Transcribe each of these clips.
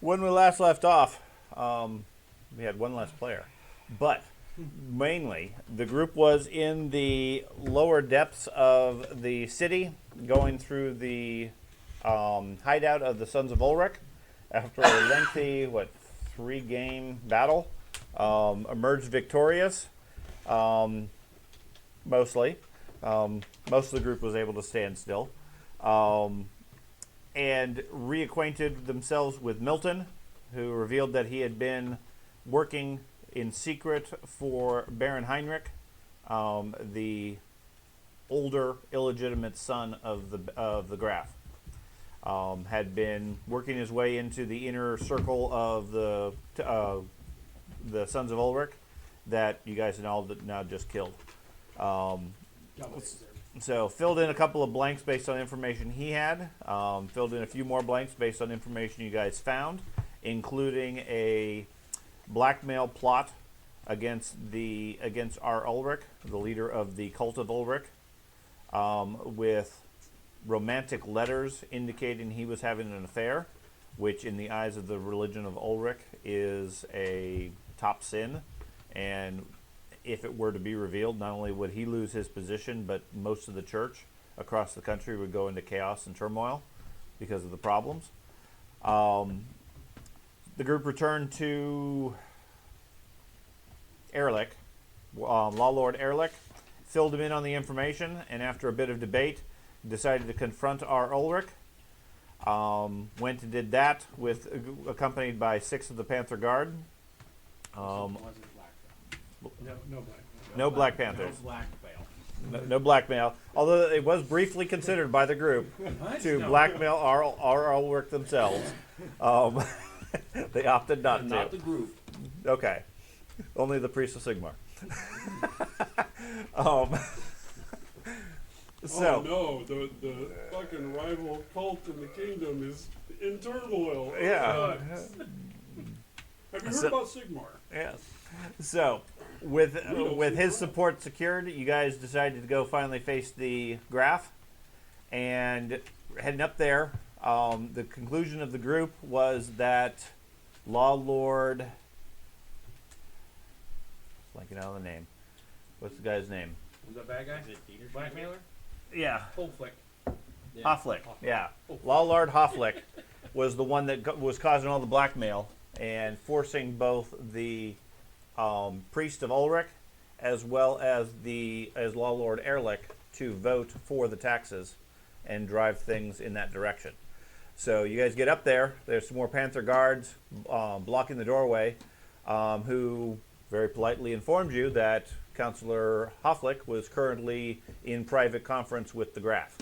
When we last left off, we had one less player. But mainly, the group was in the lower depths of the city, going through the hideout of the Sons of Ulrich. After a lengthy, 3-game battle, emerged victorious, mostly. Most of the group was able to stand still. And reacquainted themselves with Milton, who revealed that he had been working in secret for Baron Heinrich, the older illegitimate son of the Graf. Had been working his way into the inner circle of the Sons of Ulrich that you guys now just killed. So filled in a couple of blanks based on information he had. Filled in a few more blanks based on information you guys found, including a blackmail plot against our Ulrich, the leader of the cult of Ulrich, with romantic letters indicating he was having an affair, which in the eyes of the religion of Ulrich is a top sin. And if it were to be revealed, not only would he lose his position, but most of the church across the country would go into chaos and turmoil because of the problems. The group returned to Ehrlich, Law Lord Ehrlich, filled him in on the information, and after a bit of debate, decided to confront our Ulrich. Went and did that accompanied by 6 of the Panther Guard. No Black Panthers. No blackmail. Although it was briefly considered by the group to blackmail our Ulrich themselves. They opted not to. Not the group. Okay. Only the Priest of Sigmar. So, oh no, the fucking rival cult in the kingdom is in turmoil. Yeah. Have you heard about Sigmar? Yes. So, with his support secured, you guys decided to go finally face the Graf, and heading up there, the conclusion of the group was that Law Lord, blanking out on the name. What's the guy's name? Was that bad guy? Is it Blackmailer? Yeah. Hofflick. Yeah. Hofflick. Yeah. Law Lord Hofflick was the one that was causing all the blackmail and forcing both the priest of Ulrich as well as Law Lord Ehrlich to vote for the taxes and drive things in that direction. So you guys get up there. There's some more Panther guards blocking the doorway, who very politely informed you that Councillor Hofflick was currently in private conference with the Graf.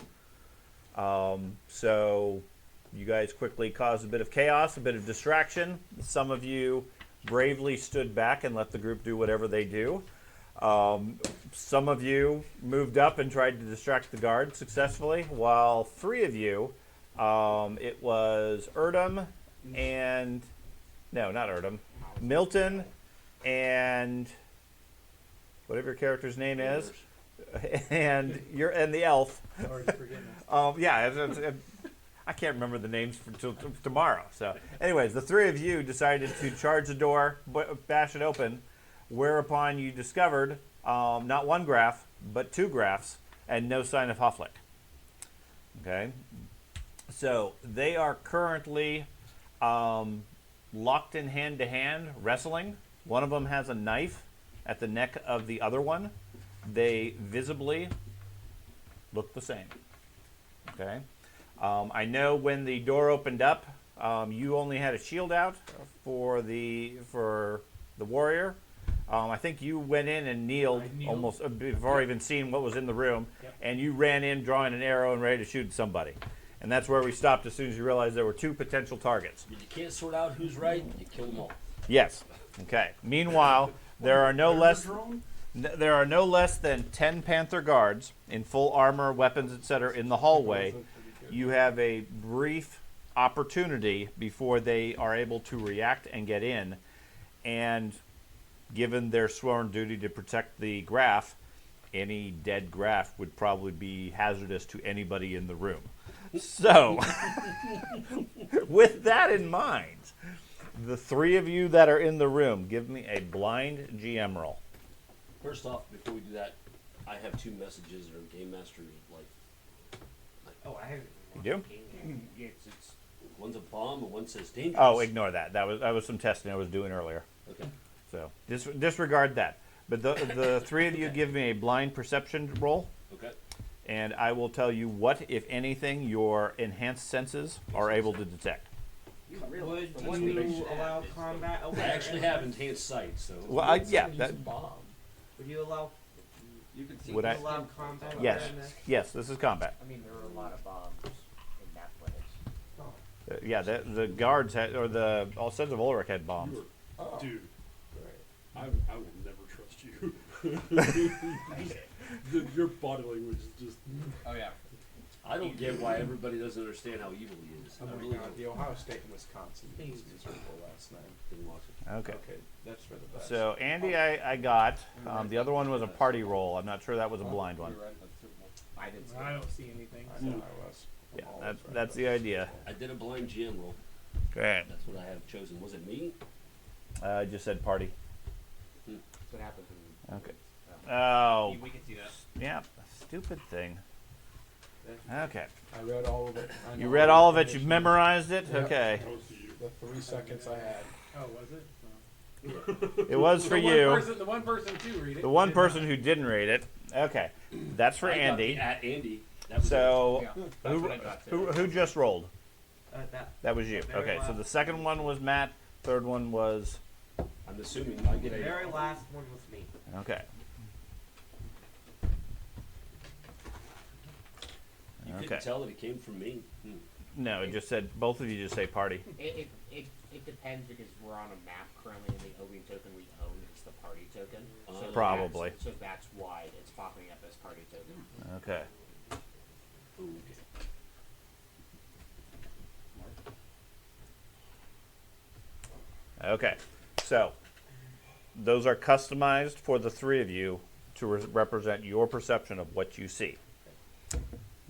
So you guys quickly caused a bit of chaos, a bit of distraction. Some of you bravely stood back and let the group do whatever they do. Some of you moved up and tried to distract the guard successfully, while 3 of you, it was Erdem and, no, not Erdem, Milton and whatever your character's name is, and the elf. I can't remember the names until tomorrow. So, anyways, the 3 of you decided to charge the door, bash it open, whereupon you discovered not 1 Graf, but 2 Grafs, and no sign of Hofflick. Okay, so they are currently locked in hand-to-hand wrestling. One of them has a knife at the neck of the other one. They visibly look the same. Okay. I know when the door opened up, you only had a shield out for the warrior. I think you went in and kneeled almost before even seeing what was in the room, and you ran in drawing an arrow and ready to shoot somebody. And that's where we stopped as soon as you realized there were 2 potential targets. You can't sort out who's right, you kill them all. Yes. Okay. Meanwhile, there are no less than 10 Panther guards in full armor, weapons, etc. in the hallway. You have a brief opportunity before they are able to react and get in. And given their sworn duty to protect the Graf, any dead Graf would probably be hazardous to anybody in the room. So, with that in mind, The three of you that are in the room, give me a blind GM roll. First off, before we do that, I have 2 messages that are Game Master like Oh, I have. You do? Yes, one's a bomb and one says dangerous. Oh, ignore that. That was some testing I was doing earlier. Okay. So disregard that. But the three of you give me a blind perception roll, Okay. and I will tell you what, if anything, your enhanced senses are able to detect. Would you allow combat? I actually have enhanced sight, so. Well, yeah. That, Would you allow? You can see. Would I? Allow combat? yes. awareness? Yes. This is combat. I mean, there are a lot of bombs in that place. Yeah. The guards had, or the all sons of Ulrich had bombs. You are, dude. I will never trust you. Your body language is just. Oh yeah. I don't get why everybody doesn't understand how evil he is. Oh I my really god, don't. the Ohio State and Wisconsin was miserable last night. Didn't watch it. Okay. Okay, that's for the best. So Andy, I got. The other one was a party roll. I'm not sure that was a blind one. I didn't see I it. don't see anything. I know I was. Yeah. I'm always right, That's though. the idea. I did a blind GM roll. Okay. That's what I have chosen. Was it me? I just said party. That's what happens when Okay. Oh. We can see that. Yeah. Stupid thing. Okay. I read all of it. I You know read all of it. You've information. memorized it. Yep. Okay. That was to you. The 3 seconds I had. Oh, was it? It was for you. The one person to read it. The one did person not. who didn't read it. Okay. That's for I got Andy. the at Andy. That was So Yeah, that's who, what I got too. who just rolled? That. That was you. Very Okay. So last. the second one was Matt. Third one was. I'm assuming I get The a. very last one was me. Okay. You Okay. couldn't tell that it came from me. No, it just said both of you just say party. It depends because we're on a map currently, and the Obi token we own is the party token. So Probably. So that's why it's popping up as party token. Okay. Okay. So those are customized for the three of you to represent your perception of what you see.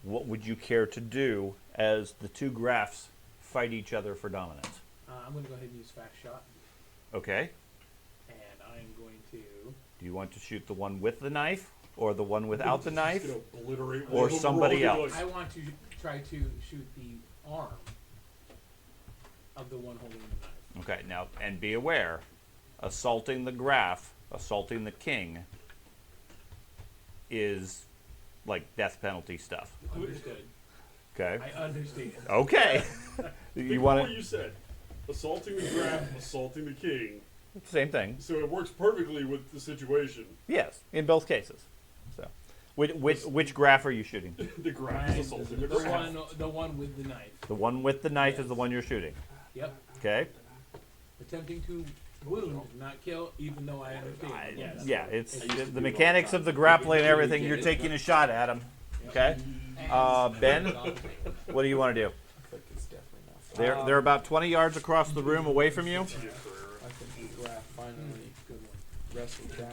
What would you care to do as the two graphs fight each other for dominance? I'm going to go ahead and use fast shot, Okay. and I'm going to. Do you want to shoot the one with the knife or the one without the Just knife? gonna obliterate Or one of them. somebody We're all else. gonna I be want to try to shoot the arm of the one holding the knife. Okay, now, and be aware, assaulting the graph, assaulting the king, is like death penalty stuff. Understood. Okay. I understand. Okay. Think You of want what you said. Assaulting the graph, assaulting the king. same thing? So it works perfectly with the situation. Yes, in both cases. So, which graph are you shooting? The graph is assaulting the graph. The one with the knife. The one with the knife is the one you're shooting. Yep. Okay. Attempting to wound, not kill, even though I understand. Yes. Yeah, it's I used to the do it mechanics all of the the time. grappling and You everything. get You're it. taking a shot at him. Okay. Ben, what do you want to do? I think it's definitely not. They're about 20 yards across the room away from you. I think the graph finally Good one. wrestled down.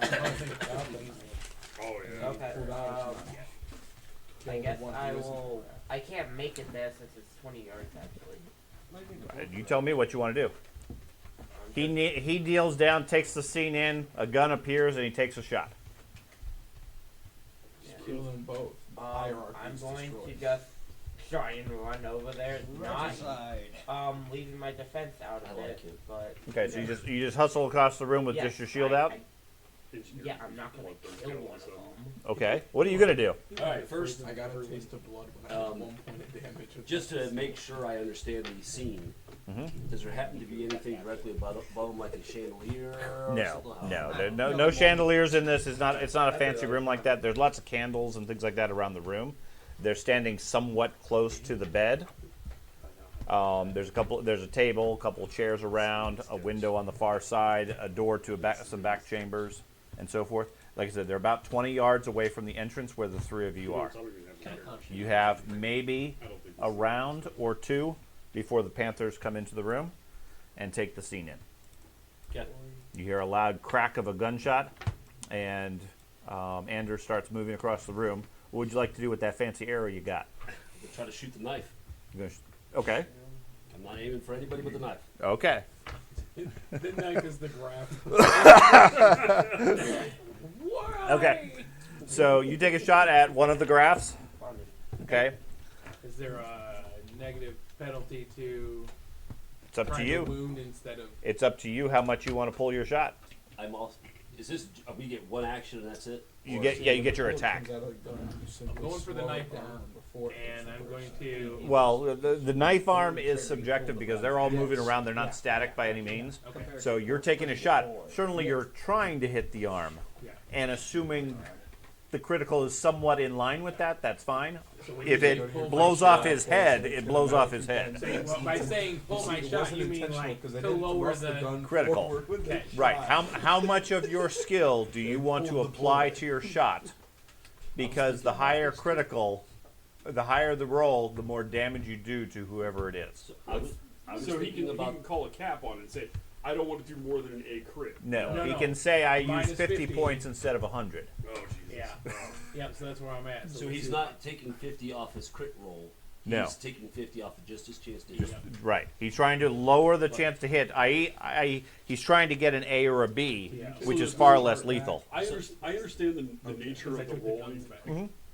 Oh yeah. Okay. Pulled out his knife. I Killed guess the one I who isn't the will. graph. I can't make it there since it's 20 yards actually. You tell me what you want to do. He deals down, takes the scene in, a gun appears, and he takes a shot. Kill them both. The hierarchy I'm is going to destroyed. just try and run over there, not leaving my defense out of I like it. it. But Okay, so you just hustle across the room with yes, just your shield I- out. yeah, I'm not gonna kill one of them. Okay, what are you gonna do? All right, first, I got a taste of blood when I had 1 point of damage. with just this. to make sure I understand the scene, does there happen to be anything directly above him, like a chandelier? Or No, something? no chandeliers in this. It's not a fancy room like that. There's lots of candles and things like that around the room. They're standing somewhat close to the bed. There's a table, a couple of chairs around, a window on the far side, a door to some back chambers, and so forth. Like I said, they're about 20 yards away from the entrance where the three of you are. You have maybe a round or two before the Panthers come into the room and take the scene in. Okay. You hear a loud crack of a gunshot, and Anders starts moving across the room. What would you like to do with that fancy arrow you got? We'll try to shoot the knife. You're gonna okay. I'm not aiming for anybody with the knife. Okay. Didn't I? Because the graph. Why? Okay. So you take a shot at one of the graphs. Okay. Is there a negative penalty to It's up to trying to you. wound instead of? It's up to you how much you want to pull your shot. I'm also. Is this? We get one action and that's it? You Or get is yeah, it- you get your Before it attack. comes out of the gun, you simply going for the slow knife it arm, before it hits And the I'm going person. to. Well, the knife arm is subjective because they're all moving around. They're not Yeah. static by any means. Okay. So you're taking a shot. Certainly, you're trying to hit the arm, Yeah. and assuming the critical is somewhat in line with that, that's fine. So when If you it say pull my blows shot, off his head, it blows off his head. Well, by saying pull my It shot, wasn't you mean intentional like 'cause they to didn't lower thrust the. gun Critical. forward with the Okay. Right. shot. How much of your skill do you want to apply to your shot? Because the higher critical, the higher the roll, the more damage you do to whoever it is. So I was So he thinking can about. call a cap on it and say, I don't want to do more than a crit. No, No, he no. can say I use Minus 50 50. points instead of 100. Oh, Jesus. Yeah. Yeah. So that's where I'm at. So let's he's do- not taking 50 off his crit roll. He's No. taking 50 off of just his chance to hit. Right. He's trying to lower the chance to hit. I.e., he's trying to get an A or a B, Yeah. which So is the far thing less about lethal. I understand the nature Because I of the took the rolling guns back.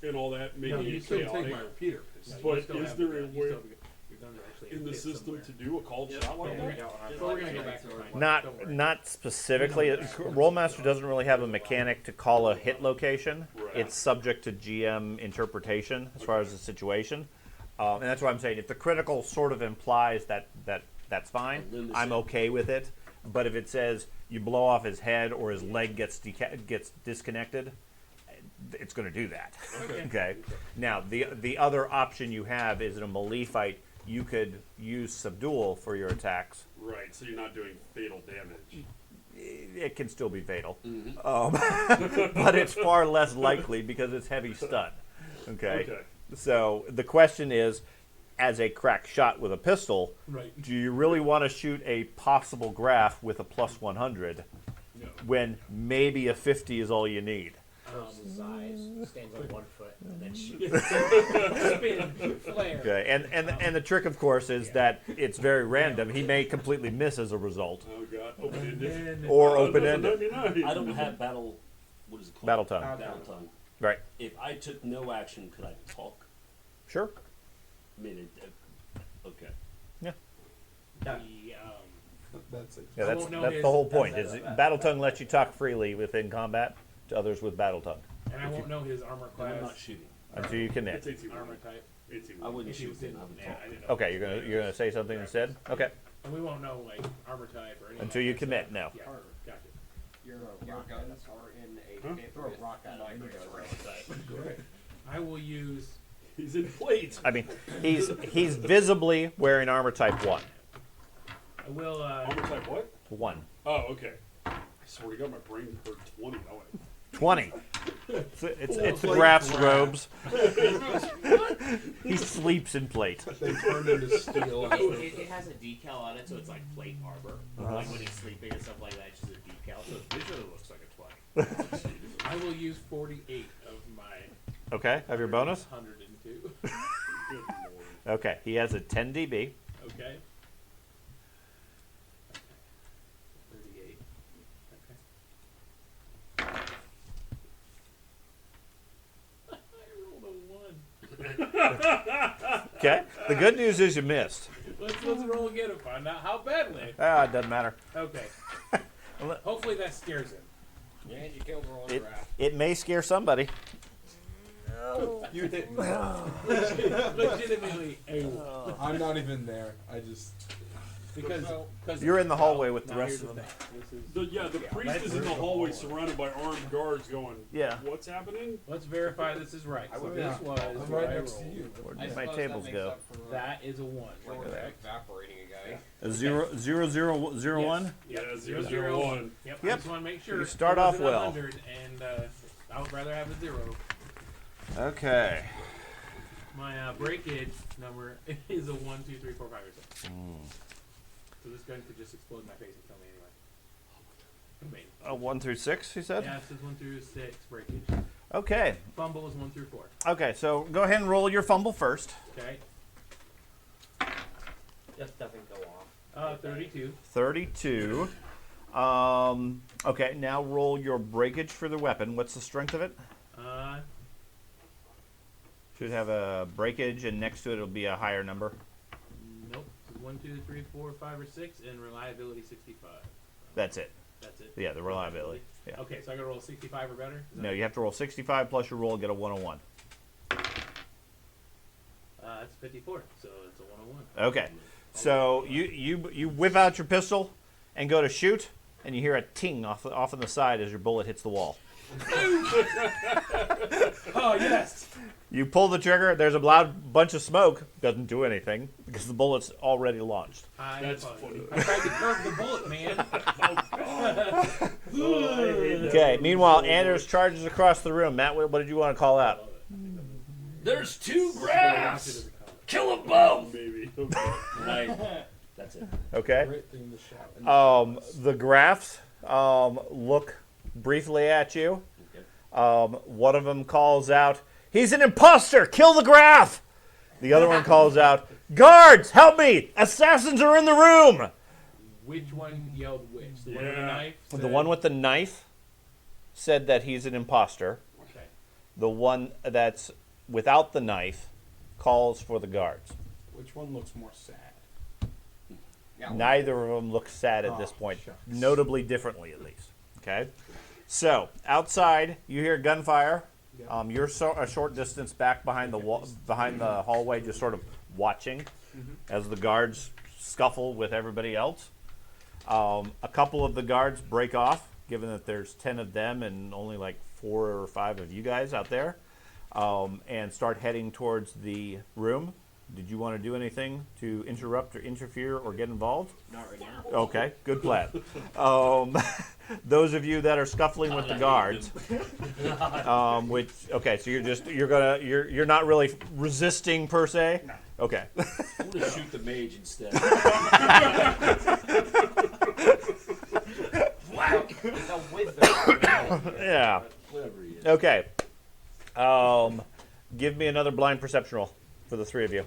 and all that, No, making you it still take chaotic. my repeater. pistol. But You still is have there the a gun. You way still have your guns are actually in the hit system somewhere. to do a called shot like Yeah, that? So we're gonna go back to mine. Don't Not worry. not specifically. Rollmaster doesn't really have a mechanic to call a hit location. Right. It's subject to GM interpretation as far as the situation, and that's what I'm saying. If the critical sort of implies that's fine, A limb is I'm it. okay with it. But if it says you blow off his head or his leg gets disconnected, it's going to do that. Okay. Now the other option you have is in a melee fight. You could use subdual for your attacks. Right, so you're not doing fatal damage. It can still be fatal, Mm-hmm. but it's far less likely because it's heavy stun. Okay? Okay. So the question is, as a crack shot with a pistol, Right. do you really want to shoot a possible graph with a plus 100 No. when maybe a 50 is all you need? His eyes, stands on 1 foot, and then shoots. Spin, flare. Okay, and the trick, of course, is that it's very random. He may completely miss as a result, Oh, God. Open-ended. And or Oh, open-ended. 99. I don't have battle. What is it called? Battle tongue. Battle tongue. Right. If I took no action, could I talk? Sure. I mean, okay. Yeah. the, That's it. Yeah, I that's won't know that's his- the whole point. Is battle tongue lets you talk freely within combat to others with battle tongue and I won't know his armor Then I'm class, not shooting. until you It's commit. 18. armor type. 18. I wouldn't If he shoot was then. in, I would yeah, talk. I didn't know. Okay, you're gonna say something instead. Okay, And we won't know like armor type or anything. until you commit. No. Yeah, gotcha. Your guns are in a Huh? throw a rock at him. I will use. He's in plates. I mean, he's visibly wearing armor type 1. I will. Armor type what? 1. Oh, okay. I swear to God, my brain heard 20. I went, 20. It's the Graph's robes. He sleeps in plate. They turned into steel. It has a decal on it, so it's like plate armor. Like when he's sleeping and stuff like that, it's just a decal. So it visually looks like a 20. I will use 48 of my. Okay, have your bonus? 102. good Lord. Okay, he has a 10 dB. Okay. 38. Okay. I rolled a 1. Okay, the good news is you missed. Let's roll again and find out how badly. Ah, it doesn't matter. Okay. Hopefully that scares him. And you killed rolling It, graph. it may scare somebody. You didn't. Legitimately, I'm not even there. I just. because You're in the hallway with the now rest here's of them. thing. This is, The priest is in the hallway surrounded by armed guards going, Yeah. what's happening? let's verify this is right. So Yeah. this was I'm what right I next to rolled. you. Where I did my suppose tables that go? makes up for, That is a 1. Correct. evaporating a guy. A 0-0-0-1? Yeah, Yep. 001. Yep. Yep. I just want to make sure You start it off wasn't well. 100, and I would rather have a 0. Okay. My breakage number is a 1, 2, 3, 4, 5, or 6. So this gun could just explode in my face and kill me anyway. A 1 through 6, you said? Yeah, it says 1 through 6 breakage. Okay. Fumble is 1 through 4. Okay, so go ahead and roll your fumble first. Okay. Just doesn't go off. 32. 32. Okay, now roll your breakage for the weapon. What's the strength of it? Should have a breakage, and next to it it'll be a higher number. Nope. 1, 2, 3, 4, 5, or 6, and reliability 65. That's it. That's it. Yeah, the reliability. Yeah. Okay, so I gotta roll 65 or better? Is that- No, you have to roll 65 plus your roll, get a 101. That's 54, so it's a 101. Okay, so you whip out your pistol and go to shoot, and you hear a ting off on the side as your bullet hits the wall. Oh, yes! You pull the trigger. There's a loud bunch of smoke. Doesn't do anything because the bullet's already launched. That's funny. I tried to curve the bullet, man. Okay. Meanwhile, Anders charges across the room. Matt, what did you want to call out? There's 2 graphs. Kill them both. Maybe. Right. That's it. Okay. Great thing to shout. The graphs look briefly at you. One of them calls out, "He's an imposter! Kill the graph!" The other one calls out, "Guards, help me! Assassins are in the room!" Which one yelled which? The one with the Yeah. knife? The one with the knife said that he's an imposter. Okay. The one that's without the knife calls for the guards. Which one looks more sad? Neither of them look sad at this point, shucks. notably differently at least. Okay, so outside you hear gunfire. You're a short distance back behind the wall, behind the hallway, just sort of watching as the guards scuffle with everybody else. A couple of the guards break off, given that there's 10 of them and only like 4 or 5 of you guys out there, and start heading towards the room. Did you want to do anything to interrupt or interfere or get involved? Not right now. Okay, good plan. Those of you that are scuffling with the guards, so you're not really resisting per se. No. Okay. I'm gonna shoot the mage instead. He's a wizard. Yeah. Whatever he is. Okay. Give me another blind perception roll for the 3 of you.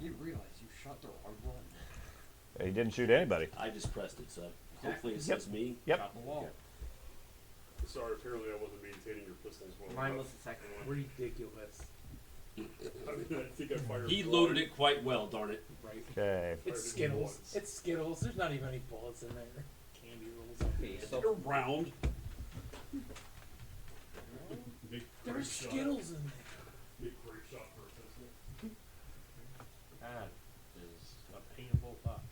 You realize you shot the wrong one. He didn't shoot anybody. I just pressed it, so hopefully it Yep. says me. Yep. Shot the wall. Sorry, apparently I wasn't maintaining your pistols well. Mine enough. was the second one. Ridiculous. I mean, I think I fired. He loaded it quite well, darn it. Right? Okay. It's Skittles. It's Skittles. There's not even any bullets in there. Candy rolls. Okay, They're so round. Big There's grape shot. Skittles in there. Big grape shot for a pistol. That is a painful thought.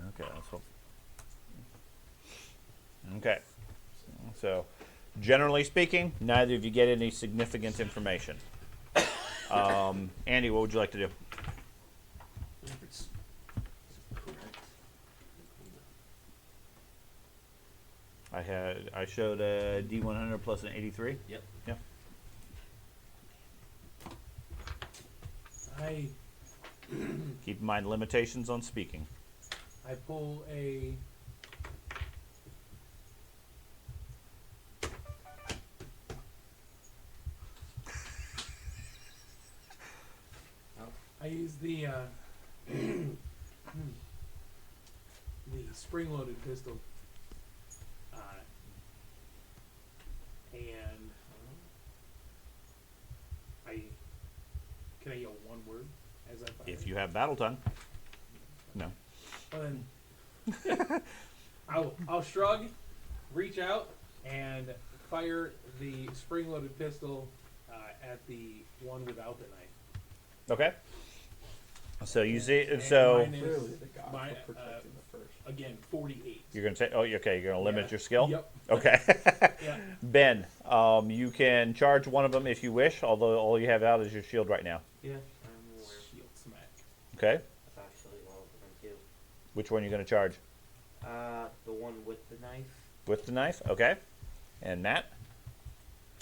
Okay. Let's hope. Okay. So, generally speaking, neither of you get any significant information. Andy, what would you like to do? If it's correct. I showed a D100 plus an 83. Yep. Yeah. I Keep in mind limitations on speaking. pull a I use the spring-loaded pistol, and can I yell one word as I fire? If you have battle tongue. No. Well, then I'll shrug, reach out, and fire the spring-loaded pistol at the one without the knife. Okay. So you see, And so mine is, Clearly the god my, for protecting the first. again, 48. you're gonna say, okay, you're gonna limit Yeah. your skill. Yep. Okay. Yeah. Ben, you can charge one of them if you wish, although all you have out is your shield right now. yeah, I'm aware. Shield smack. Okay. That's actually one of them too. Which one are you gonna charge? The one with the knife. With the knife. Okay. And Matt.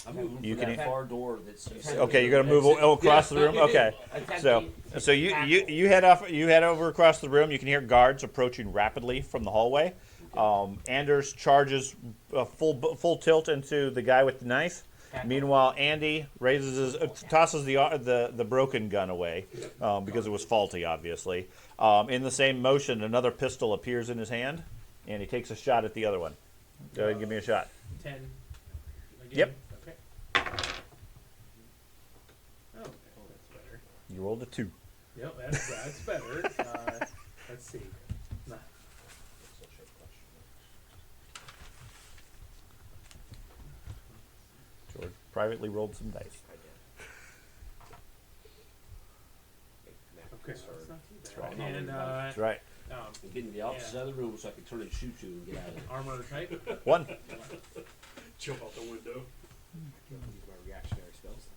I'm moving You for can- that far door that's you said Okay, was you're gonna move exit. across the room. Okay. So Attempting so to you tackle. you head over across the room. You can hear guards approaching rapidly from the hallway. Anders charges full tilt into the guy with the knife. Meanwhile, Andy raises tosses the broken gun away because it was faulty, obviously. In the same motion, another pistol appears in his hand, and he takes a shot at the other one. Go ahead and give me a shot. 10. Again? Yep. Okay. Oh, that's better. You rolled a 2. Yep, that's better. Let's see. Nah. George privately rolled some dice. Okay, so it's not too bad. right. And That's right. I'm getting the opposite side of the room so I can turn and shoot you and get out of it. armor type. 1. Jump out the window. Use my reactionary spells.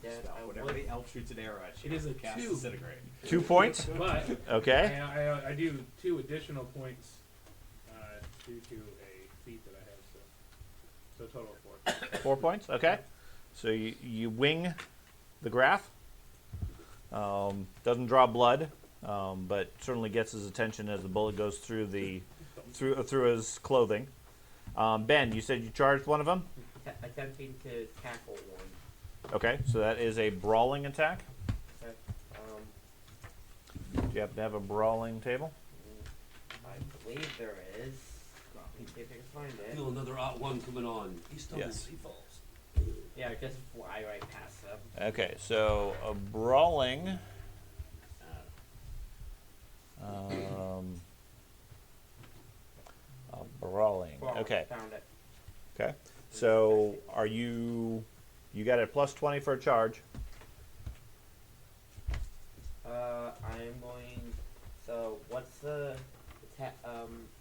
Dad, I Whenever would- the elf shoots an arrow at you, It is a cast 2. disintegrate. 2 points. But Okay. I do 2 additional points due to a feat that I have. So total of 4. 4 points. Okay. So you wing the graph. Doesn't draw blood, but certainly gets his attention as the bullet goes through through his clothing. Ben, you said you charged one of them. attempting to tackle one. Okay, so that is a brawling attack. Okay. Do you happen to have a brawling table? I believe there is. Let me see if I can find it. Feel another odd one coming on. He stumbles, Yes. he falls. Yeah, just fly right past them. Okay, so a brawling. Brawling. Well, Okay. Found it. Okay. So are you? You got a plus 20 for a charge. I'm going. So what's the attack?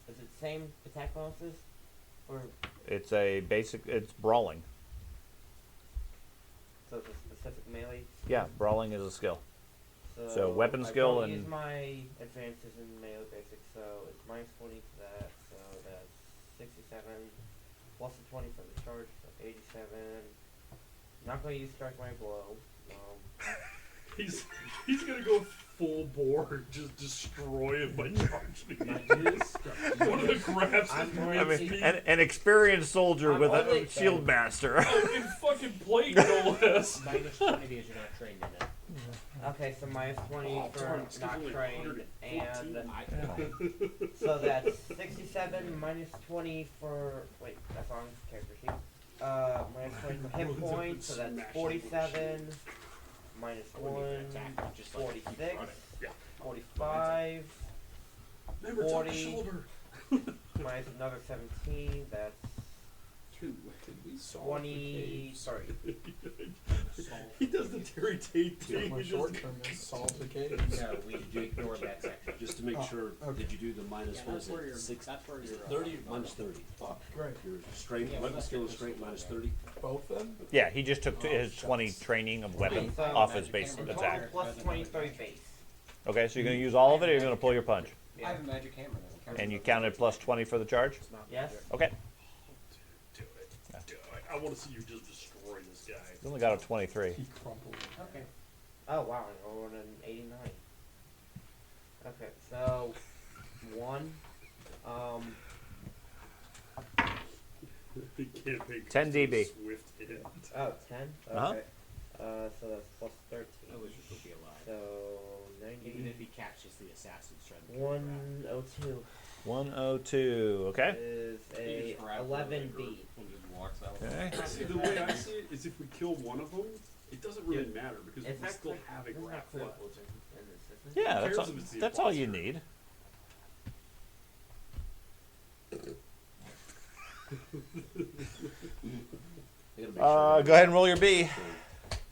Is it same attack bonuses? Or It's a basic. It's brawling. so it's a specific melee? Yeah, brawling is a skill. So weapon I skill don't and- use my advances in melee basic, so it's minus 20 to that, so that's 67 plus the 20 for the charge, so 87. Not going to use strike my blow. He's gonna go full bore, just destroy it by charging. One of the grabs I'm is going I with mean, me. an experienced soldier I'm with a only- shield master. In fucking plate, no less. Minus 20 because you're not trained in it. Okay, so minus 20 Oh, for darn, it's not only trained, 114. and so that's 67 minus 20 for, wait, that's on character sheet. Minus 20 for hit points, so that's 47, minus I wouldn't 1, even attack, just like keep 46, running. Yeah. 45, Remember, it's on the 40. shoulder. minus another 17, that's Dude, did we solve 20, sorry, He does the Terry Tate thing. My he short just- term is solve the cave. No, we ignored that section. Just to make Oh, sure, okay. did you do the minus, Yeah, what that's is where it, you're- 6, that's where is it you're, 30 or minus 30? Great. Your strength, Yeah, weapon that's skill good. is strength minus 30. Both of them? Yeah, he just took his 20 training of weapon So, off his base in total attack. plus 23 base. Okay, so you're going to use all of it, or you're going to pull your punch, I have a magic hammer. Doesn't count. and you counted plus 20 for the charge. Yes? Okay, Do it. Do it. I want to see you just destroy this guy. you only got a 23. He crumpled. Okay. Oh wow, I rolled an 89. Okay, so 1. He can't make 10 dB. Swift hit. Oh, 10? Okay. Uh-huh. So that's plus 13. I wish we could be alive. So Even 90. if he catches the assassins trying to kill the rat. 102 102. Okay. is a 11B. Okay. See, the way I see it is if we kill one of them, it doesn't really matter because It's we still actually have a isn't graph that left. critical in this, isn't it? Yeah, Who that's cares all, if it's the that's all you imposter? need. I gotta make sure Go ahead and roll your B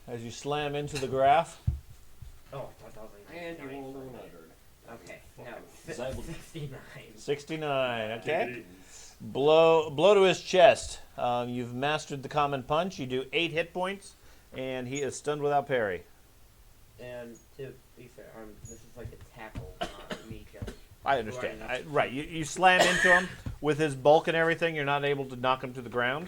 as you slam into the graph. Oh, I thought that was like And you 99 rolled for a me. 100. Okay, Is that no, what- 69. 69. Okay. Take it Blow to his chest. You've mastered the common punch. You do 8 hit points, and he is stunned without parry. And to be fair, this is like a tackle, not me just. I understand. Right. Right. You slam into him with his bulk and everything. You're not able to knock him to the ground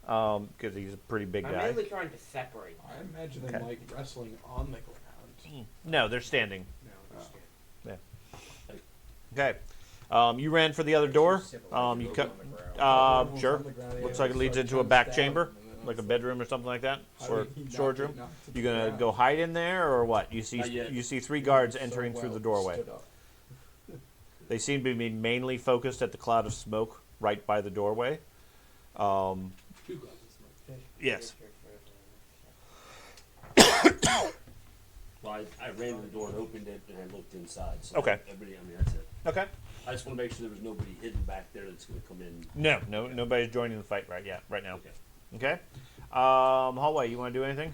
because he's a pretty big I'm guy. mainly trying to separate. I imagine them Okay. like wrestling on the ground. No, they're standing. No, just Okay. You ran for the other door. You cut. Sure. Looks like it leads into a back chamber, like a bedroom or something like that, or storage room. You gonna go hide in there, or what? You Not yet. see 3 guards entering through the doorway. They seem to be mainly focused at the cloud of smoke right by the doorway. 2 glasses of smoke. Yes. Well, I ran to the door and opened it, and I looked inside. So Okay. Everybody, I mean, that's it. Okay. I just want to make sure there was nobody hidden back there that's going to come in. No, nobody's joining the fight right now. Okay. Okay. Hallway, you want to do anything?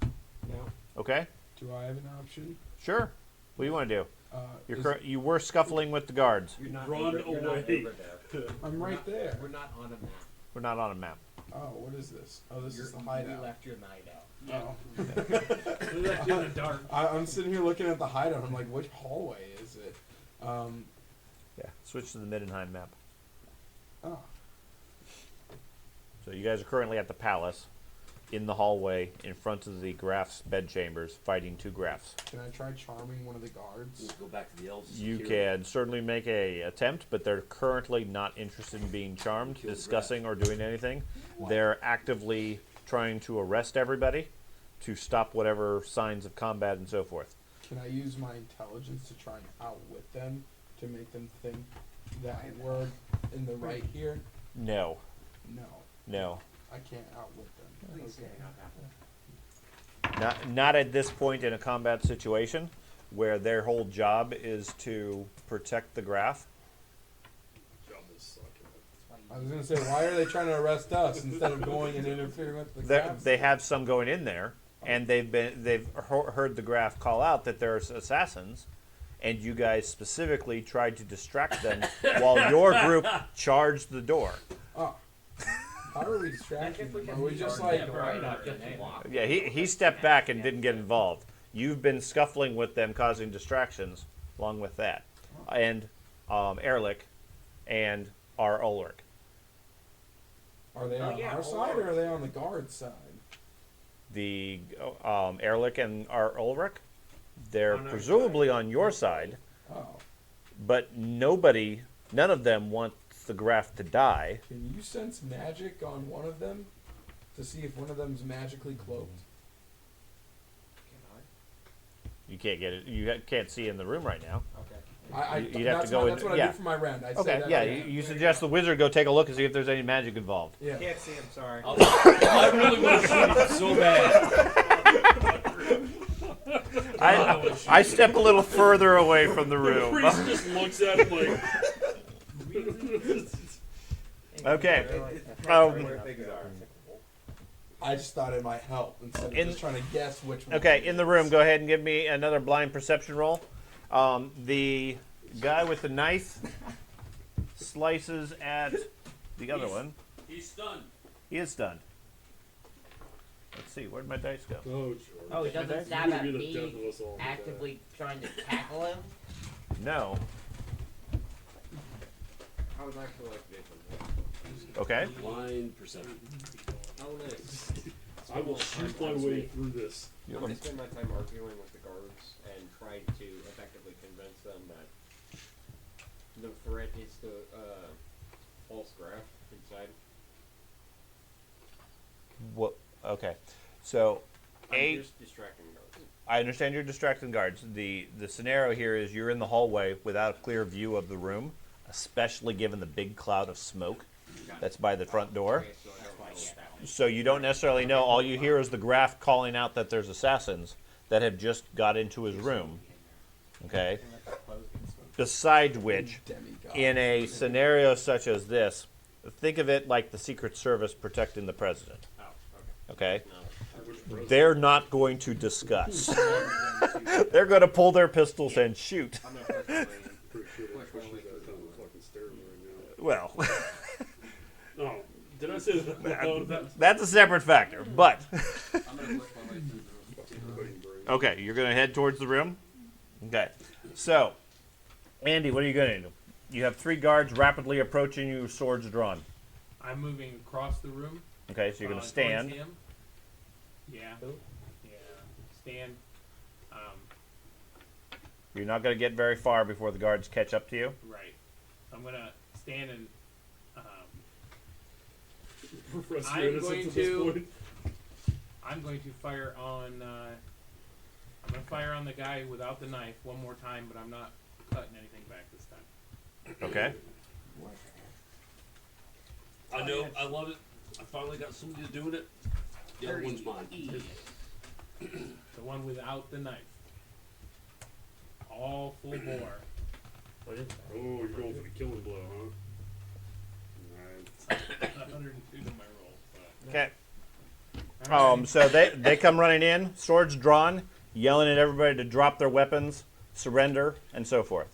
No. Okay. Do I have an option? Sure. What do you want to do? Is- You were scuffling with the guards. You're not Run over, you're not away. over there. I'm right there. We're not on a map. We're not on a map. Oh, what is this? Oh, this is the You hideout. left your hideout. Oh. We left you in the dark. I'm sitting here looking at the hideout. I'm like, which hallway is it? Yeah. Switch to the Middenheim map. Oh. So you guys are currently at the palace, in the hallway, in front of the Graf's bedchambers, fighting 2 Grafs. Can I try charming one of the guards? Let's go back to the elves. You Security. can certainly make a attempt, but they're currently not interested in being charmed, Kill the discussing, or doing anything. They're actively trying to arrest everybody to stop whatever signs of combat and so forth. Can I use my intelligence to try and outwit them to make them think that we're in the right here? No. No, I can't outwit them. Okay. Not at this point in a combat situation where their whole job is to protect the Graf. Job is sucking. I was gonna say, why are they trying to arrest us instead of going and interfering with the Grafs? They have some going in there, and they've heard the Graf call out that there's assassins, and you guys specifically tried to distract them while your group charged the door. Oh. How are we distracting I guess we them? can Are we just start like, there, right? Not just walk. Yeah, he stepped back and didn't get involved. You've been scuffling with them, causing distractions along with that. And Erlich and our Ulrich. are they on yeah, our side or are they on the guard side? The Erlich and our Ulrich, they're On our presumably on your side, Oh. but none of them want the Graf to die. Can you sense magic on one of them to see if one of them's magically cloaked? You can't get it. You can't see in the room right now. Okay. You'd have to that's go that's in- what I yeah. do for my round. I say Okay, that yeah. I- You suggest the wizard go take a look and see if there's any magic involved. yeah. Can't see him, sorry. I really want to shoot him so bad. I step a little further away from the The room. priest just looks at him like. Okay. I just thought it might help instead of In- just trying to guess which one. Okay, in the room, go ahead and give me another blind perception roll. The guy with the knife slices at the other one. He's stunned. He is stunned. Let's see, where'd my dice go? Oh, George. Oh, he Okay. doesn't You're stab gonna at be the death me of us all. actively trying to tackle him? No. I would actually like to do something. Okay. Blind perception. Oh, nice. I will shoot my way through this. I'm going to spend my time arguing with the guards and trying to effectively convince them that the threat is the false graph inside. What? Okay. So, I'm just distracting guards. I understand you're distracting guards. The scenario here is you're in the hallway without a clear view of the room, especially given the big cloud of smoke that's by the front door. Okay, so I don't know what that one. So you don't necessarily know. All you hear is the Graf calling out that there's assassins that have just got into his room. Okay? Beside which, Demigod. in a scenario such as this, think of it like the Secret Service protecting the president. Oh, Okay? no. They're not going to discuss. They're going to pull their pistols and shoot. I'm going to push my way in. Pretty sure that Push my pushes way that through down the the fucking stair right Well, now. Oh, did I say that? No, that's a separate factor. But, I'm going to push my way through the fucking brain brain. okay, you're going to head towards the room? Okay. So, Andy, what are you going to do? You have 3 guards rapidly approaching you, swords drawn. I'm moving across the room. Okay, so you're going to towards stand. him. Yeah. Who? Yeah. Stand. You're not going to get very far before the guards catch up to you. Right. I'm gonna stand and Professor I'm Innocence going at this to- point. I'm going to fire on. I'm gonna fire on the guy without the knife one more time, but I'm not cutting anything back this time. Okay. I know. I love it. I finally got somebody to doing it. The other one's mine. The one without the knife. All full bore. What is that? Oh, you're going for the killing blow, huh? 102 to my roll. But. Okay. Alright. So they come running in, swords drawn, yelling at everybody to drop their weapons, surrender, and so forth.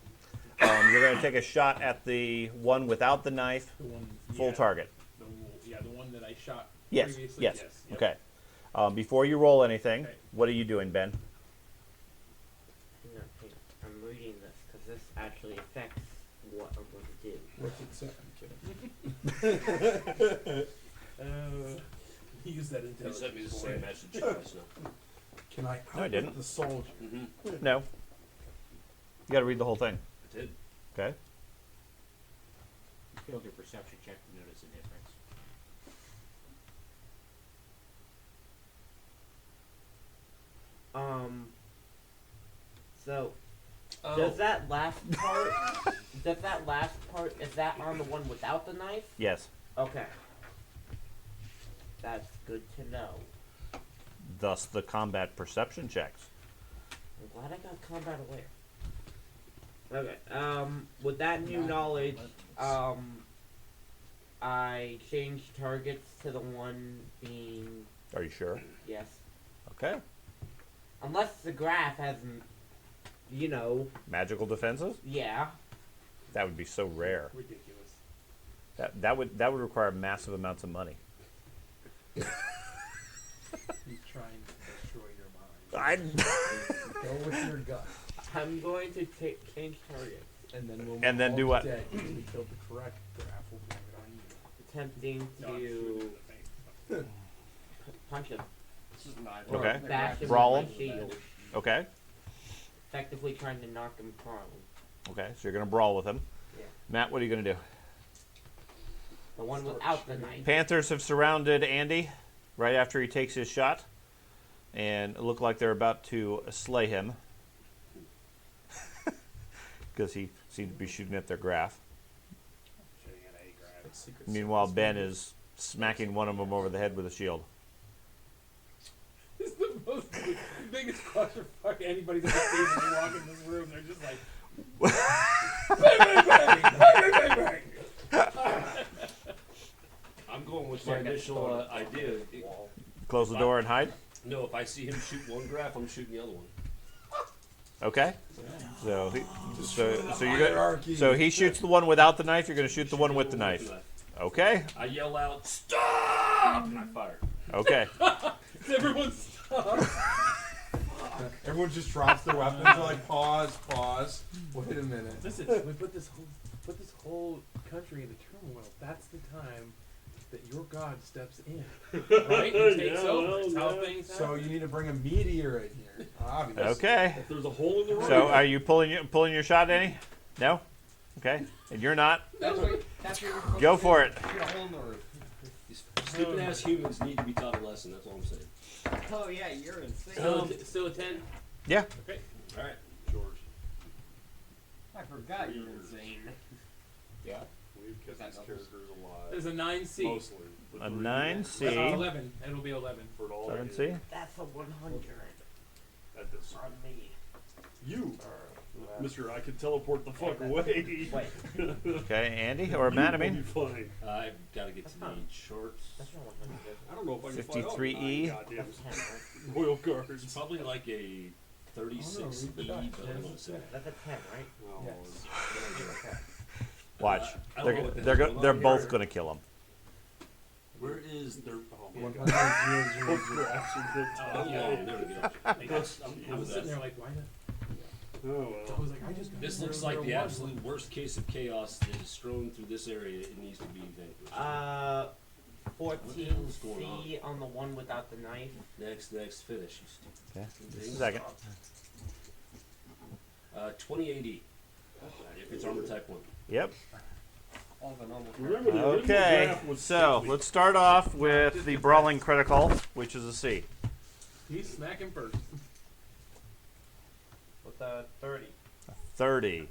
You're going to take a shot at the one without the knife, The one, full yeah, target. the one that I shot Yes. previously. Yes. Yep. Okay. Before you roll anything, Okay. what are you doing, Ben? Hang on, I'm reading this because this actually affects what I'm going to do. What's it say? I'm kidding. Use that He intelligence. sent me the for same it. message twice now. Can I No, I outwit didn't. the soldier? Mm-hmm. No. You got to read the whole thing. I did. Okay. You failed your perception check to notice a difference. So Oh. does that last part? Is that on the one without the knife? Yes. Okay. That's good to know. Thus the combat perception checks. I'm glad I got combat aware. Okay. With that new knowledge, I changed targets to the one being Are you sure? yes. Okay. Unless the graph has, Magical defenses? yeah. That would be so rare. Ridiculous. That would require massive amounts of money. He's trying to destroy your mind. Go with your gut. I'm going to change targets. And then we'll And then all do what? dead. If we killed the correct graph, we'll blame it on you. Attempting No, I'm shooting in to the face. punch him. This is not Or Okay. bash him Brawl with my him? shield. Okay. Effectively trying to knock him prone. Okay. So you're gonna brawl with him. Yeah. Matt, what are you gonna do? The one without the knife. Panthers have surrounded Andy right after he takes his shot, and it look like they're about to slay him because he seemed to be shooting at their graph. Shooting at a grab. Like Secret Meanwhile, Service Ben movie. is smacking one of them over the head with a shield. It's the most the biggest clusterfuck anybody's ever seen when you walk in this room. They're just like, bang, bang, bang, bang, bang, bang, bang. I'm going with my initial idea. Close the door and hide. No, if I see him shoot one graph, I'm shooting the other one. Okay. So Hierarchy. so he shoots the one without the knife. You're going to shoot the one with the knife. Okay. I yell out, "Stop!" and I fire. Okay. Everyone stop. Everyone just drops their weapons. They're like, pause. Wait a minute. Listen, we put this whole country into turmoil. That's the time that your god steps in, right? And takes Yeah, over. well, It's how yeah. things So happen. you need to bring a meteor in here. Obviously. Okay. If there's a hole in the roof. So are you pulling your shot, Annie? No. Okay. And you're not. That's what you're supposed Go to for do. it. Shoot a hole in the roof. These stupid ass humans need to be taught a lesson. That's all I'm saying. Oh yeah, you're insane. Still a 10? Yeah. Okay. All right. George, I forgot you're insane. Yeah. we've kept That these doubles. characters alive. There's a 9C. Mostly. but A the reason 9C. 11. It'll be 11. For it all 7C. That's a 100 At this. on me. You, Mister, I can teleport the fuck away. Wait, Okay, Andy or Matt. I You'll mean. be fine. I've got to get to the charts. that's not 100. I don't know if I can 53E. fly all 9 goddamn That's 10, right? royal It's guards. probably like a 36E, but I don't want to say. That's a 10, right? Oh, Yes. Okay. Watch. I don't know what the They're hell's going they're on both here. going to kill him. Where is their? Oh, my 100. God. Oh, Yeah, there we go. Like, I I'm was sitting there like, why not? Oh, I well. was like, I just. This looks like the absolute worst case of chaos that is strewn through this area. It needs to be vanquished. 14C on the one without the knife. Next, finish. You stupid Okay. thing. Just a second. 2080. If it's armor type 1. Yep. All the normal. Remember the original Okay, draft was so 60. let's start off with the Brawling Critical, which is a C. He's smacking first. With 30. 30.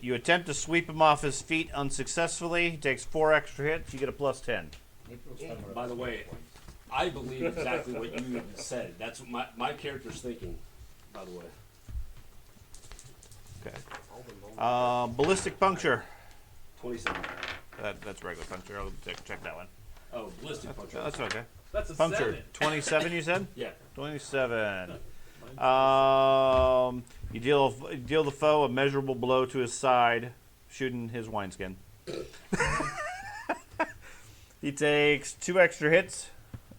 You attempt to sweep him off his feet unsuccessfully. He takes 4 extra hits. You get a plus 10. By the way, I believe exactly what you said. That's what my character's thinking, by the way. Okay. Ballistic Puncture. 27. That's regular puncture. I'll check that one. Oh, ballistic puncture. That's okay. That's a Puncture. 7. 27, you said? Yeah. 27. You deal the foe a measurable blow to his side, shooting his wineskin. He takes 2 extra hits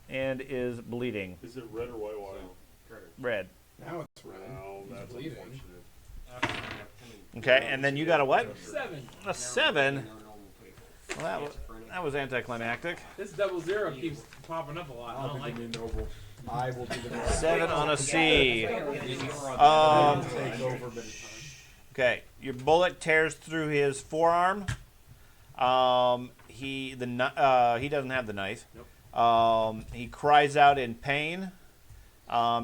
and is bleeding. Is it red or white wine? Red. Now it's red. No, He's that's bleeding. unfortunate. Okay, and then you got a what? 7. A 7. Well, that was anticlimactic. This 00 keeps popping up a lot. I don't like it. I will be the 7 on a C. take over, but Okay, your bullet tears through his forearm. He doesn't have the knife. Nope. He cries out in pain.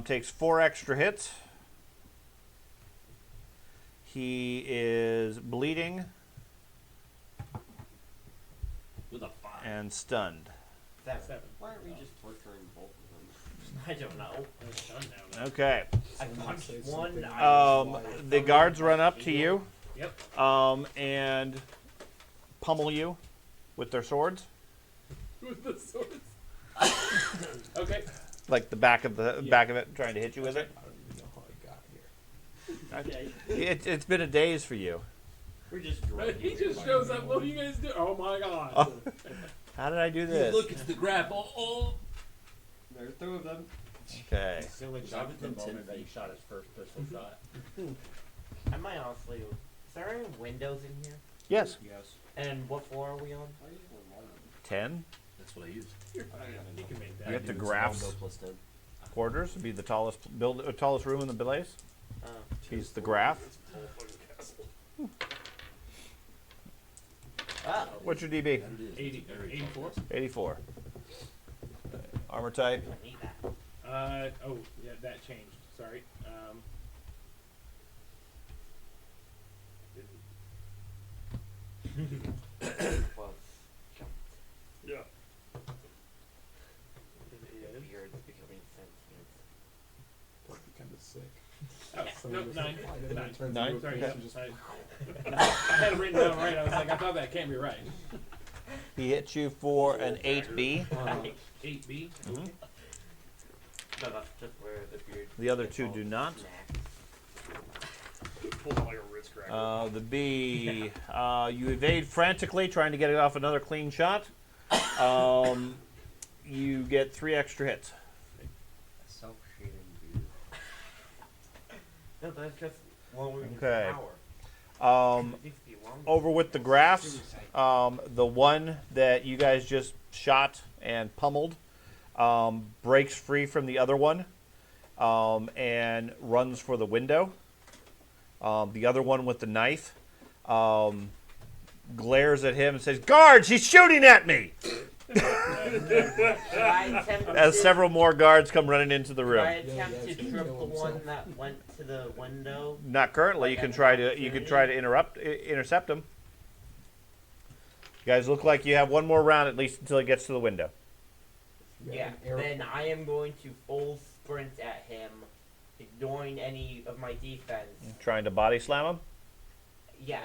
Takes 4 extra hits. He is bleeding With a 5. and stunned. 7. Why aren't we just torturing both of them? I don't know. It's done now. Okay. I punched one. The guards run up to you. Yep. And pummel you with their swords, With the swords. Okay. like the back of it, trying to hit you with it. I don't even know how I got here. It's been a daze for you. We're just He just shows up. What do you guys do? Oh my god. Oh. How did I do this? Look, it's the graph. Oh. There's 2 of them. Okay. It's only Shot shot the within 10 moment that he feet. shot his first pistol shot. I might honestly. Is there any windows in here? Yes. Yes. And what floor are we on? 10 That's what I use. You can make that. You have the I do graphs. small build plus 10. quarters. Would be the tallest room in the place. Oh. He's the graph. Oh. What's your DB? That it is. 80, Very 84. 84. Armor type. I need that. Oh, yeah, that changed. Sorry. Plus jump. Yeah. The beard's becoming sentient. Kind of sick. Oh, Somebody nope, was 9. like, "Why did 9. it turn Nine? into a Sorry, face Okay. and just- I had it written down right. I was like, I thought that can't be right. He hits you for an 8B. 8B. No, that's just where the beard. The other gets two all do not. snapped. Pulled out like a wrist cracker. The B, you evade frantically, trying to get it off another clean shot. You get 3 extra hits. Self-shading beard. No, that's just lowering Okay. his power. Um, It needs to be longer. over with the graphs, the one that you guys just shot and pummeled breaks free from the other one and runs for the window. The other one with the knife glares at him and says, "Guards, he's shooting at me!" Should I attempt As to- several more guards come running into the should I room. attempt Yeah, to it's gonna trip kill the himself. one that went to the window? Not currently. You can try to intercept him. You guys look like you have one more round at least until he gets to the window. Yeah. an arrow- Then I am going to full sprint at him, ignoring any of my defense. Trying to body slam him. Yeah,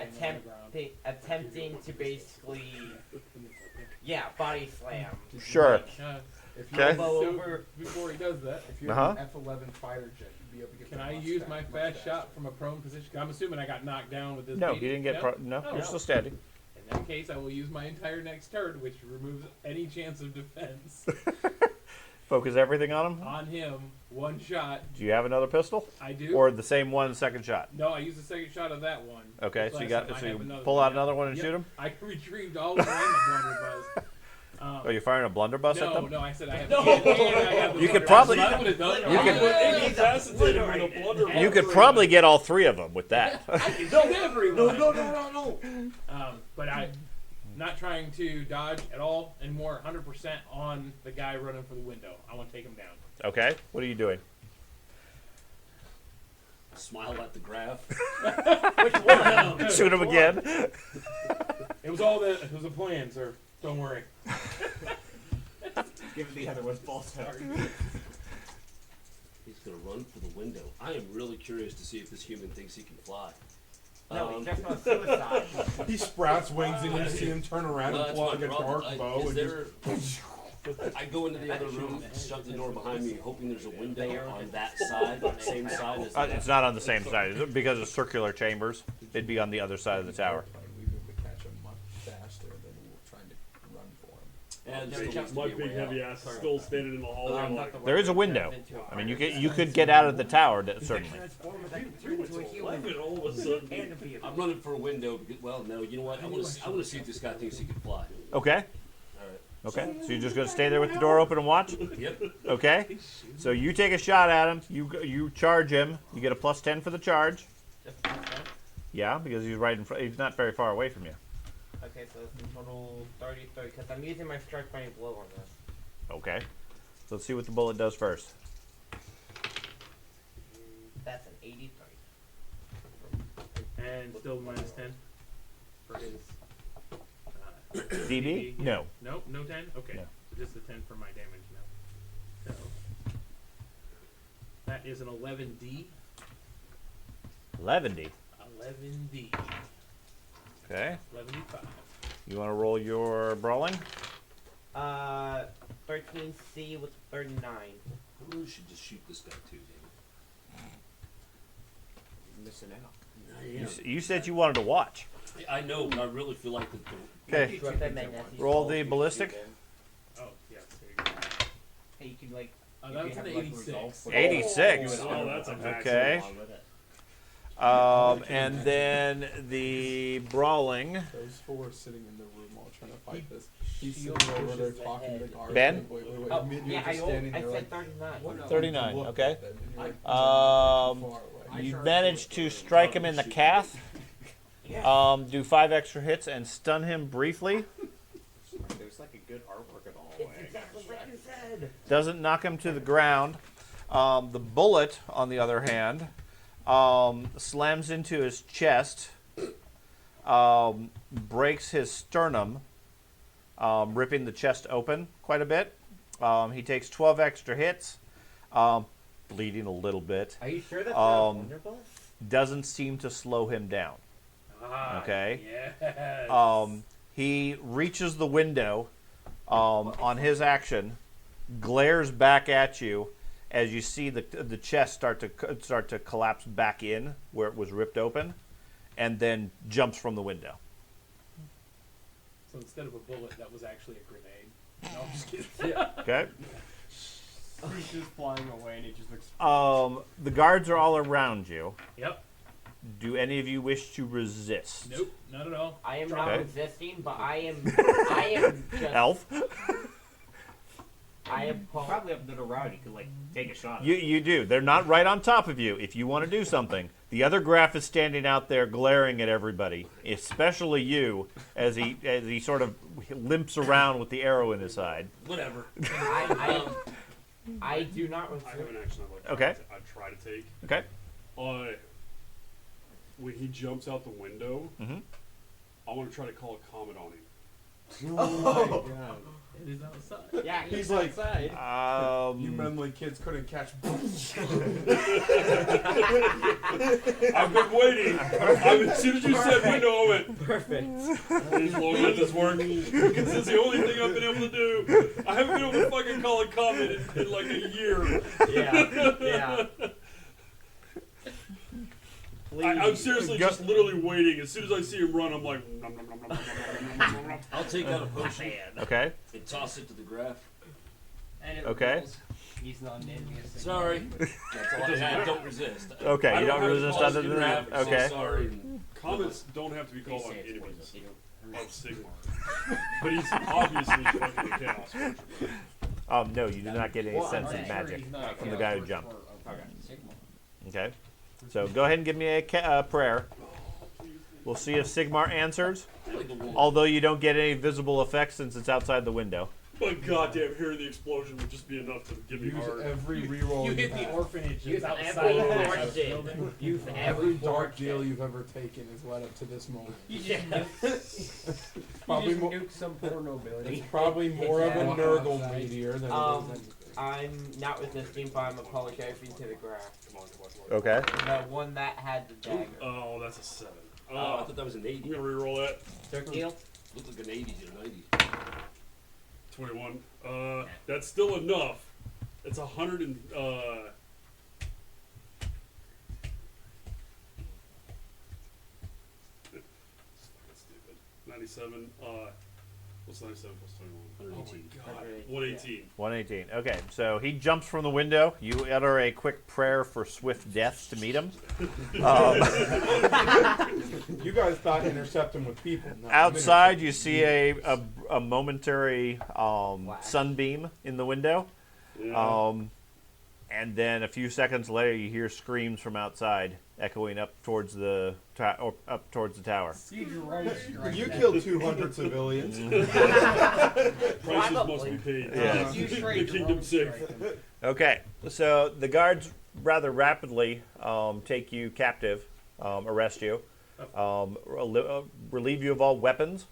attempting to basically, body slam. Sure. If you Okay. So, Over. before he does that, if you have an F-11 fighter jet, you'd be able to get. can the I mustache use my much fast faster. shot from a prone position? I'm assuming I got knocked down with this. No, beat. you didn't get. No, Oh, you're no. still standing. In that case, I will use my entire next turn, which removes any chance of defense Focus everything on him. on him. One shot. Do you have another pistol, I do. or the same one, second shot? No, I used the second shot of that one. Okay, This so you last got. time I So have you another pull one, out yeah. another one and Yep. shoot him. I retrieved all of my blunderbuzz. Oh, you're firing a blunderbuss at them? No, I said I have. No. I have the You could blunderbuss. probably- That's what I would have done. You I could- would've Incapacitated with a blunder. You could probably get all 3 of them with that. No. But I'm not trying to dodge at all, and more 100% on the guy running for the window. I want to take him down. Okay, what are you doing? Smile at the graph. Which one? Shoot him again. It was a plan, sir. Don't worry. Give the other one false start. He's gonna run for the window. I am really curious to see if this human thinks he can fly. No, he's just on suicide. He sprouts wings and you see him turn around Well, and that's pull my out like a problem. dark bow Is and there? I go into the other room, shut the door behind me, hoping there's a window on that side, same side as the It's not on the same side. Because of circular chambers, it'd be on the other side of the tower. we would catch him much faster than trying to run for him. and there needs to My be a big way heavy out. ass is still standing in the hallway. Like, There is a window. I mean, you could get out of the tower, certainly. life it all of a sudden. I'm running for a window because, well, no, you know what? I want to see if this guy thinks he can fly. Okay. All right. Okay. So you're just gonna stay there with the door open and watch? Yep. Okay. So you take a shot at him. You charge him. You get a +10 for the charge. Just plus 10? Yeah, because he's right in front. He's not very far away from you. Okay, so it's in total 30, because I'm using my strike by blow on this. Okay. So let's see what the bullet does first. That's an 83. And still minus 10 for his. DB? No. Nope, no 10? Okay. No. So just the 10 for my damage now. So. That is an 11D. 11D. 11D. Okay. 11D5. You want to roll your brawling? 13C with 39. I really should just shoot this guy too, David. Missing out. You said you wanted to watch. I know, but I really feel like that. Okay. Roll the ballistic. Oh, yeah. There you go. Hey, you can like. That's an 86. 86. Oh, that's a max. Okay. Along with it. And then the brawling. Those 4 sitting in the room all trying to fight this. He's shield sitting over there pushes talking to the ahead. guard. Ben? Wait. Oh, Me and you yeah, are just standing I there said like, 39. 39, look okay. at them, and you're like, Um, far away. You managed to strike him in the calf. Do 5 extra hits and stun him briefly. There's like a good artwork in the It's hallway. exactly like you said. Doesn't knock him to the ground. The bullet, on the other hand, slams into his chest, breaks his sternum, ripping the chest open quite a bit. He takes 12 extra hits, bleeding a little bit. Are you sure that's not Um, Wonderbuff? Doesn't seem to slow him down. Ah, Okay. Yes. He reaches the window on his action, glares back at you as you see the chest start to collapse back in where it was ripped open, and then jumps from the window. So instead of a bullet, that was actually a grenade. No, I'm just kidding. Okay. He's just flying away and he just looks. The guards are all around you. Yep. Do any of you wish to resist? Nope. Not at all. I am not Okay. resisting, but I am just. Elf. I am You probably have notoriety. You could like take a shot. You do. They're not right on top of you if you want to do something. The other graph is standing out there glaring at everybody, especially you, as he sort of limps around with the arrow in his side. Whatever. I do not I resist. have an action Okay. I try to take. Okay. When he jumps out the window, Mhm. I want to try to call a comment on him. Oh my god. It is outside. Yeah, He's like, outside. you Menly kids couldn't catch. I've been waiting. As soon as you said window, I went, Perfect. as long as this work, because it's the only thing I've been able to do. I haven't been able to fucking call a comment in like a year. Yeah. I'm seriously just literally waiting. As soon as I see him run, I'm like, nom, nom, nom, nom, nom, nom, nom, nom, nom. I'll take out a potion Okay. and toss it to the graph. And it Okay. rolls. He's not an enemy. Sorry. That's all I had. Don't resist. Okay. I You don't have resist to other toss than that. the graph, so Okay. sorry. Comments don't have to be They called say on it's enemies. poison. of Sigmar. But he's obviously fucking a chaos worshipper. No, you do not get any sense of magic from the guy who jumped. Okay. So go ahead and give me a prayer. We'll see if Sigmar answers. Although you don't get any visible effects since it's outside the window. But goddamn, hearing the explosion would just be enough to give me Use heart. every reroll You you hit the have. orphanage Use that's every outside dark of the deal. building. Use Every dark fortune. deal you've ever taken has led up to this moment. You just Probably more, nuke some poor nobility. it's probably more of a Yeah. Nurgle meteor than it is anything. I'm not resisting, but I'm apologizing to the graph. Come on. Okay. The one that had the dagger. Oh, that's a 7. Oh, I thought that was an 80. I'm gonna reroll that. Third deal. Looked like an 80 to a 90. 21. That's still enough. It's 100 and that's stupid. 97. What's 97 plus 21? 118. Oh my god. 118. 118. Okay, so he jumps from the window. You utter a quick prayer for swift death to meet him. You guys thought intercept him with people. No, Outside, you see a momentary sunbeam in the window. Yeah. And then a few seconds later, you hear screams from outside, echoing up towards the tower. You killed 200 civilians. Prices must be paid. Yeah. To keep the kingdom safe. Okay, so the guards rather rapidly take you captive, arrest you, relieve you of all weapons.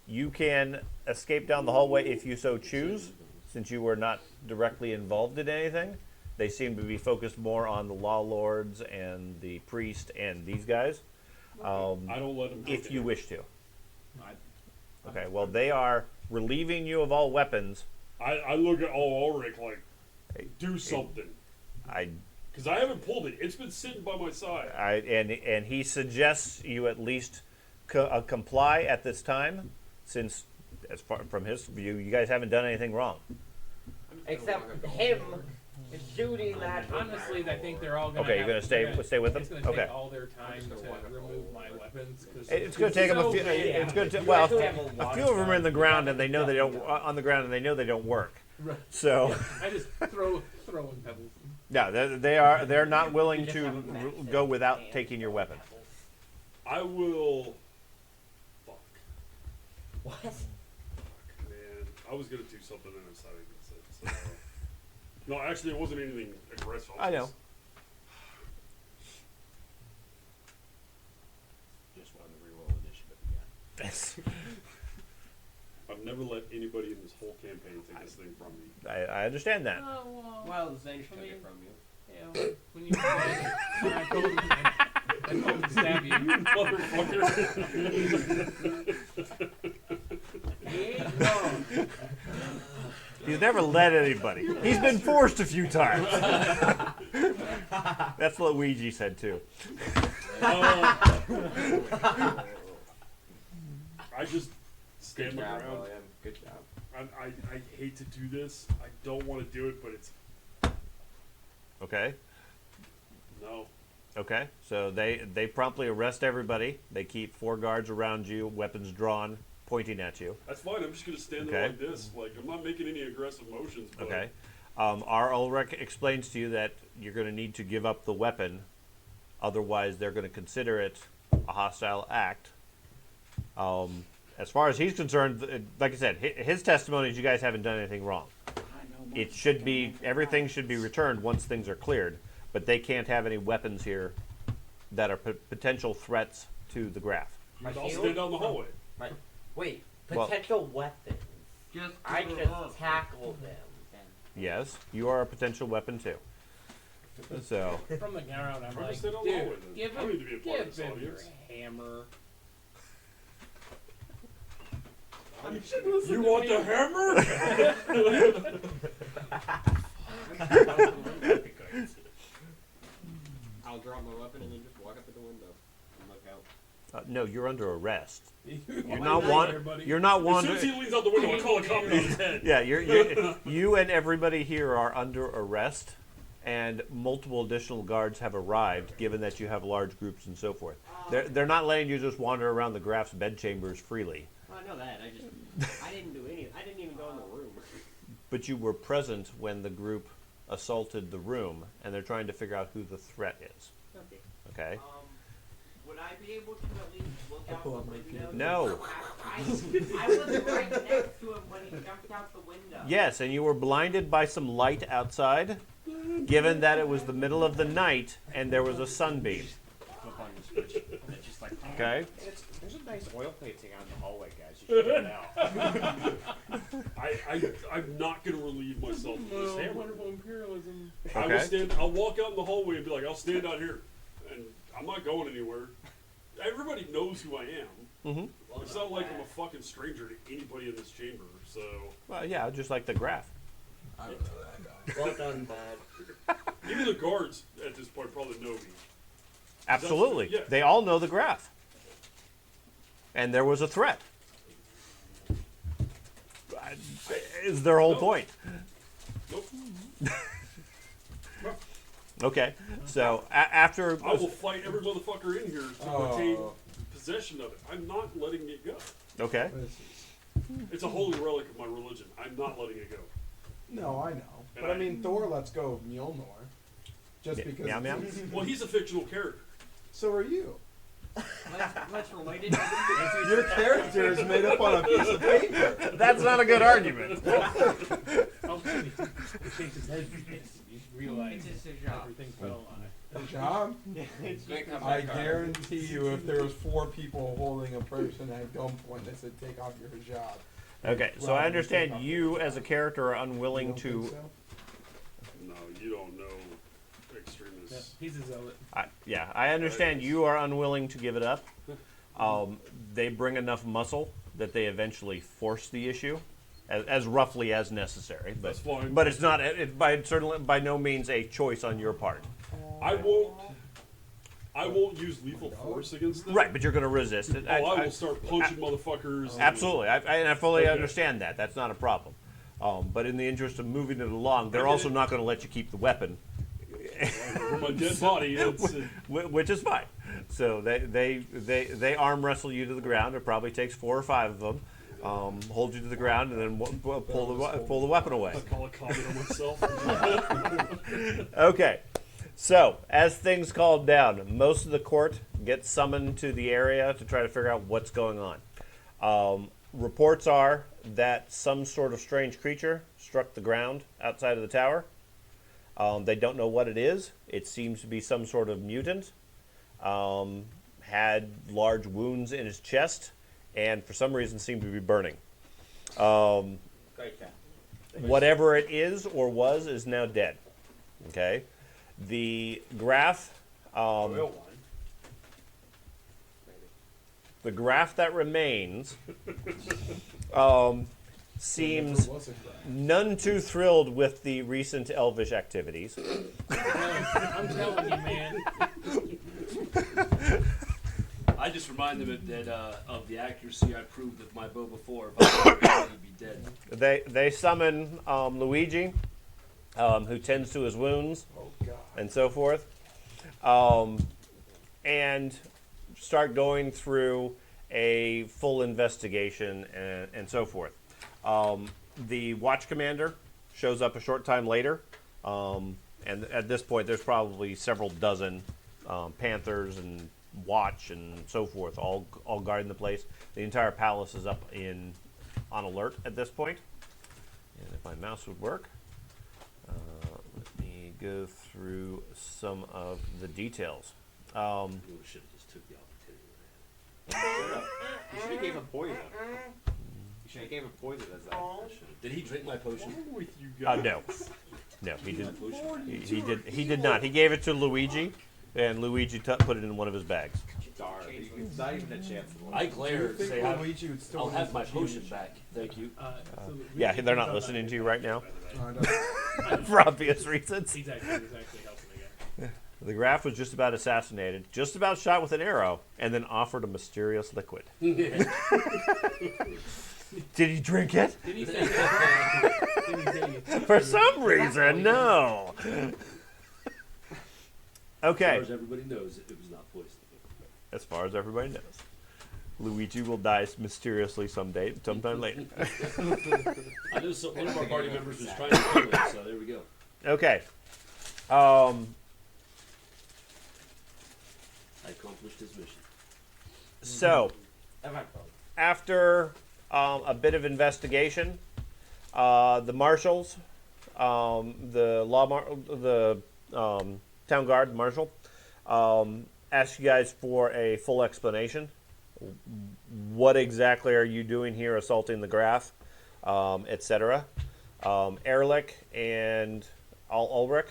You can escape down the hallway if you so choose, since you were not directly involved in anything. They seem to be focused more on the law lords and the priest and these guys. I don't let them. If you wish to. Okay, well, they are relieving you of all weapons. I look at Ulrich like, do something. Because I haven't pulled it. It's been sitting by my side. And he suggests you at least comply at this time, since, as far from his view, you guys haven't done anything wrong. Except him shooting that. Honestly, I think they're all gonna. Okay, you're gonna stay with them. It's gonna Okay. take all their time to remove my weapons. It's going to take them a few. It's going to well, a few of them are in the ground, and they know they don't on the ground, and they know they don't work. Right. So I just throwing pebbles. no, they're not willing to go without taking your weapon. I will. Fuck. What? Man, I was gonna do something and I decided against it. So. No, actually, it wasn't anything aggressive. I know. Just wanted to reroll initiative again. I've never let anybody in this whole campaign take this thing from me. I understand that. Well, Zane took it from you. Yeah, when you when I told him to stab you. Motherfucker. He's never led anybody. He's been forced a few times. That's what Luigi said too. I just stand my ground. William. Good job. I hate to do this. I don't want to do it, but it's Okay. no. Okay. So they promptly arrest everybody. They keep 4 guards around you, weapons drawn, pointing at you. That's fine. I'm just gonna stand there Okay. like this. Like I'm not making any aggressive motions. But Okay. Our Ulrich explains to you that you're going to need to give up the weapon, otherwise they're going to consider it a hostile act. As far as he's concerned, like I said, his testimony is you guys haven't done anything wrong. It should be, everything should be returned once things are cleared, but they can't have any weapons here that are potential threats to the graph. My I'll shield? stand down the hallway. Wait, Well- potential weapons. I just tackle them. Yes, you are a potential weapon too. So, From the ground, I'm Or like, just sit on the hallway dude, then. give I don't need to be a part of give this him your audience. hammer. You want the hammer? I'll drop my weapon and then just walk up to the window and look out. no, you're under arrest. You're You're not one. You're not As soon wandering. as he leans out the window, I call a cop on his head. Yeah, you and everybody here are under arrest. and multiple additional guards have arrived, given that you have large groups and so forth. They're not letting you just wander around the Graf's bedchambers freely. Well, I know that. I didn't do anything. I didn't even go in the room. But you were present when the group assaulted the room, and they're trying to figure out who the threat is. Okay. Okay? Would I be able to at least look out the window? No. I was right next to him when he jumped out the window. Yes, and you were blinded by some light outside, given that it was the middle of the night and there was a sunbeam. Flip on the switch. And it's just like, Okay? There's a nice oil painting out in the hallway, guys. You should check it out. I'm not gonna relieve myself of this hammer. Wonderful imperialism. I'll walk out in the hallway and be like, I'll stand out here, and I'm not going anywhere. Everybody knows who I am. Mm-hmm. It's not like I'm a fucking stranger to anybody in this chamber. So Well, yeah, just like the Graf. I don't know that guy. Well done, bud. even the guards at this point probably know me. Absolutely. Yeah. They all know the Graf. And there was a threat. Is their whole No. point. Nope. Okay, so after... I will fight every motherfucker in here to Oh. retain possession of it. I'm not letting it go. Okay. It's a holy relic of my religion. I'm not letting it go. No, I know. And But I I- mean, Thor lets go of Mjolnir. Just Yeah, because. meow, meow. it's easy. Well, he's a fictional character. So are you. Let's relate it. Your character is made up on a piece of paper. That's not a good argument. Oh, Jimmy, he shakes his head. You realize It's just a job. everything fell on it. A job? I guarantee you, if there was 4 people holding a person at gunpoint that said take off your hijab. Okay, so I understand you as a character are unwilling You don't to... think so? No, you don't know extremists. Yeah, he's a zealot. I understand you are unwilling to give it up. They bring enough muscle that they eventually force the issue, as roughly as necessary. But, That's fine. But it's not, certainly by no means a choice on your part. I won't use lethal force against them. Right, but you're going to resist it. I will start punching motherfuckers. and- Absolutely, and I fully Okay. understand that. That's not a problem. But in the interest of moving it along, they're also not going to let you keep the weapon, For my dead body, it's, which is fine. So they arm wrestle you to the ground. It probably takes 4 or 5 of them. Hold you to the ground and then pull the weapon away. I call a comment on myself. Okay, so as things calm down, most of the court gets summoned to the area to try to figure out what's going on. Reports are that some sort of strange creature struck the ground outside of the tower. They don't know what it is. It seems to be some sort of mutant. Had large wounds in his chest, and for some reason seemed to be burning. Great cat. Whatever it is or was is now dead. Okay, the Graf, Real one. the Graf that remains, seems There was a crash. none too thrilled with the recent elvish activities. I'm telling you, man. I just remind them that of the accuracy I proved with my bow before. If I would he'd be dead. They summon Luigi, who tends to his wounds Oh, God. and so forth, and start going through a full investigation and so forth. The watch commander shows up a short time later, and at this point there's probably several dozen panthers and watch and so forth all guarding the place. The entire palace is up on alert at this point. And if my mouse would work, let me go through some of the details. Oh, should have just took the opportunity. You should have gave him poison. You should have gave him poison as that. Did he drink my potion? with you guys. No, he didn't. My potion? He did not. He gave it to Luigi, and Luigi put it in one of his bags. Darn. It's not even a chance. I glare and say, Luigi would still I'll have use my the potion cheese. back. Thank you. So Yeah, Luigi they're not comes listening out to you right now No, I don't. for obvious reasons. He's actually helping again. The Graf was just about assassinated, just about shot with an arrow, and then offered a mysterious liquid. Did he drink it? Did he say that? Did he say it? For some reason, no. Okay. As far as everybody knows, it was not poison. As far as everybody knows. Luigi will die mysteriously sometime later. I know one of our party members was trying to kill him, so there we go. Okay. I accomplished his mission. So, Eventually. after a bit of investigation, the marshals, the town guard marshal, asked you guys for a full explanation. What exactly are you doing here, assaulting the Graf, etc. Ehrlich and Ulrich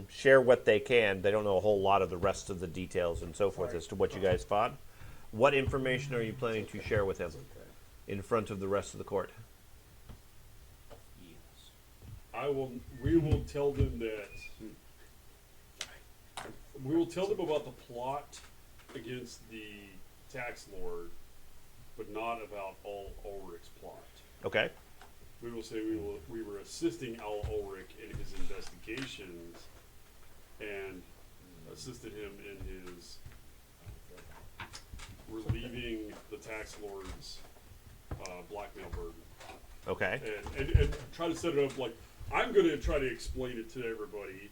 share what they can. They don't know a whole lot of the rest of the details and so forth as to what you guys fought. What information are you planning to share with him in front of the rest of the court? We will tell them that. We will tell them about the plot against the tax lord, but not about Ulrich's plot. Okay. We will say we were assisting Ulrich in his investigations and assisted him in his relieving the tax lord's blackmail burden. Okay. And try to set it up like I'm going to try to explain it to everybody,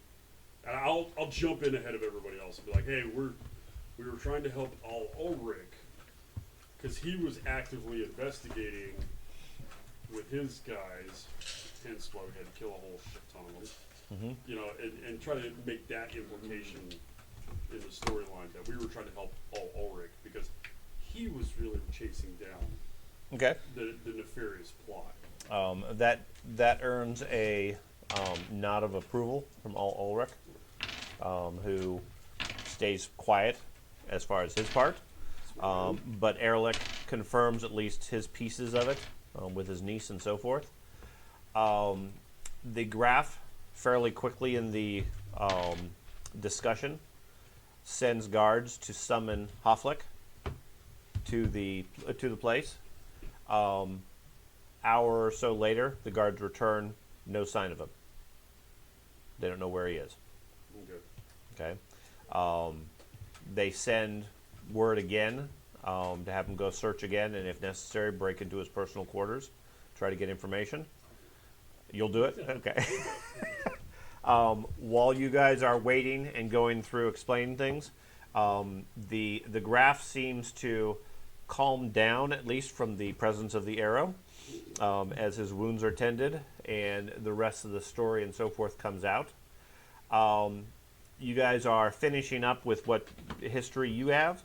and I'll jump in ahead of everybody else and be like, hey, we were trying to help Ulrich because he was actively investigating with his guys, hence why we had to kill a whole shit ton of them. Mm-hmm. You know, and try to make that implication in the storyline that we were trying to help Ulrich because he was really chasing down Okay. the nefarious plot. That earns a nod of approval from Ulrich, who stays quiet as far as his part. But Ehrlich confirms at least his pieces of it with his niece and so forth. The Graf, fairly quickly in the discussion, sends guards to summon Hofflick to the place. Hour or so later, the guards return. No sign of him. They don't know where he is. Okay. They send word again to have him go search again, and if necessary, break into his personal quarters, try to get information. You'll do it? Okay. While you guys are waiting and going through explaining things, the Graf seems to calm down, at least from the presence of the arrow, as his wounds are tended and the rest of the story and so forth comes out. You guys are finishing up with what history you have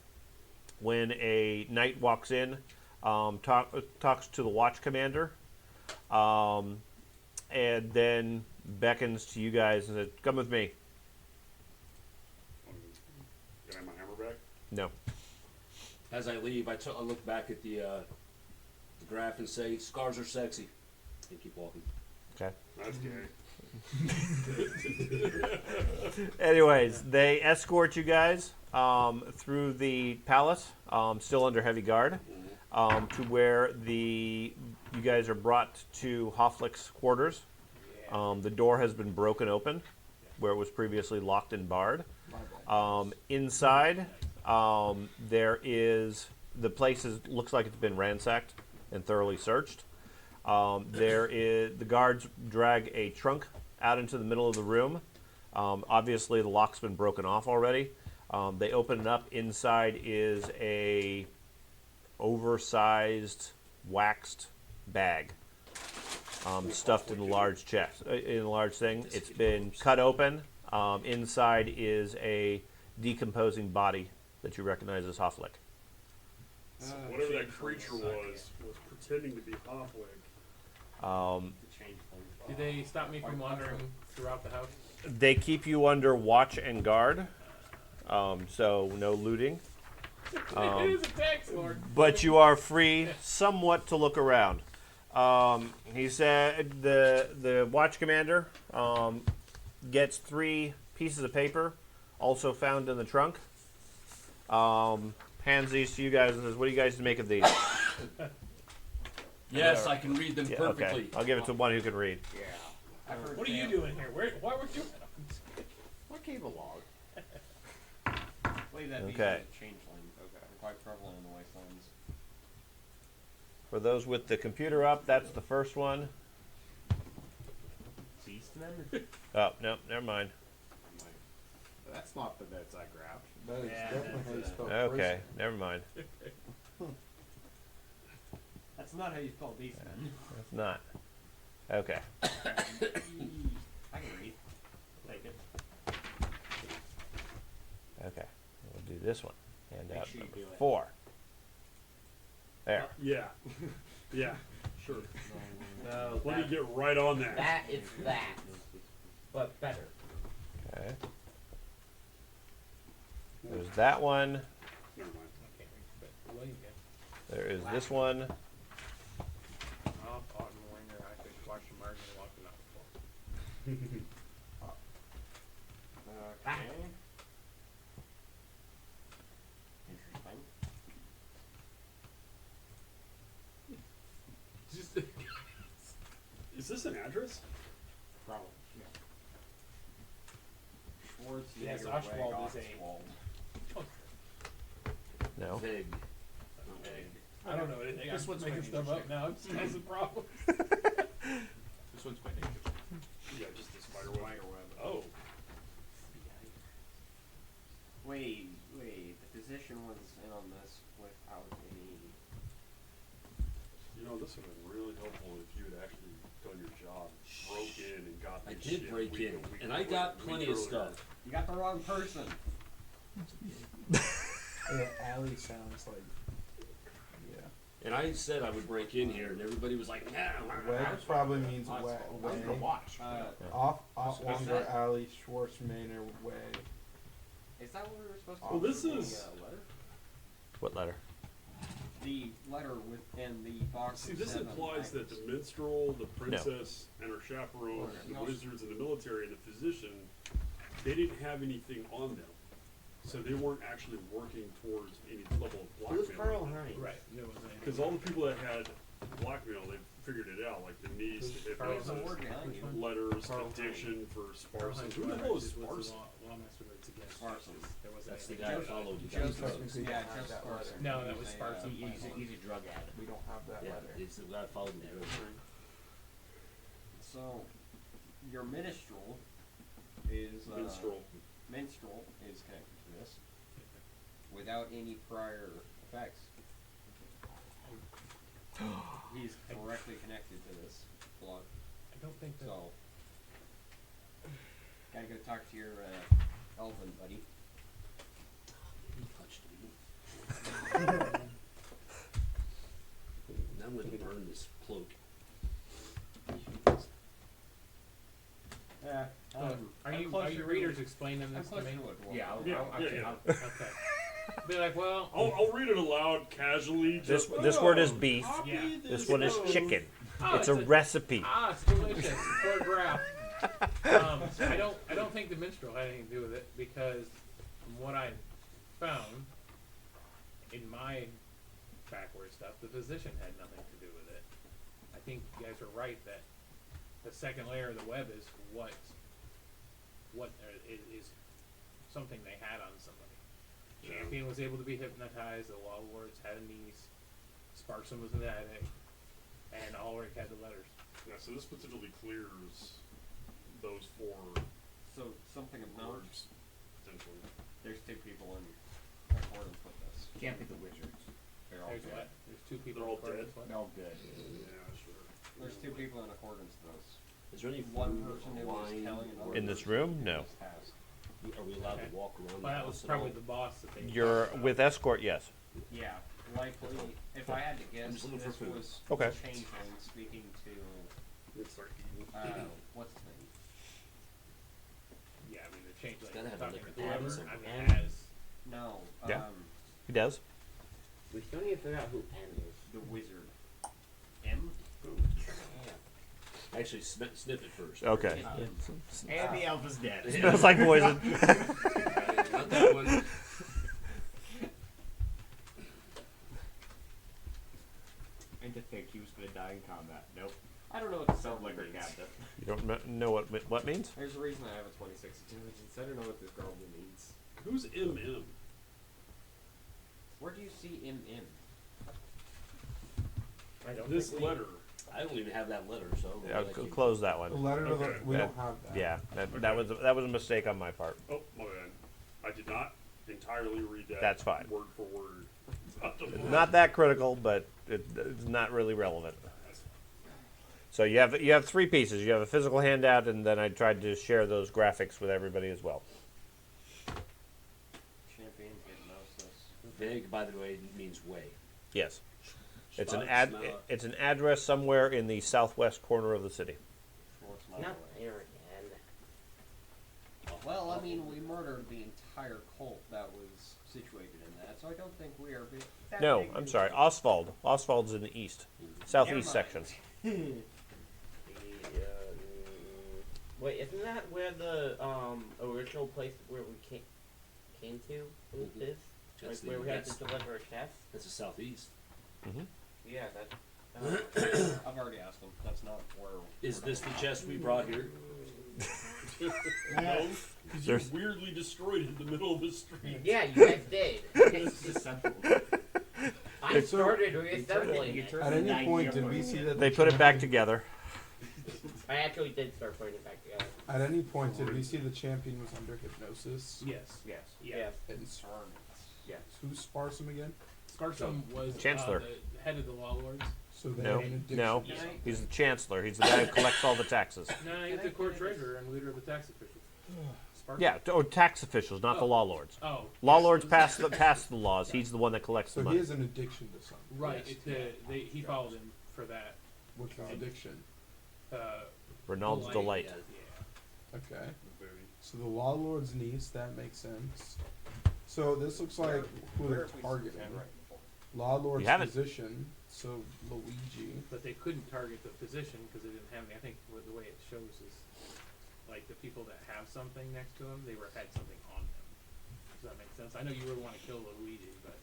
when a knight walks in, talks to the watch commander, and then beckons to you guys and says, "Come with me." Can I have my hammer back? No. As I leave, I look back at the graph and say, "Scars are sexy," and keep walking. Okay. That's gay. Anyways, they escort you guys through the palace, still under heavy guard, to where you guys are brought to Hofflick's quarters. The door has been broken open, where it was previously locked and barred. Inside, the place looks like it's been ransacked and thoroughly searched. The guards drag a trunk out into the middle of the room. Obviously, the lock's been broken off already. They open it up. Inside is a oversized waxed bag, stuffed in a large chest, in a large thing. It's been cut open. Inside is a decomposing body that you recognize as Hofflick. So whatever that creature was pretending to be Hofflick. Did they stop me from wandering throughout the house? They keep you under watch and guard, so no looting. It is a tax lord. But you are free somewhat to look around. He said the watch commander gets 3 pieces of paper, also found in the trunk. Hands these to you guys and says, "What do you guys make of these?" Yes, I can read them Yeah, perfectly. okay. I'll give it to one who can read. Yeah. What are you doing here? Why were you? What came along? believe that'd be Okay. the changeling. Okay. Quite prevalent in the wastelands. For those with the computer up, that's the first one. Beast member? Oh, no, never mind. That's not the notes I grabbed. That is Yeah, definitely how you that's, spell Okay, prison. never mind. That's not how you spell beastman. That's not. Okay. I can read. Take it. Okay. We'll do this one. Hand Make out sure you number do it. 4. There. Yeah. Yeah, sure. No, Let me get right on that. that is that, but better. Okay. There's that one. Never mind. I can't reach, but William can. There is this one. Off, Otten, Winger, I could watch the margin and walk it out before. Okay. Interesting. Just Is this an address? Probably. Schwartz, Yes, Jaeger, Oswald Wag, is a- Oswald. No. Vig. I don't know anything. This I'm one's making quite stuff up interesting. now. It's causing problems. This one's quite interesting. Yeah, just the spider web. Oh. Wait. The physician was in on this without any. You know, this would have been really helpful if you had actually done your job, broke in and got I this did shit break week- in, a week- and I week- got week plenty of earlier. stuff. You got the wrong person. Yeah, Allie sounds like. Yeah. And I said I would break in here, and everybody was like, "Nah." Weg probably means I way. was gonna watch. Off What's Longer that? Alley, Schwartz Manor Way. Is that what we were supposed to Well, this do? is- The letter? What letter? The letter within the box. See, of this 7 implies that the items. minstrel, the princess, and her chaperone, Okay. the wizards, and the military, and the physician, they didn't have anything on them. So they weren't actually working towards any level of blackmail. Who's Carl Hines? Right. There was a- Because all the people that had blackmail, they figured it out, like the niece, the There's a word hypnosis, behind you. letters, Carl addiction for Carl Sparson. Hines Who the Roberts hell is was the Sparson? lawmaster that's against Parsons. There was That's the anything. guy who followed you guys. Joseph. Technically Yeah, don't have Joseph that Sparson. letter. No, that was He's a, Sparson. He's a drug addict. We don't have that Yeah, letter. it's the guy who followed me. So, your minstrel is minstrel is connected to this without any prior effects. He's directly connected to this plot. I don't think that. So, gotta go talk to your elven buddy. He touched me. Now I'm gonna burn this cloak. Yeah. Are you readers explaining this to me? Yeah, Yeah, I'll yeah. Okay. Be like, well, I'll read it aloud casually. This Just, this word is beef. copy Yeah. This one is note. chicken. oh, It's a recipe. it's delicious. For a graph. I don't think the minstrel had anything to do with it because from what I found in my backward stuff, the physician had nothing to do with it. I think you guys are right that the second layer of the web is what is something they had on somebody. Champion was able to be hypnotized. The law lords had a niece. Sparkson was an addict, and Ulrich had the letters. Yeah, so this potentially clears those 4 So, something of note, words, potentially. there's 2 people in accordance with this. Can't be the wizards. They're all There's dead. what? There's 2 people. They're all according dead? to what? No good. Yeah, sure. There's 2 people in accordance with this. Is there any One food person or who was wine telling another or- In this room? No. this task. Are we allowed Okay. to walk around Well, the that was house at probably all? the boss that they. You're with escort, yes. Yeah, likely. If I had to guess, just looking for this food. was Okay. the changeling speaking to Let's start eating. what's his name? Yeah, I mean the change. It's Like, gotta have a talking liquor to whoever. cabinet I mean, somewhere. as No. Yeah. He does. We still need to figure out who N is. The wizard. M. Actually, sniff it first. Okay. And the elf is dead. Smells like poison. Not that one. And to think he was gonna die in combat. Nope. I don't know what the Some spell liquor means. cabinet. You don't know what means? There's a reason I have a 26 intelligence. I don't know what this garble means. Who's MM? Where do you see MM? I don't This think we- letter. I don't even have that letter, so. Yeah, close that The one. letter to the, Okay. we Yeah. don't have that. Yeah, that was a mistake on my part. Oh, my bad. I did not entirely read that. That's fine. Word for word. Not that critical, but it's not really relevant. That's fine. So you have three pieces. You have a physical handout, and then I tried to share those graphics with everybody as well. Champion hypnosis. Vague, by the way, means way. Yes, it's an Spot, smell it. it's an address somewhere in the southwest corner of the city. Schwartz Not Mile. there again. Well, I mean, we murdered the entire cult that was situated in that, so I don't think we are big. that No, big I'm of a sorry, deal. Oswald. Oswald's in the east, southeast Never section. mind. Wait, isn't that where the original place where we came to Mhm. is? Like That's where the- we had to that's- deliver a chest? That's the southeast. Yeah, that. I've already asked them. That's not where. Is this the chest we brought here? No, because you There's- weirdly destroyed it in the middle of the street. Yeah, you guys did. I So- started reassembling You it. turned At any 90 point, did over. we see that They the put it back champion- together. I actually did start putting it back together. At any point, did we see the champion was under hypnosis? Yes. Yes. Yeah. And Yes. who's Sparsum again? Scarsome was Chancellor. the head of the law lords. So they No, have an addiction. no, to something. he's the chancellor. He's the guy who collects all the taxes. No, he's the court treasurer and leader of the tax officials. Spark- Yeah, tax officials, not the Oh. law lords. Oh. Law yes. lords pass the laws. He's the one that collects the So he money. has an addiction to something. Right. Yes. He followed him for that. What's his addiction? Renaud's delight. Yeah. Okay. So the law lord's niece, that makes sense. So this looks like who Where they're have we seen targeting. handwriting before? Law lord's You haven't. physician, so Luigi. But they couldn't target the physician because they didn't have any. I think the way it shows is like the people that have something next to them, they had something on them. Does that make sense? I know you would want to kill Luigi, but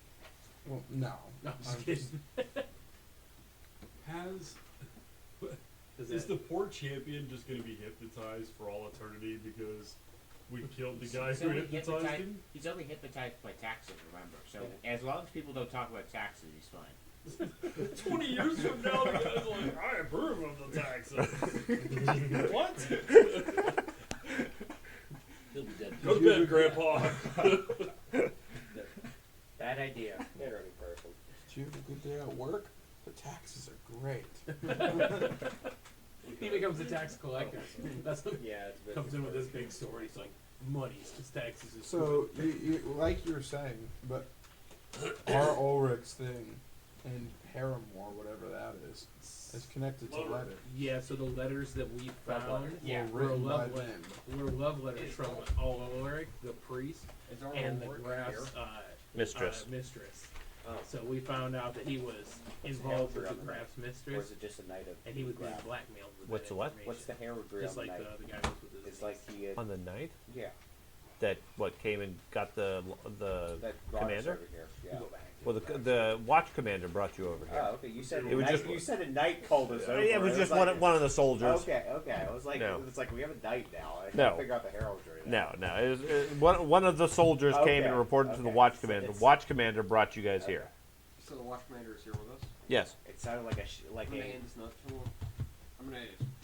Well, no. no, I'm just I'm kidding. Is Does the that- poor champion just going to be hypnotized for all eternity because we killed the guy He's who only hypnotized hypnotized- him? He's only hypnotized by taxes, remember. So as long as people don't talk about taxes, he's fine. 20 years from now, the guy's like, I approve of the taxes. What? He'll be dead. Go to bed, Grandpa. Bad idea. Handwriting person. Did you have a good day at work? The taxes are great. He becomes a tax collector. That's what Yeah, it's a bit comes in with this different. big story. He's like, money, his taxes is So you like you were saying, but our Ulrich's thing and Paramore, whatever that is connected to letter. Yeah, so the letters that we found Yeah. Were written were by love, them. were love letters from Ulrich, the priest, Is our and the Ulrich Graf's here? Mistress. mistress. Oh. So we found out that he was involved with the Graf's Or mistress, is it just a night of and he was being grab? blackmailed with What's that the what? information. What's the heraldry Just on the like night? the guy was with his It's like he On the night yeah, that came and got the that Robert's commander. over here. Yeah. Well, the watch commander brought you over here. Oh, okay. You said It was night, just- you said a night called us over. It was just one of the soldiers. Okay, okay. I was like, No. it's like we have a night now. I No. can't figure out the heraldry. No, no. It was, one of the soldiers came and Okay, reported to the okay. watch So commander. The it's- watch commander brought you guys Okay. here. So the watch commander is here with us. Yes. It sounded like I'm gonna hand this note to him. I'm gonna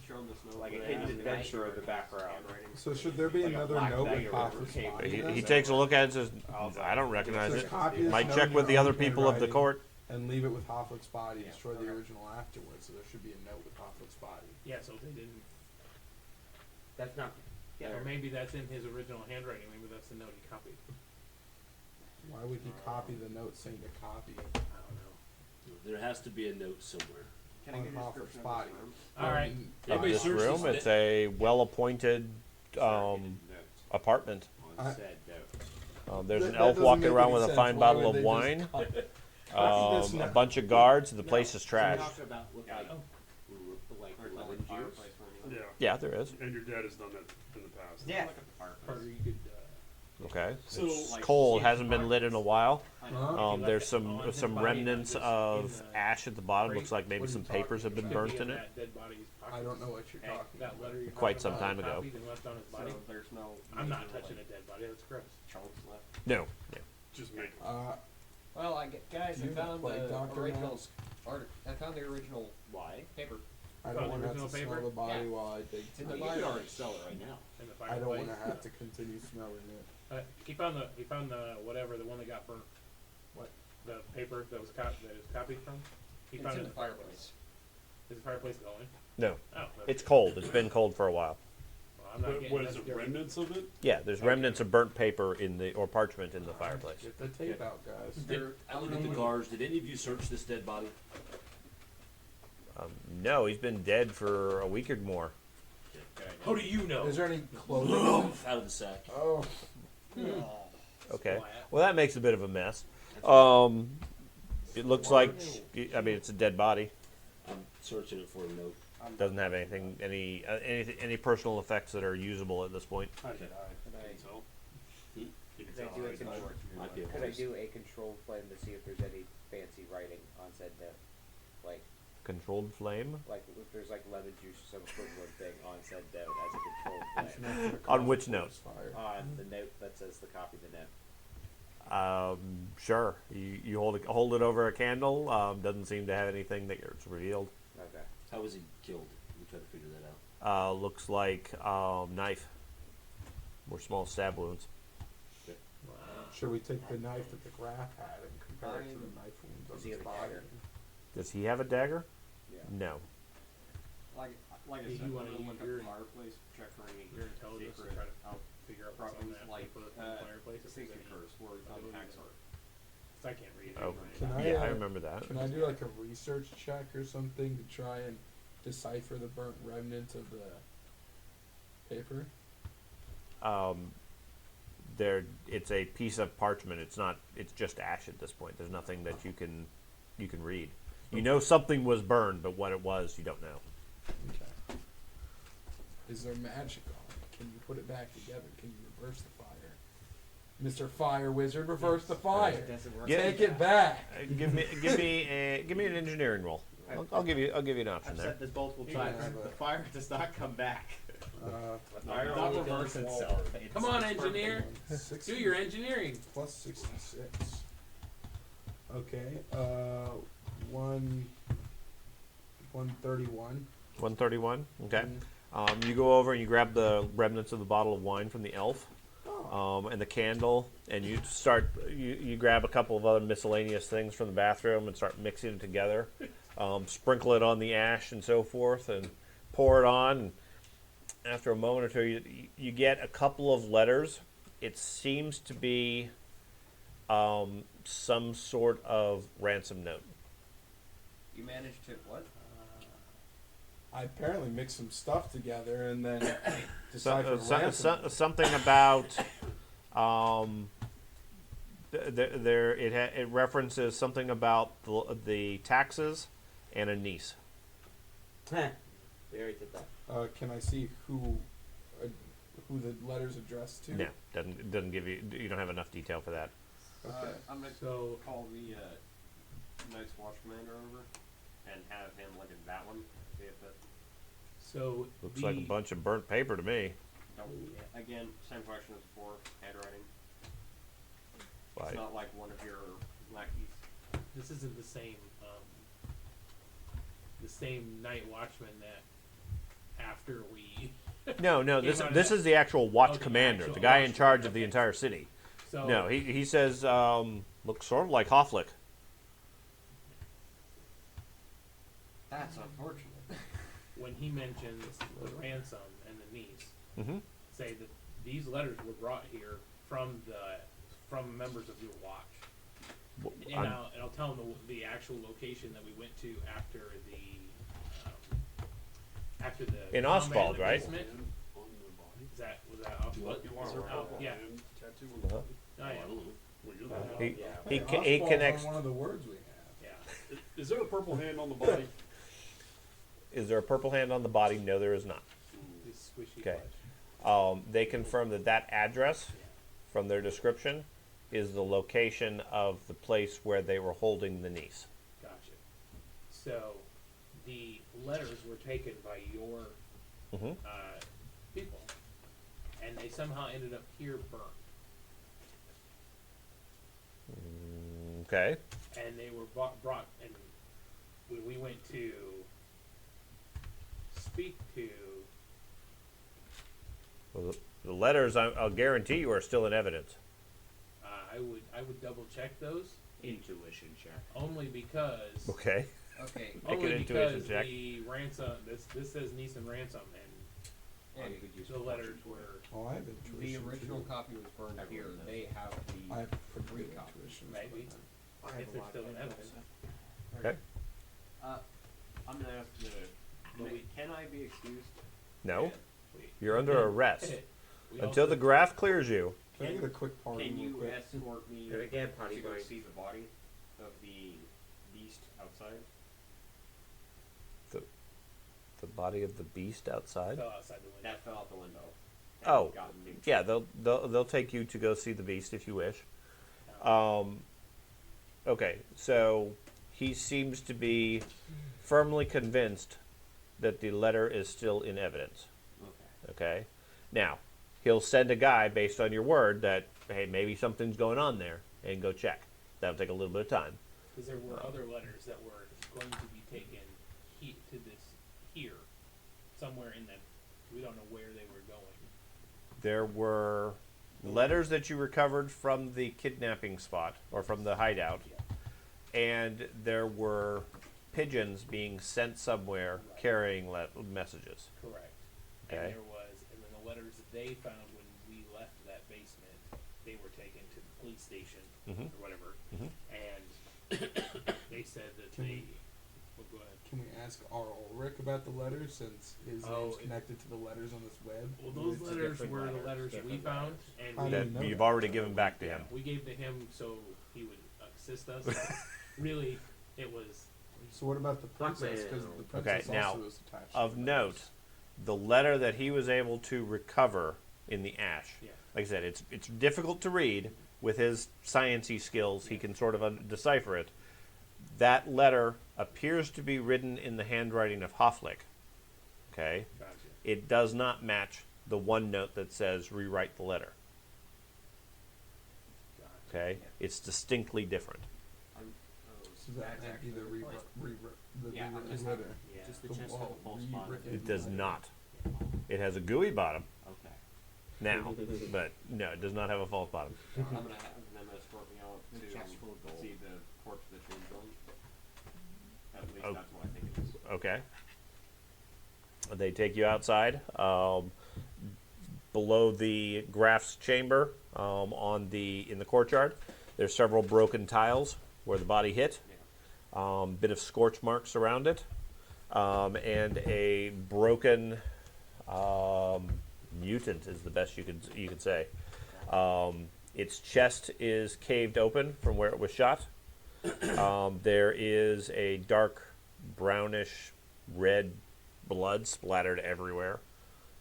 show him this note. like a with hidden the adventure in the handwriting. background. So should there be Like a another black note knight with or whatever Hoffman's came body He, then? he takes a look at it and says, Also, I don't recognize So it. copy this Might note check in with your the other own people of the handwriting court. and leave it with Hofflick's body. Yeah, Destroy the okay. original afterwards. So there should be a note with Hofflick's body. Yeah, so they didn't. That's not. Yeah, or maybe that's in his original handwriting. Maybe that's the note he copied. Why would he copy the note saying to copy I don't know. There has to be a note somewhere. Can I on get a Hofflick's description of body? this room? All right. Um, Everybody This search room, this it's a well-appointed Notes apartment. I- on said note. There's That- an that elf doesn't walking make around any with a sense. fine Why bottle would of they just wine. copy this A note? bunch of guards. The place is So we trashed. talked about with like, like Or it's not lemon like juice. fireplace or anything. Yeah. Yeah, there is. And your dad has done that in the past. Yeah. Like a fireplace. Or you could. Okay. So, It's like, cold. yeah, Hasn't been lit in a while. I know. Huh? There's some remnants of ash at the bottom. Looks like maybe some papers have been burnt in it. I don't know what you're Hey, talking that letter you're Quite talking some about time ago. copied and left on his body. So there's no. I'm not major, touching like, a dead body. That's gross. chunks left. No. just make about. Well, guys, Do you I found play the Dr. original Mouse? I found the original paper. I Oh, don't the want to have original to paper? smell the body Yeah. while I dig. It's in the You can Bible. already sell it right now. In the I don't want fireplace. to have to continue smelling it. He found the whatever, the one that got burnt. What? The paper that was copied from. He It's found in it the fireplace. Is the fireplace going? No, Oh, it's cold. It's been cold for a while. Well, I'm not But getting what is that's it? Remnants of it? Yeah, there's remnants of burnt paper or parchment in the fireplace. Get the tape out, guys. I looked at the guards. Did any of you search this dead body? No, he's been dead for a week or more. How do you know? Is there any clothing? on it? Out of the sack. Oh, Okay. Splat. Well, that makes a bit of a mess. It looks like, I mean, it's a dead body. I'm searching it for a note. Doesn't have any personal effects that are usable at this point. I Could I- can tell. Hmm? You can Could I tell do how a it's control- not. Might be a Could I voice. do a controlled flame to see if there's any fancy writing on said note? Controlled flame? Like if there's like lemon juice or some equivalent thing on said note as a controlled flame. On which note? Fire. On the note that says the copy of the note. Sure. You hold it over a candle. Doesn't seem to have anything that it's revealed. Okay. How was he killed? We try to figure that out. Looks like knife. More small stab wounds. Should we take the knife that the Graf had and compare it to the knife wounds on Does he his have a body? dagger? Does he have a dagger? Yeah. No. Like I Do you said, I'm wanna gonna use look at your- the fireplace, check for any Your intelligence to secret try to figure out what's on problems that like paper in the fireplace. if safety there's any- curse where tax art. 'cause I can't read it. Oh, Can I, yeah, I uh, remember that. Can I do like a research check or something to try and decipher the burnt remnants of the paper? It's a piece of parchment. It's just ash at this point. There's nothing that you can read. You know something was burned, but what it was, you don't know. Okay. Is there magic on it? Can you put it back together? Can you reverse the fire? Mr. Fire Wizard, reverse the fire. Doesn't work. Yeah. Take it back. Give me an engineering roll. I'll give you an option I've there. said this multiple You can times. have a- The fire does not come back. The The fire fire only will reverse goes itself. Come on, engineer. 60 Do your engineering. plus 66. Okay. 131. 131. Okay. You go over and you grab the remnants of the bottle of wine from the elf, and the candle, and you start. You grab a couple of other miscellaneous things from the bathroom and start mixing it together. Sprinkle it on the ash and so forth, and pour it on. And after a moment or two, you get a couple of letters. It seems to be some sort of ransom note. You managed to what? I apparently mixed some stuff together and then deciphered Something about it references something about the taxes and a niece. We already did that. Can I see who the letter's addressed to? No, doesn't give you. You don't have enough detail for that. Okay. I'm gonna So call the Night's Watch commander over and have him look at that one. See if it. So Looks like a bunch of burnt paper to me. Again, same question as before. Handwriting. Like, It's not like one of your lackeys. this isn't the same night watchman that after we. no, Came this out of this that- is the actual watch Oh, the commander, actual the guy watch in charge commander, of the okay. entire city. So No, he says looks sort of like Hofflick. That's unfortunate. when he mentions the ransom and the niece, Mm-hmm. say that these letters were brought here from members of your watch. And I'll tell them the actual location that we went to after the In combat Oswald, right? basement. On the body? Was that Oswald? What? Is there a purple yeah. hand tattoo on the body? Oh, I yeah. don't know. Well, you're Uh-huh. the He, Yeah. he, Hey, he Oswald's connects. on one of the words we have. Yeah. Is there a purple hand on the body? Is there a purple hand on the body? No, there is not. This squishy Okay. flesh. They confirm that address from their description is the location of the place where they were holding the niece. Gotcha. So the letters were taken by your Mm-hmm. people, and they somehow ended up here burnt. Okay. and they were brought and when we went to speak to Well, the letters, I'll guarantee you, are still in evidence. I would double check those Intuition check. only because Okay. Okay. Make an only intuition because check. the ransom this says Neeson ransom and And the letters were Oh, I have the intuition. original too. copy was burned Everyone here. does. They have I the have pretty free good copy. intuition. maybe if they're still in evidence. Okay. I'm gonna ask the. But we- Can I be excused? No, We- you're under arrest we until also- the graph clears you. Can I get a quick party Can real you quick? escort me And again, party to go going. see the body of the beast outside? The body of the beast outside. fell outside the window. That fell out the window. Oh. Gotten me. Yeah, they'll take you to go see the beast if you wish. Okay, so he seems to be firmly convinced that the letter is still in evidence. Okay. Okay, now he'll send a guy based on your word that hey, maybe something's going on there, and go check. That'll take a little bit of time. Because there were other letters that were going to be taken to this here, somewhere in that we don't know where they were going. There were letters that you recovered from the kidnapping spot or from the hideout, and there were pigeons being sent somewhere Right. carrying messages. Correct. Okay. And then the letters that they found when we left that basement, they were taken to the police station Mhm. or whatever, Mhm. and they said that Can they. we- Well, go ahead. Can we ask R. Ulrich about the letters since his Oh, name's it- connected to the letters on this web? Well, those It's letters different were the letters. letters we different found, letters. and I we, didn't know That you've that. already given back to yeah, him. we gave to him so he would assist us. Really, it was. So what about the princess? Because the Okay, princess now, also is attached. to Of the note, letters. the letter that he was able to recover in the ash. Yeah. Like I said, it's difficult to read. With his sciencey skills, he can sort of decipher it. That letter appears to be written in the handwriting of Hofflick. Okay, Gotcha. it does not match the one note that says rewrite the letter. Gotcha. Okay, it's distinctly different. So that might be the the Yeah, I'm rewritten just letter. Yeah. Just the The chest of wall the false bottom. rewritten It does letter. not. It has a gooey bottom Okay. now, but no, it does not have a false bottom. I'm gonna have them escort me out The chest full of to gold. see the corpse that she was on. At least Oh. that's what I think it is. Okay. They take you outside, below the Graf's chamber, in the courtyard. There's several broken tiles where the body hit. Bit of scorch marks around it, and a broken mutant is the best you could say. Its chest is caved open from where it was shot. There is a dark brownish red blood splattered everywhere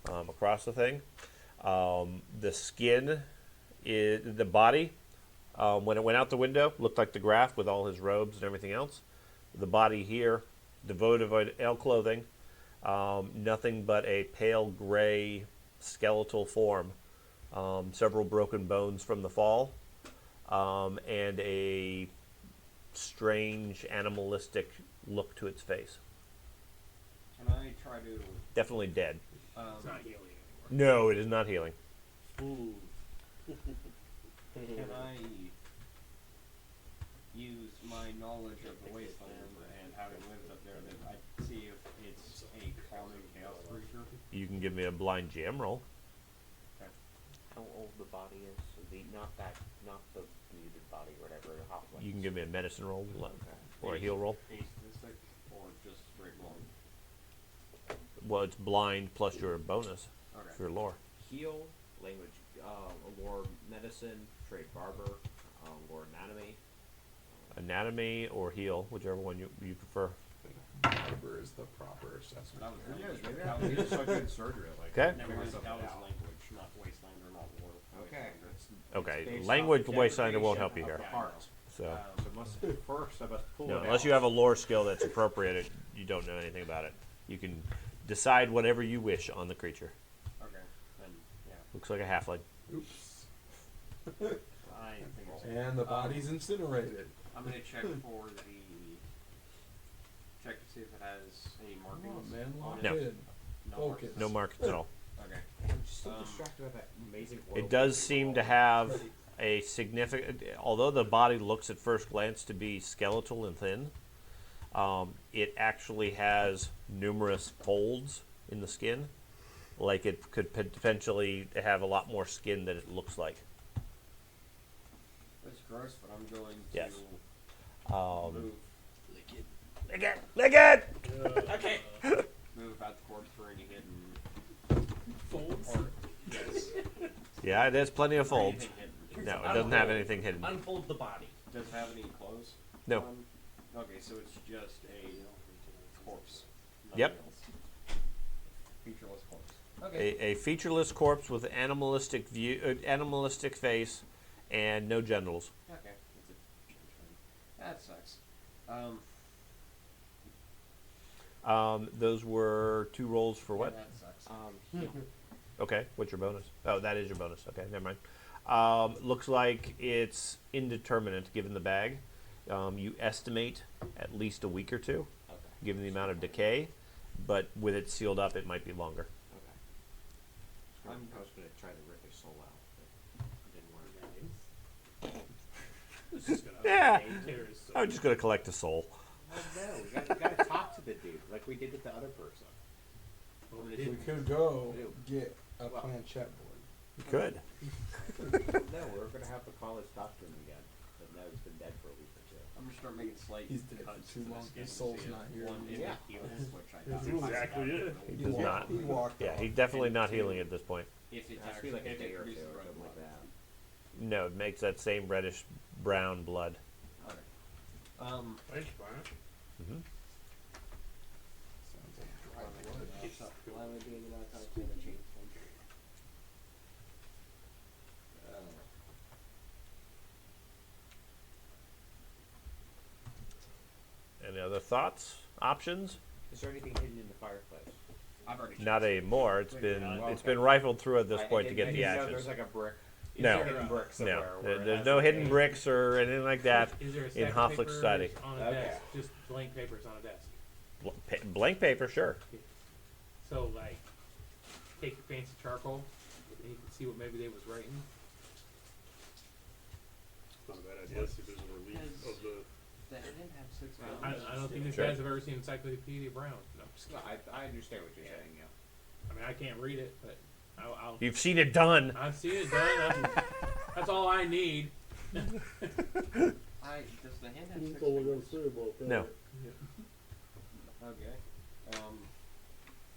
across the thing. The skin, the body, when it went out the window, looked like the Graf with all his robes and everything else. The body here, devoid of ale clothing, nothing but a pale gray skeletal form, several broken bones from the fall, and a strange animalistic look to its face. Can I try to Definitely dead. It's not healing anymore. No, it is not healing. can I use my knowledge of the wasteland and having lived up there that I see if it's a common chaos creature? You can give me a blind jam roll. How old the body is? Not the muted body, or whatever. The hot You can give me a medicine roll Okay. or a heal roll. Atheistic or just straight blind? Well, it's blind plus your bonus Okay. for your lore. Heal, language, war medicine, trade barber, war anatomy. Anatomy or heal, whichever one you prefer. Barber is the proper assessment. That was here. that was just such good surgery. Like, Okay. Never mind, that was language, not wasteland or not war. Okay. Okay, based language off Wastelander won't degradation help you of here. the heart. So, So must first I must pull no, it unless out. you have a lore skill that's appropriate, you don't know anything about it. You can decide whatever you wish on the creature. Okay. Then, yeah. Looks like a halfling. Oops. I think it's And the body's incinerated. I'm gonna check for the. Check to see if it has any Come markings. on, man. Lock No. in. No Focus. markings. No markings at all. Okay. I'm still Um, distracted by that amazing oil. It does seem to have a significant, although the body looks at first glance to be skeletal and thin, it actually has numerous folds in the skin. Like it could potentially have a lot more skin than it looks like. That's gross, but I'm going to Yes. move Lick it! Lick it! Okay. move out the corpse for any hidden. Folds. Or, yes. Yeah, there's plenty of or folds. anything hidden. No, it doesn't have anything hidden. Unfold the body. Does it have any clothes? No. Okay, so it's just a corpse. Yep. Nothing else. Featureless corpse. Okay. A featureless corpse with animalistic animalistic face, and no genitals. Okay. That sucks. Those were 2 rolls for what? That sucks. Heal. Okay, what's your bonus? Oh, that is your bonus. Okay, never mind. Looks like it's indeterminate given the bag. You estimate at least a week or 2, Okay. given the amount of decay, but with it sealed up, it might be longer. Okay. I was gonna try to rip his soul out, but it didn't work. It's just gonna Yeah. tear his soul. I'm just going to collect a soul. Well, no, we gotta talk to the dude like we did with the other person. Well, We it- could go Ew. get a planchette board. You could. No, we're gonna have to call his doctor again, but now he's been dead for a week or 2. I'm gonna start making slight He's dead for cuts too to long. the skin His to soul's see if not here one anymore. in Yeah. it heals, which I That's doubt. exactly it. He He does walked- not. He walked Yeah, off. he's definitely And not two. healing at this point. If it It has to be actually, like a if day it or 2 produces or red something like blood. that. No, it makes that same reddish brown blood. Okay. Thanks, Brian. Mm-hmm. Sounds like dry blood. Why would being an autopsy and a change? Any other thoughts? Options? Is there anything hidden in the fireplace? I've already Not checked. anymore. It's Okay. been rifled through at this I point to didn't- get the I didn't know ashes. There's like a brick. Is No. there a hidden brick somewhere? No, where it there's has no like hidden a- bricks or anything like that. Is there a in stack of Hofflick papers Society. on a Okay. desk? Just blank papers on a desk. Blank paper, sure. So like, take your fancy charcoal, and you can see what maybe they was writing. Not a bad idea. See if there's a relief of the. They didn't have 6 I don't think these Sure. guys have ever seen Encyclopedia Brown. No, I'm just No, kidding. I understand what you're saying, yeah. I mean, I can't read it, but I'll You've seen it done. I've seen it done. That's all I need. Does the hand have 6 fingers? No, Okay.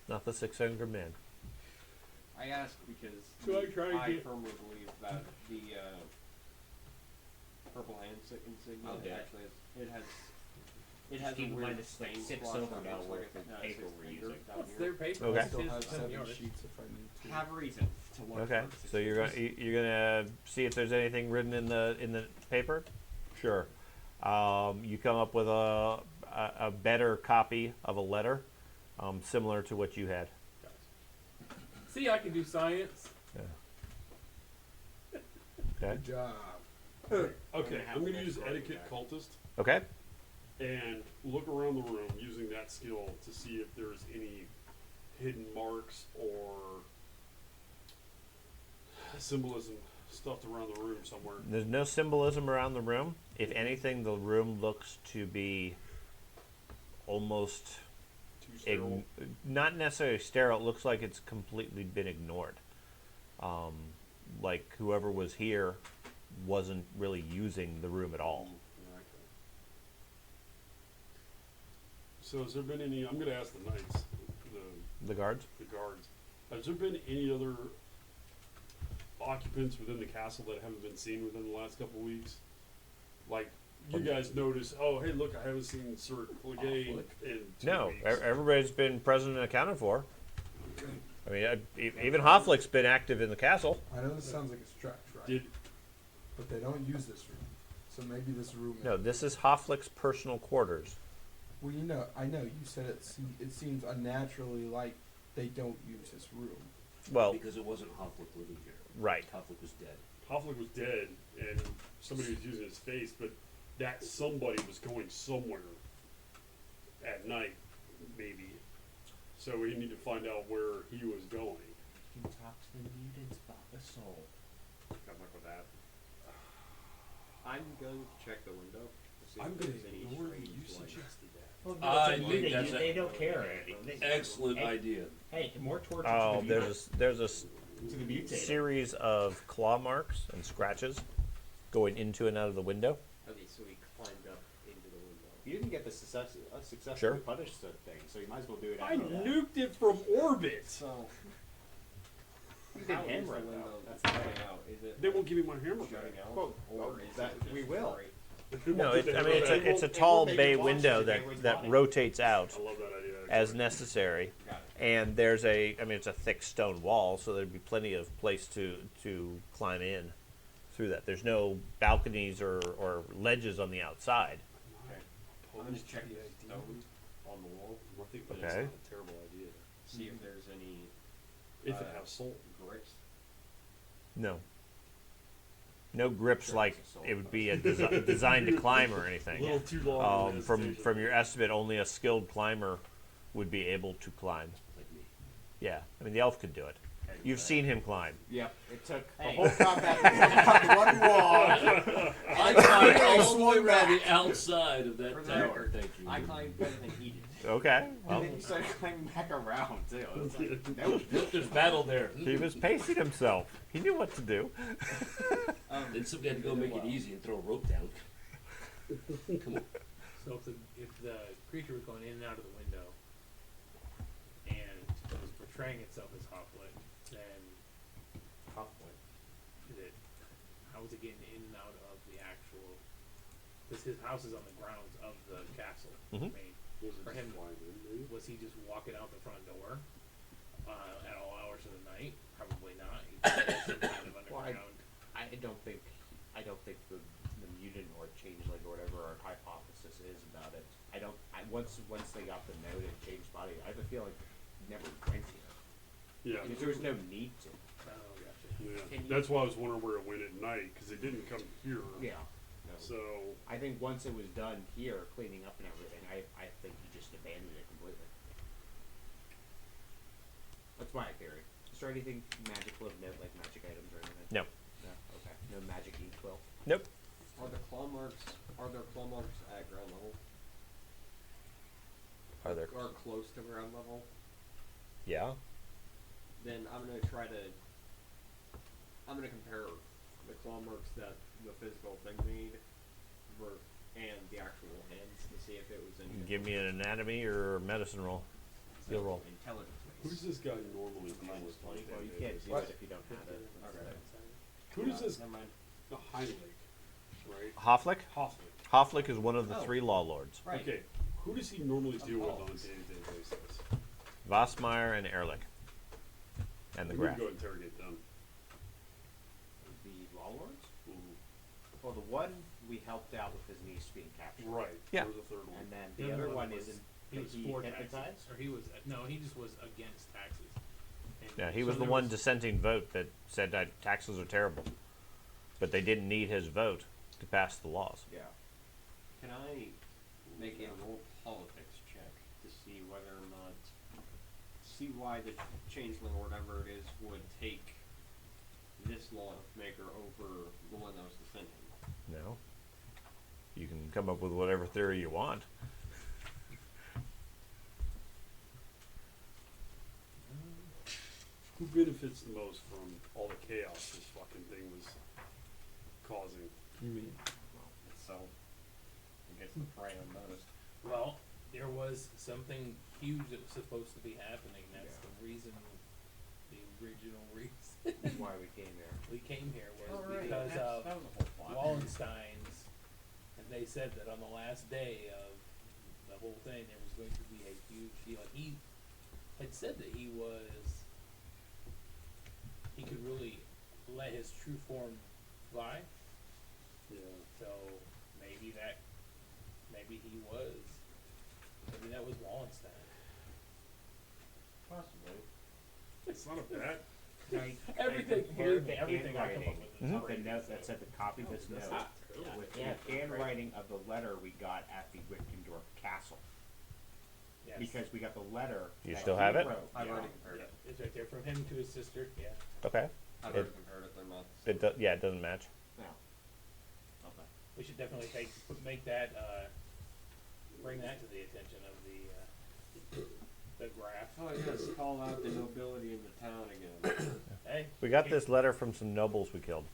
not the 600 man. I ask because So I try to I get- firmly believe that the purple hand insignia Oh, yeah. actually it has Just keep a in weird mind it's like stain 6 splotch silver down now here, worth like of a paper 6 we're finger using. down What's here. their paper? Okay. I What's still his have than 7 yours? sheets if I need to. Have a reason to look. Okay, for so you're gonna see if there's anything written in the paper. Sure. You come up with a better copy of a letter, similar to what you had. See, I can do science. Okay. Good job. Okay, have I'm the gonna use next etiquette card cultist Okay. and look around the room using that skill to see if there's any hidden marks or symbolism stuffed around the room somewhere. There's no symbolism around the room. If anything, the room looks to be almost Too sterile. not necessarily sterile. It looks like it's completely been ignored. Like whoever was here wasn't really using the room at all. Yeah, okay. So has there been any? I'm gonna ask the knights, The guards. the guards. Has there been any other occupants within the castle that haven't been seen within the last couple of weeks? Like you guys notice? Oh, hey, look, I haven't seen Sir Clegane in 2 No, weeks. everybody's been present and accounted for. I mean, even Hofflick's been active in the castle. I know this sounds like a stretch, right? Did But they don't use this room. So maybe this room. No, this is Hofflick's personal quarters. Well, I know. You said it seems unnaturally like they don't use this room. Well, Because it wasn't Hofflick living here. right. Hofflick was dead. Hofflick was dead and somebody was using his face, but that somebody was going somewhere at night, maybe. So we need to find out where he was going. You can talk to the mutants about the soul. Good luck with that. I'm going to check the window to see I'm if gonna there's any ignore that strange you light. suggested that. Well, I no, think they, that's they don't care or anything. Excellent Hey, idea. Hey, more torture Oh, to the mutant. there's a To the mutator. series of claw marks and scratches going into and out of the window. Okay, so he climbed up into the window. You didn't get the successfully Sure. punished thing, so you might as well do it I after that. nuked it from orbit. So, You how can is hammer the it, window though. That's the shutting thing. out? Is it They won't give me my hammer shutting back. out, Well, or is that- it just we will. straight? No, They I won't mean give me it's my a it tall will make bay it watch window it that again that when rotates out I love that idea. as actually. necessary. Got it. And there's it's a thick stone wall, so there'd be plenty of place to climb in through that. There's no balconies or ledges on the outside. I'm gonna check the stone on the wall, I think that it's Okay. not a terrible idea. see if there's any If it has soul. grips. No. No grips like it would be designed to climb or A anything. little too long. of a From hesitation. your estimate, only a skilled climber would be able to climb. Like me. Yeah, I mean the elf could do it. You've seen him climb. Yep, it took the Hey. whole combat to take out one wall. I climbed all the way around the outside of that For the tower. record, Thank you. I climbed better than he did. Okay. And Well, then you started climbing back around too. It was like, nope. There's battle there. he was pacing himself. He knew what to do. Then somebody had to go make it easy and throw a rope down. Come on. So if the creature was going in and out of the window and it was portraying itself as Hofflet, then how was it getting in and out of the actual? Because his house is on the grounds of the castle. Mhm. I mean, Was it for him, just flying in, maybe? was he just walking out the front door at all hours of the night? Probably not. He some kind of Well, underground. I don't think the mutant or changeling or whatever our hypothesis is about it. Once they got the note and changed body, I have a feeling it never went here. Yeah. Because there was no need to. Oh, gotcha. Yeah. Can you- That's why I was wondering where it went at night, because it didn't come here. Yeah. No. So, I think once it was done here, cleaning up and everything, I think he just abandoned it completely. That's my theory. Is there anything magical of note, like magic items or anything? No. No. Okay. No magic ink quill. Nope. Are there claw marks at ground level? Are there? Or close to ground level? Yeah. Then I'm gonna compare the claw marks that the physical thing made and the actual hands to see if it was any Give me an anatomy or medicine roll. Skill roll. intelligence who's based. this guy normally deal Minus with? 20. on a Well, you day-to-day can't do basis? it if you don't have it. Okay. Who does this? Never mind. The Heinrich, right? Hofflick? Hoffman. Hofflick is one of the Oh. 3 law lords. Right. Okay. Who does he normally deal with on a Appalled. day-to-day basis? Vossmeyer and Ehrlich. And the We can Graf. go interrogate them. The law lords? Mhm. Well, the one we helped out with his niece being captured. Right. Yeah. There was a third one. And then The the other other one one was- is He was he for hypnotized? taxes, or he was no, he just was against taxes. And Yeah, he so was the there one dissenting vote that said that taxes are terrible. But they didn't need his vote to pass the laws. Yeah. Can I make a roll politics check to see whether or not why the changeling or whatever it is would take this lawmaker over the one that was dissenting? No. You can come up with whatever theory you want. Who benefits the most from all the chaos this fucking thing was causing? Me. So, I guess the prey unnoticed. Well, there was something huge that was supposed to be happening. That's the reason, the original reason Why we came here. we came here was Oh, right. because That's- of that was the whole plot. Wallenstein's, and they said that on the last day of the whole thing, there was going to be a huge deal. And he had said that he could really let his true form fly. Yeah. So maybe that was Wallenstein. Possibly. It's not a bad. Everything, believe me, everything I come up with. Of the note that said to copy this note with the handwriting of the letter we got at the Wittgendorf Castle. Yes. Because we got the letter. You that still he have it? wrote. I've Yeah. already compared it. It's right there from him to his sister. Yeah. Okay. I've It- already compared it. They're not. Yeah, it doesn't match. No. Okay. We should definitely make that, bring that to the attention of the graph. Oh yes, call out the nobility in the town again. Hey, We got this letter from some nobles we killed.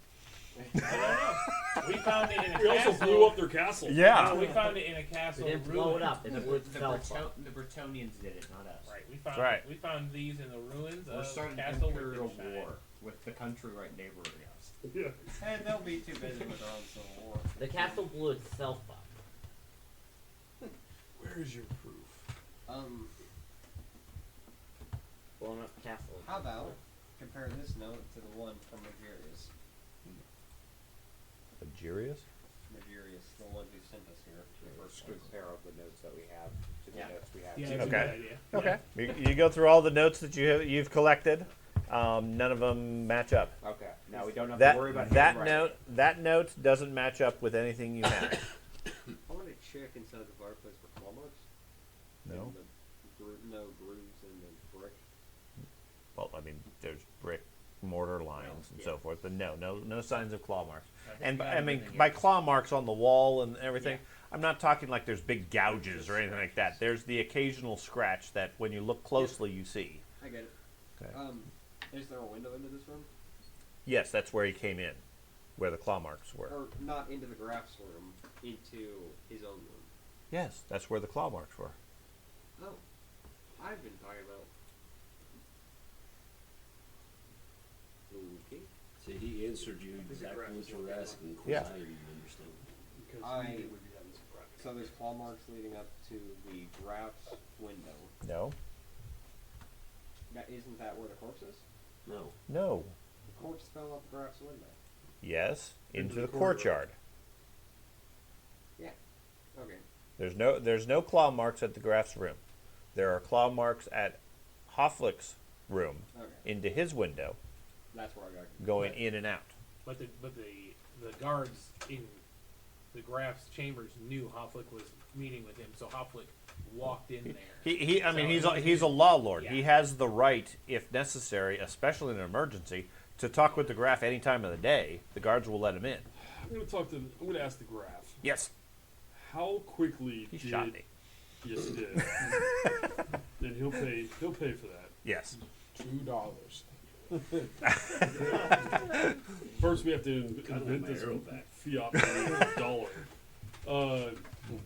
I don't know. We found it in a We castle. also blew up their castle. No, we found it in a castle. We didn't blow it ruined. up. It blew itself up. The Bretonians did it, not us. Right. We found. Right. We found these in the ruins We're of starting Castle Imperial Wittgenstein. War with the country right neighboring us. Yeah. And they'll be too busy with their own civil war. The castle blew itself up. Where is your proof? Blown up castle. How about compare this note to the one from Magirius? Agirius? Magirius, the one who sent us here. The first one. Compare of the notes that we have to the Yeah. notes we have. Yeah, to that's Okay. a good idea. Okay. You go through all the notes that you've collected. None of them match up. Okay. Now we don't have That to worry about that handwriting. note doesn't match up with anything you have. I want to check inside the fireplace for claw marks. No. And no grooves in the brick. Well, I mean, there's brick, mortar lines, and Yeah. so forth, but no signs of claw marks. I think And we got I mean, everything by else. claw marks on the wall and everything, I'm not talking like there's big gouges or anything like that. There's the occasional scratch that, when you look closely, you see. I get it. Okay. Is there a window into this room? Yes, that's where he came in, where the claw marks were. Or not into the Graf's room, into his own room? Yes, that's where the claw marks were. Oh, I've been talking about. Okay. See, he answered you exactly what you were asking. Of course, Yeah. I didn't understand. Because I- we would be having some practice. So there's claw marks leading up to the Graf's window. No, That isn't that where the corpse is? No. no, The corpse fell out the Graf's window. yes, into the courtyard. courtyard. Okay. There's no claw marks at the Graf's room. There are claw marks at Hofflick's room Okay. into his window, That's where I got. going in and out. But the guards in the Graf's chambers knew Hofflick was meeting with him, so Hofflick walked in there. I mean, So he's a law lord. Yeah. He has the right, if necessary, especially in an emergency, to talk with the Graf any time of the day. The guards will let him in. I'm gonna ask the Graf. Yes, How quickly he did? shot me. Yes, he did. Then he'll pay. He'll pay for that. Yes. $2. First, we have to invent my this arrow back. fiat dollar.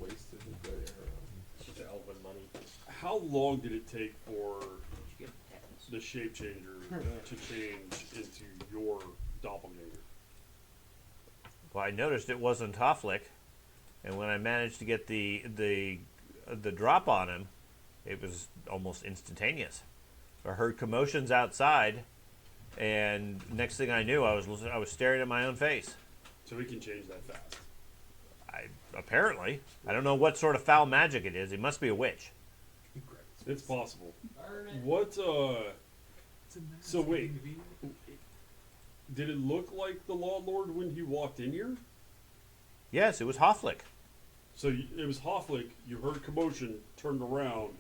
Wasted a good arrow. Such elven money. How long did it take for Give patents. the shape changer to change into your doppelganger? Well, I noticed it wasn't Hofflick, and when I managed to get the drop on him, it was almost instantaneous. I heard commotions outside, and next thing I knew, I was staring at my own face. So we can change that fast. Apparently, I don't know what sort of foul magic it is. He must be a witch. It's possible. Burn it. What? So wait, did it look like the Law Lord when he walked in here? Yes, it was Hofflick. So it was Hofflick. You heard commotion, turned around,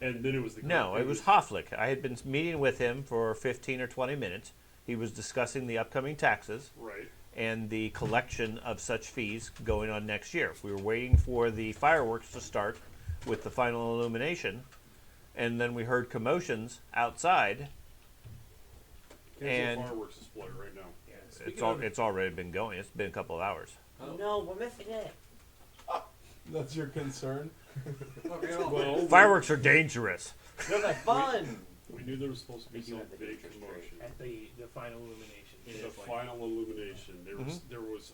and then it was the. No, it was Hofflick. I had been meeting with him for 15 or 20 minutes. He was discussing the upcoming taxes Right. and the collection of such fees going on next year. We were waiting for the fireworks to start with the final illumination, and then we heard commotions outside. Cancel And- the fireworks display right now. It's already been going. It's been a couple of hours. Oh no, we're missing it. That's your concern? Well, Fireworks are dangerous. They're fun. we knew there was supposed to be They do some have the big dangerous commotion. At the final illumination. The final illumination. There was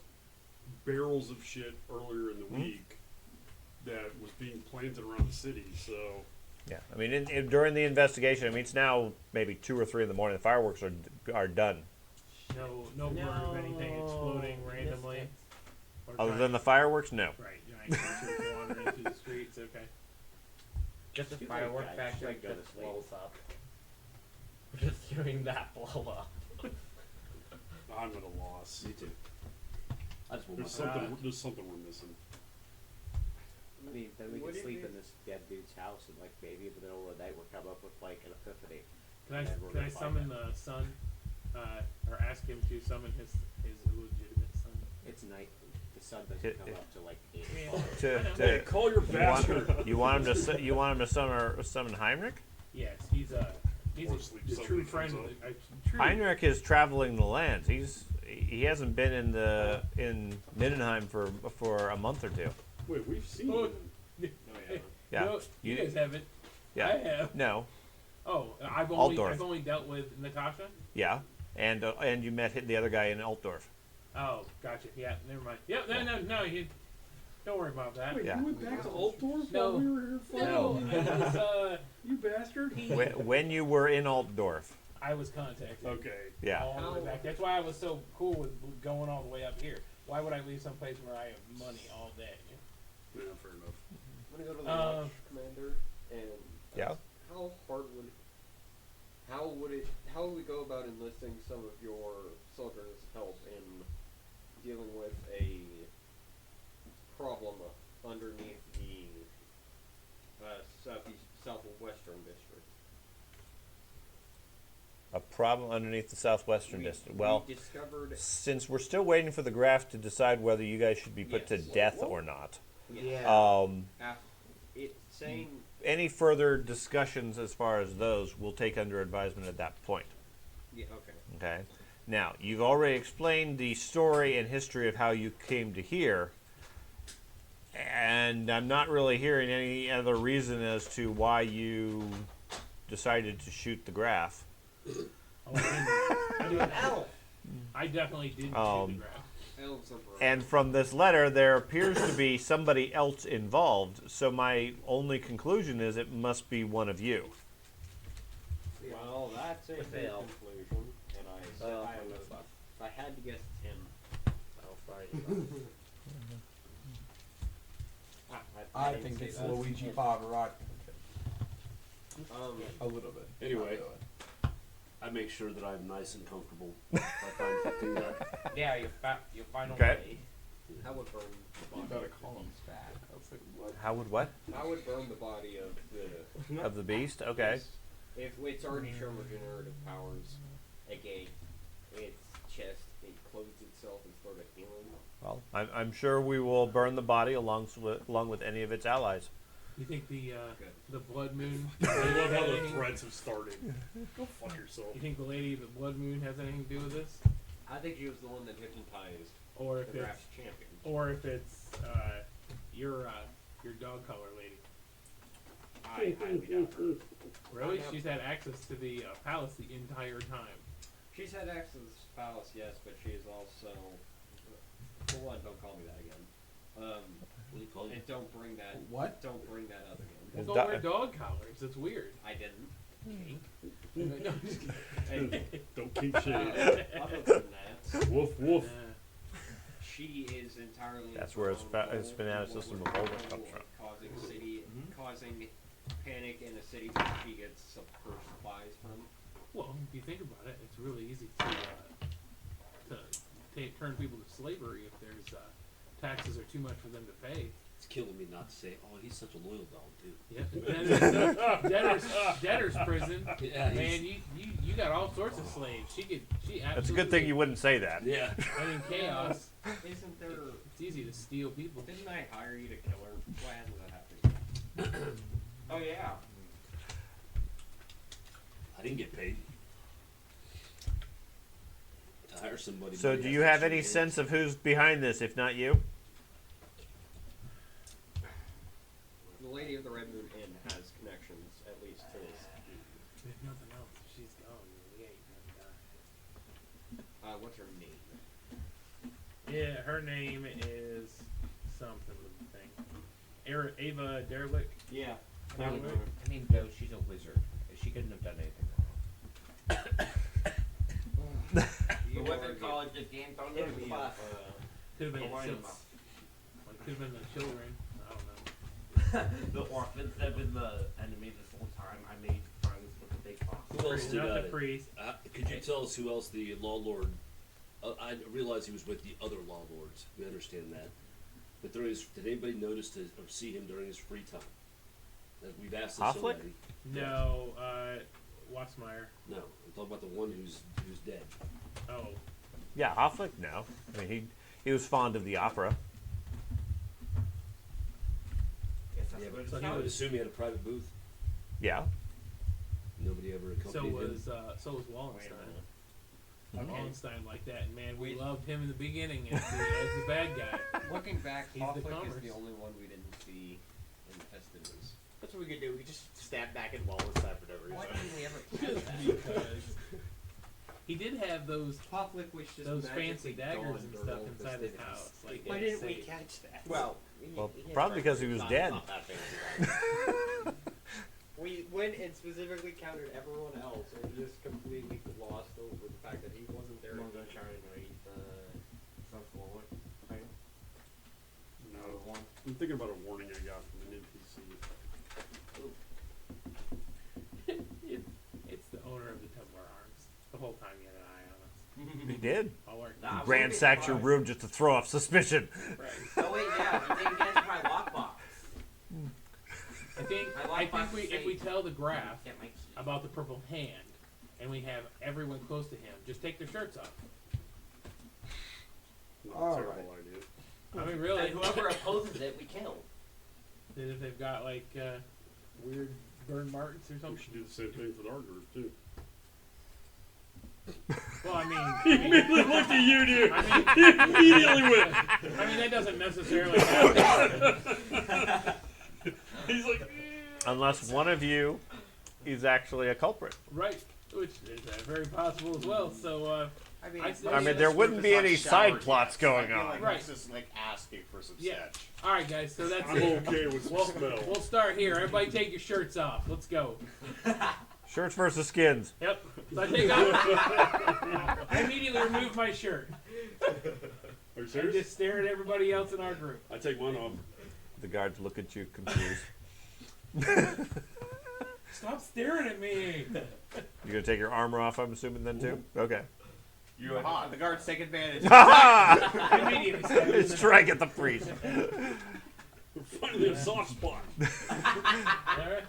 barrels of shit earlier in the week that was being planted around the city. So Yeah, I mean, during the investigation, I mean, it's now maybe 2 or 3 in the morning. The fireworks are done. No word of anything exploding randomly. Or Other giant- than the fireworks, no. right, giant creatures wandering through the streets. Okay. Just a Too late, firework guys. factory Should go to just sleep. blows up. Just doing that blow up. I'm at a loss. Me too. I just want There's my something we're missing. I mean, then we What can do you sleep in think? this dead dude's house, and like maybe in the middle of the night we'll come up with like an epiphany. Can And we're I gonna find summon out. the son, or ask him to summon his illegitimate son? It's night. The sun doesn't It- come it- up to like 8 Yeah. o'clock. Hey, call your you want, bastard. you want him to summon Heinrich? Yes, he's Or a sleep the somebody true comes friend. up. A true, Heinrich is traveling the lands. He hasn't been in Mindenheim for a month or two. Wait, we've seen Oh, him. No, yeah. Yeah. No, you You- guys haven't. Yeah. I have. No. Oh, I've Altdorf. only dealt with Natasha. Yeah. And you met the other guy in Altdorf. Oh, gotcha. Yeah, never mind. Yep, no, you don't worry about that. Wait, Yeah. you went back to Altdorf No. while we were here fighting? No, I was, You bastard. When you were in Altdorf. I was contacted. Okay. Yeah. All the way back. That's why I was so cool with going all the way up here. Why would I leave someplace where I have money all day? Yeah, fair enough. I'm gonna go to the Um, watch commander and Yeah. ask how would we go about enlisting some of your soldiers' help in dealing with a problem underneath the southwestern district? A problem underneath the southwestern district. Well, we discovered since we're still waiting for the graph to decide whether you guys should be put to Yes. death or not, Yeah. it saying any further discussions as far as those we'll take under advisement at that point. yeah, okay. Okay. Now, you've already explained the story and history of how you came to here, and I'm not really hearing any other reason as to why you decided to shoot the graph. You an elf. I definitely didn't shoot Um, the graph. Elves are broken. And from this letter, there appears to be somebody else involved, so my only conclusion is it must be one of you. Well, that's a With good the elf. conclusion, and Oh, I don't know. If I had to guess, it's him. Oh, sorry. I think it's Luigi Pavarotti. A little bit. Anyway. Not really. I make sure that I'm nice and comfortable if I find something that Yeah, you final Okay. way. How would burn the You body? better call him back. I was like, what? How would what? How would burn the body of the? Of the beast? Okay. If it's already shown regenerative powers, aka its chest, it clothes itself and started healing. Well, I'm sure we will burn the body along with any of its allies. You think the blood moon? I love how the anything- threats have started. Go fuck yourself. You think the lady of the blood moon has anything to do with this, I think he was the one that hypnotized or the if it's draft champion. your dog color lady? I highly doubt her. Really? I have- She's had access to the palace the entire time. She's had access to this palace, yes, but she is also. For one, don't call me that again. what do you call And it? don't bring that. What? Don't bring that up again. Well, Is don't that- wear dog collars. It's weird. I didn't. No, just kidding. And Don't keep shit. other than that, Woof woof. she is entirely. That's in where her its own fa- role its fanaticism in what system we're of Volvo doing, comes from. causing panic in a city where she gets her supplies from. Well, if you think about it, it's really easy to turn people to slavery if there's taxes are too much for them to pay. It's killing me not to say, oh, he's such a loyal dog, too. Yeah, debtor's prison. Yeah, Man, you got all sorts of slaves. She absolutely. That's a good thing you wouldn't say that. Yeah. I mean, chaos. Isn't there? It's easy to steal people. Didn't I hire you to kill her? Why hasn't that happened? Oh yeah. I didn't get paid. To hire somebody. So, money do has you to have change any hands. sense of who's behind this, if not you? The Lady of the Red Moon Inn has connections, at least to this. If nothing else, she's gone. We ain't gonna die. What's her name? Yeah, her name is something with the thing. Ava Derlick. Yeah. I I mean, though, she's a wizard. She couldn't have done anything wrong. The Wizard College just gained on the bus. Could have been Don't worry children. about Like, could have been the children. I don't know. The orphans have been the enemy this whole time. I made friends with the big boss. Who else did Not the priest. Could you tell us who else the law lord? I realize he was with the other law lords. We understand that. But did anybody notice or see him during his free time? We've asked this Hofflick? already. No, Wassmeyer. No, I'm talking about the one who's dead. Oh, Yeah, Hofflick. No, I mean he was fond of the opera. Yes, that's Yeah, what but it I would sounds. assume he had a private booth. Yeah. Nobody ever accompanied him. so was Wallenstein. Okay. Wallenstein like that, and man, we loved him in the beginning as the bad guy. Looking back, He's the Hofflick is commerce. the only one we didn't see in festivities. That's what we could do. We could just stab back at Wallenstein for no Why reason. didn't we ever catch that? Because he did have those Hofflick was just fancy magically daggers gone and during stuff all inside his festivities. house. Like Why they didn't we say. catch that? Well, Probably because he was dead. Not that fancy. We went and specifically counted everyone else, and we just completely glossed over the fact that he wasn't there. I'm gonna try and read the South Lord title. Number one. I'm thinking about a warning I got from an NPC. It's the owner of the Templar Arms. The whole time he had an eye on us. He did. All our Nah, I wouldn't be Ransacked your surprised. room just to throw off suspicion. right. Oh wait, yeah, he didn't get into my lockbox. I think My lockbox is if we safe. tell the graph Get my key. about the purple hand, and we have everyone close to him, just take their shirts off. Not All a terrible right. idea. I mean, really. And whoever opposes it, we kill. Then if they've got like weird burn marks or We something. should do the same thing for our group too. Well, I He mean, immediately looked at you, dude. I mean, He immediately went. I mean that doesn't necessarily happen. He's like, Unless one of you is actually a culprit. Right, which is very possible as well. So, I mean, I it's see. I mean, there wouldn't be any side plots going on. Right. just like asking for some Yeah. sketch. all right, guys. So that's I'm it. okay with some smell. We'll start here. Everybody, take your shirts off. Let's go. Shirts versus skins. Yep. So I take off. I immediately remove my shirt Are you and serious? just stare at everybody else in our group. I take mine off. The guards look at you confused. Stop staring at me. You gonna take your armor off? I'm assuming then too. Okay. The guards take advantage. Immediately. Start doing Let's try and get the priest. We're finally a soft spot. All right.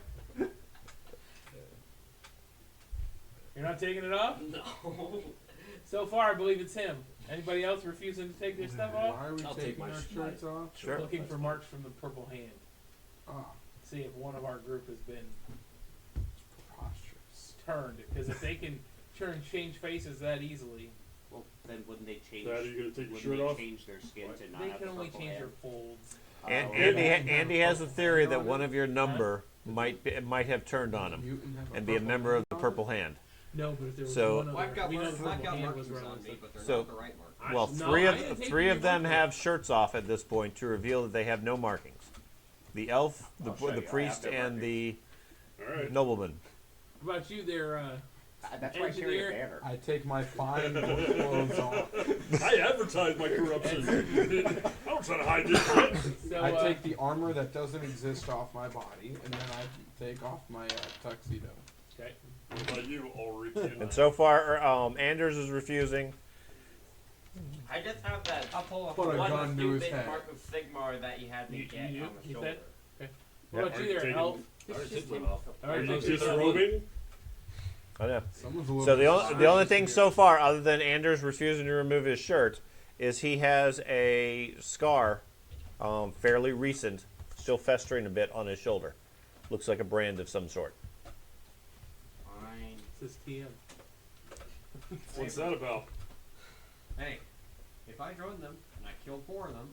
You're not taking it off? No. So far, I believe it's him. Anybody else refusing to take their stuff off? Why are we I'll take taking my our sh- shirts off? Sure. Looking for marks from the purple hand. Ah, See if one of our group has been preposterous. turned. Because if they can change faces that easily, Well, then wouldn't they change? Dad, are you gonna take your wouldn't shirt they off? change their skin to not they have can the only purple change hair? their folds. Andy has a theory that one of your number might have turned on him Mutant have and be a purple member of hand the on Purple Hand. No, but if there was So- one other, Well, I've got, we know the I've got purple hand was markings running on me, but they're So- not the right markings. Well, no, three I of didn't take three any of them markings. have shirts off at this point to reveal that they have no markings. The elf, the, I'll show you. I the have priest, no and the All right. nobleman. What about you there, That's why I carry a Engineer. banner. I take my fine clothes off. I advertise my corruption. I don't try to hide this shit. so, I take the armor that doesn't exist off my body, and then I take off my tuxedo. okay. What about you, Ulrich? And so far, Anders is refusing. I just have that I'll pull off Put a one gun to his stupid head. mark of Sigmar that you had me You get do? on the You shoulder. said? What about Are you you there, taking- elf? I already took mine off. All Are right, you take your disrobing? I know. Someone's a little So bit the only thing serious so here. far, other than Anders refusing to remove his shirt, is he has a scar, fairly recent, still festering a bit on his shoulder. Looks like a brand of some sort. Fine. This is TM. What's that about? Hey, if I joined them and I killed 4 of them,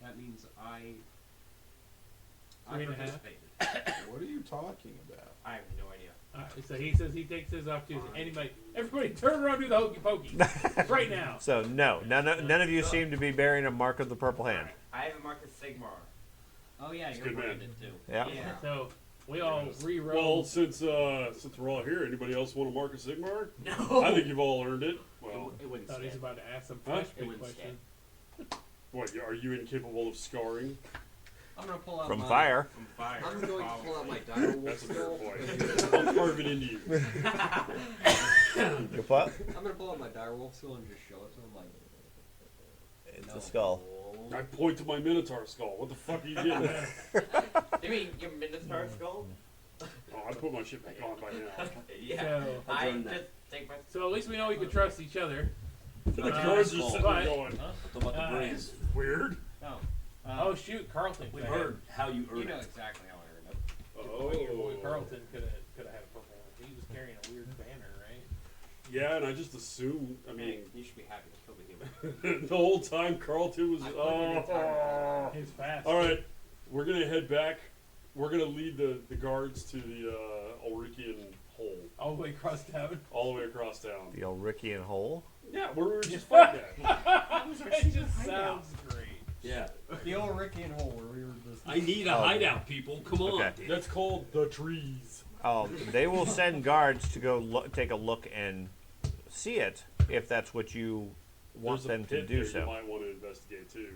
that means I 3.5? participated. What are you talking about? I have no idea. So he says he takes his off too. Everybody, turn around, and do the hokey pokey right now. So no, none of you seem to be bearing a mark of the Purple Hand. I have a mark of Sigmar. Oh yeah, It's you're good, man. branded too. Yeah. Yeah. So we all Well, re-roll. since we're all here, anybody else want to mark a Sigmar? No. I think you've all earned it. Well, It wouldn't Thought he's stand. about to ask some Huh? fresh It big wouldn't question. what? Are you incapable of scarring? I'm gonna pull out From my, fire. From fire. I'm going to pull out my dire wolf That's a fair skull. point. I'll carve it into you. Your what? I'm gonna pull out my dire wolf skull and just show it to him like. It's a skull. I point to my Minotaur skull. What the fuck are you getting at? You mean your Minotaur skull? Oh, I put my shit back on by now. Yeah. So, I done that. just take my. so at least we know we can trust each other. The guards are skull. sitting there going, Talk about the brains. weird. No. Oh shoot, Carlton. We've heard how you You earn know it. exactly how I earned it. Your boy Carlton could have had a purple one. He was carrying a weird banner, right? Yeah, and I just assumed, I mean, You should be happy to kill the human. the whole time Carlton was, I put an entire- He's fast. Alright, we're gonna head back. We're gonna lead the guards to the Ulrichian hole. All the way across town. All the way across town. The Ulrichian hole. Yeah, where we were just fighting at. That just sounds great. Yeah. The old Ricky and hole where we were just. I need a hideout, people. Come on. Okay. That's called the trees. They will send guards to go take a look and see it if that's what you want There's a them to pit do there so. You might want to investigate too.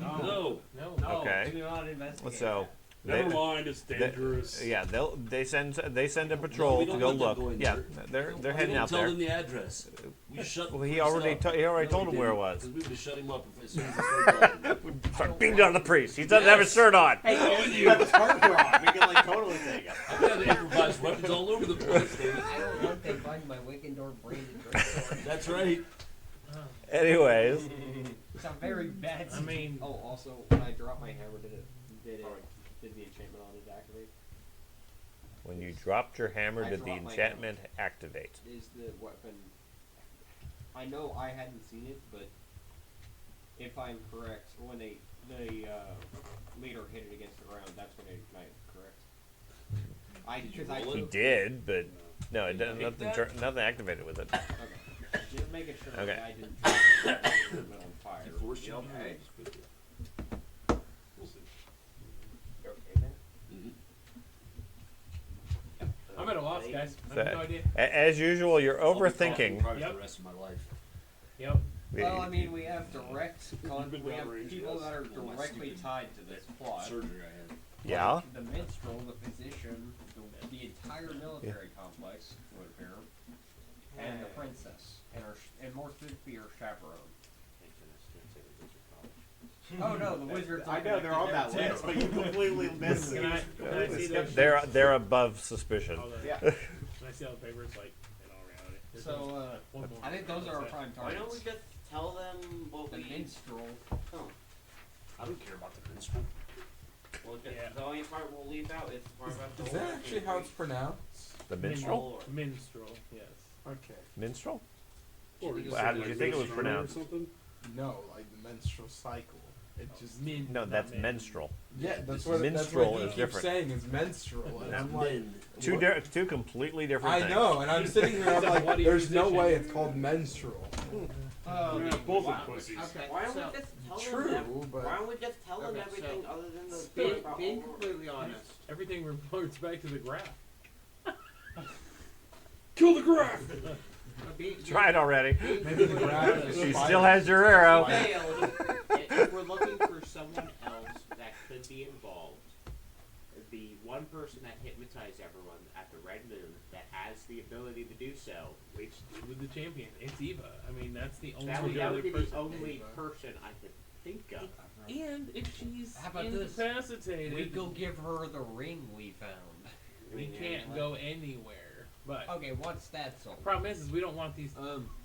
No. No. No, Okay. do not investigate. So Never they- mind, it's dangerous. yeah, they send a patrol we to don't go let them look. go in yeah, there. they're We heading didn't out tell there. them the address. We shut. Well, he the priest already up. he already No, told we him where it didn't, was. 'cause we would have shut him up as soon as he started talking. Start beating down the priest. He doesn't have his shirt on. Hey, you have his partner on. We can like totally take him. I've got to improvise weapons all over the place, David. I don't want they find my Wickendor branded greatsword. That's right. Anyways, It's a very bad. I mean, Oh, also, when I dropped my hammer, did the enchantment on it activate? when you dropped your hammer, I did the dropped my enchantment activate? Is the weapon? I know I hadn't seen it, but if I'm correct, when the leader hit it against the ground, that's when it ignited. Correct? Did you Because I roll He it? did, but no, it Did doesn't. you pick Nothing. that? Nothing activated with it. Okay. Just making sure Okay. that I didn't drop the weapon on fire. You forced you to Okay. use it. We'll see. You okay, man? I'm at a loss, guys. I So, have no idea. As usual, you're I'll be talking overthinking. probably Yep. for the rest of my life. Yep. Well, I mean, we have direct been we have downrange, people yes. that are Well, my directly stupid tied to this plot. Surgery I had. Yeah. Like the minstrel, the physician, the entire military complex would appear, and the princess, and more specifically her chaperone. Oh no, the wizards. I are know they're on that connected list, there, but you completely missed Can it. I see those? They're above suspicion. All the, Yeah. Can I see all the papers? Like, in all reality. There's So one more. I think those are our What's that? prime Why targets. don't we just tell them what The we? minstrel. Oh, I don't care about the minstrel. well, just, Yeah. the only part we'll leave out is the part about the Is that whole actually how it's pronounced? The minstrel. Minstrel, yes. Okay. Minstrel. Or Well, just how say, did like, you think it was minstrel pronounced? Or something? No, like the menstrual cycle. It just No, Not that's min. menstrual. yeah, that's This what minstrel that's what he is keeps different. saying is menstrual, and I'm like, Men. Two completely different I things. know, and I'm sitting here, I'm He's a like, bloody there's no musician. way it's called menstrual. Oh, Yeah, both are pussies. Okay. Why don't so, we just tell True, them? but- Why don't we just tell them Okay, everything so- other than the part being, about being Overlord? completely honest, Everything reports back to the graph. Kill the graph! Try it already. Maybe the graph is She spider. still has your arrow. Failed. If we're looking for someone else that could be involved, the one person that hypnotized everyone at the Red Moon that has the ability to do so, Which with the champion, it's Eva. I mean, that's the only that would other be the person. only person I could think of. And if she's How about this? incapacitated, we go give her the ring we found. we can't go anywhere. But Okay, what's that so? problem is we don't want these.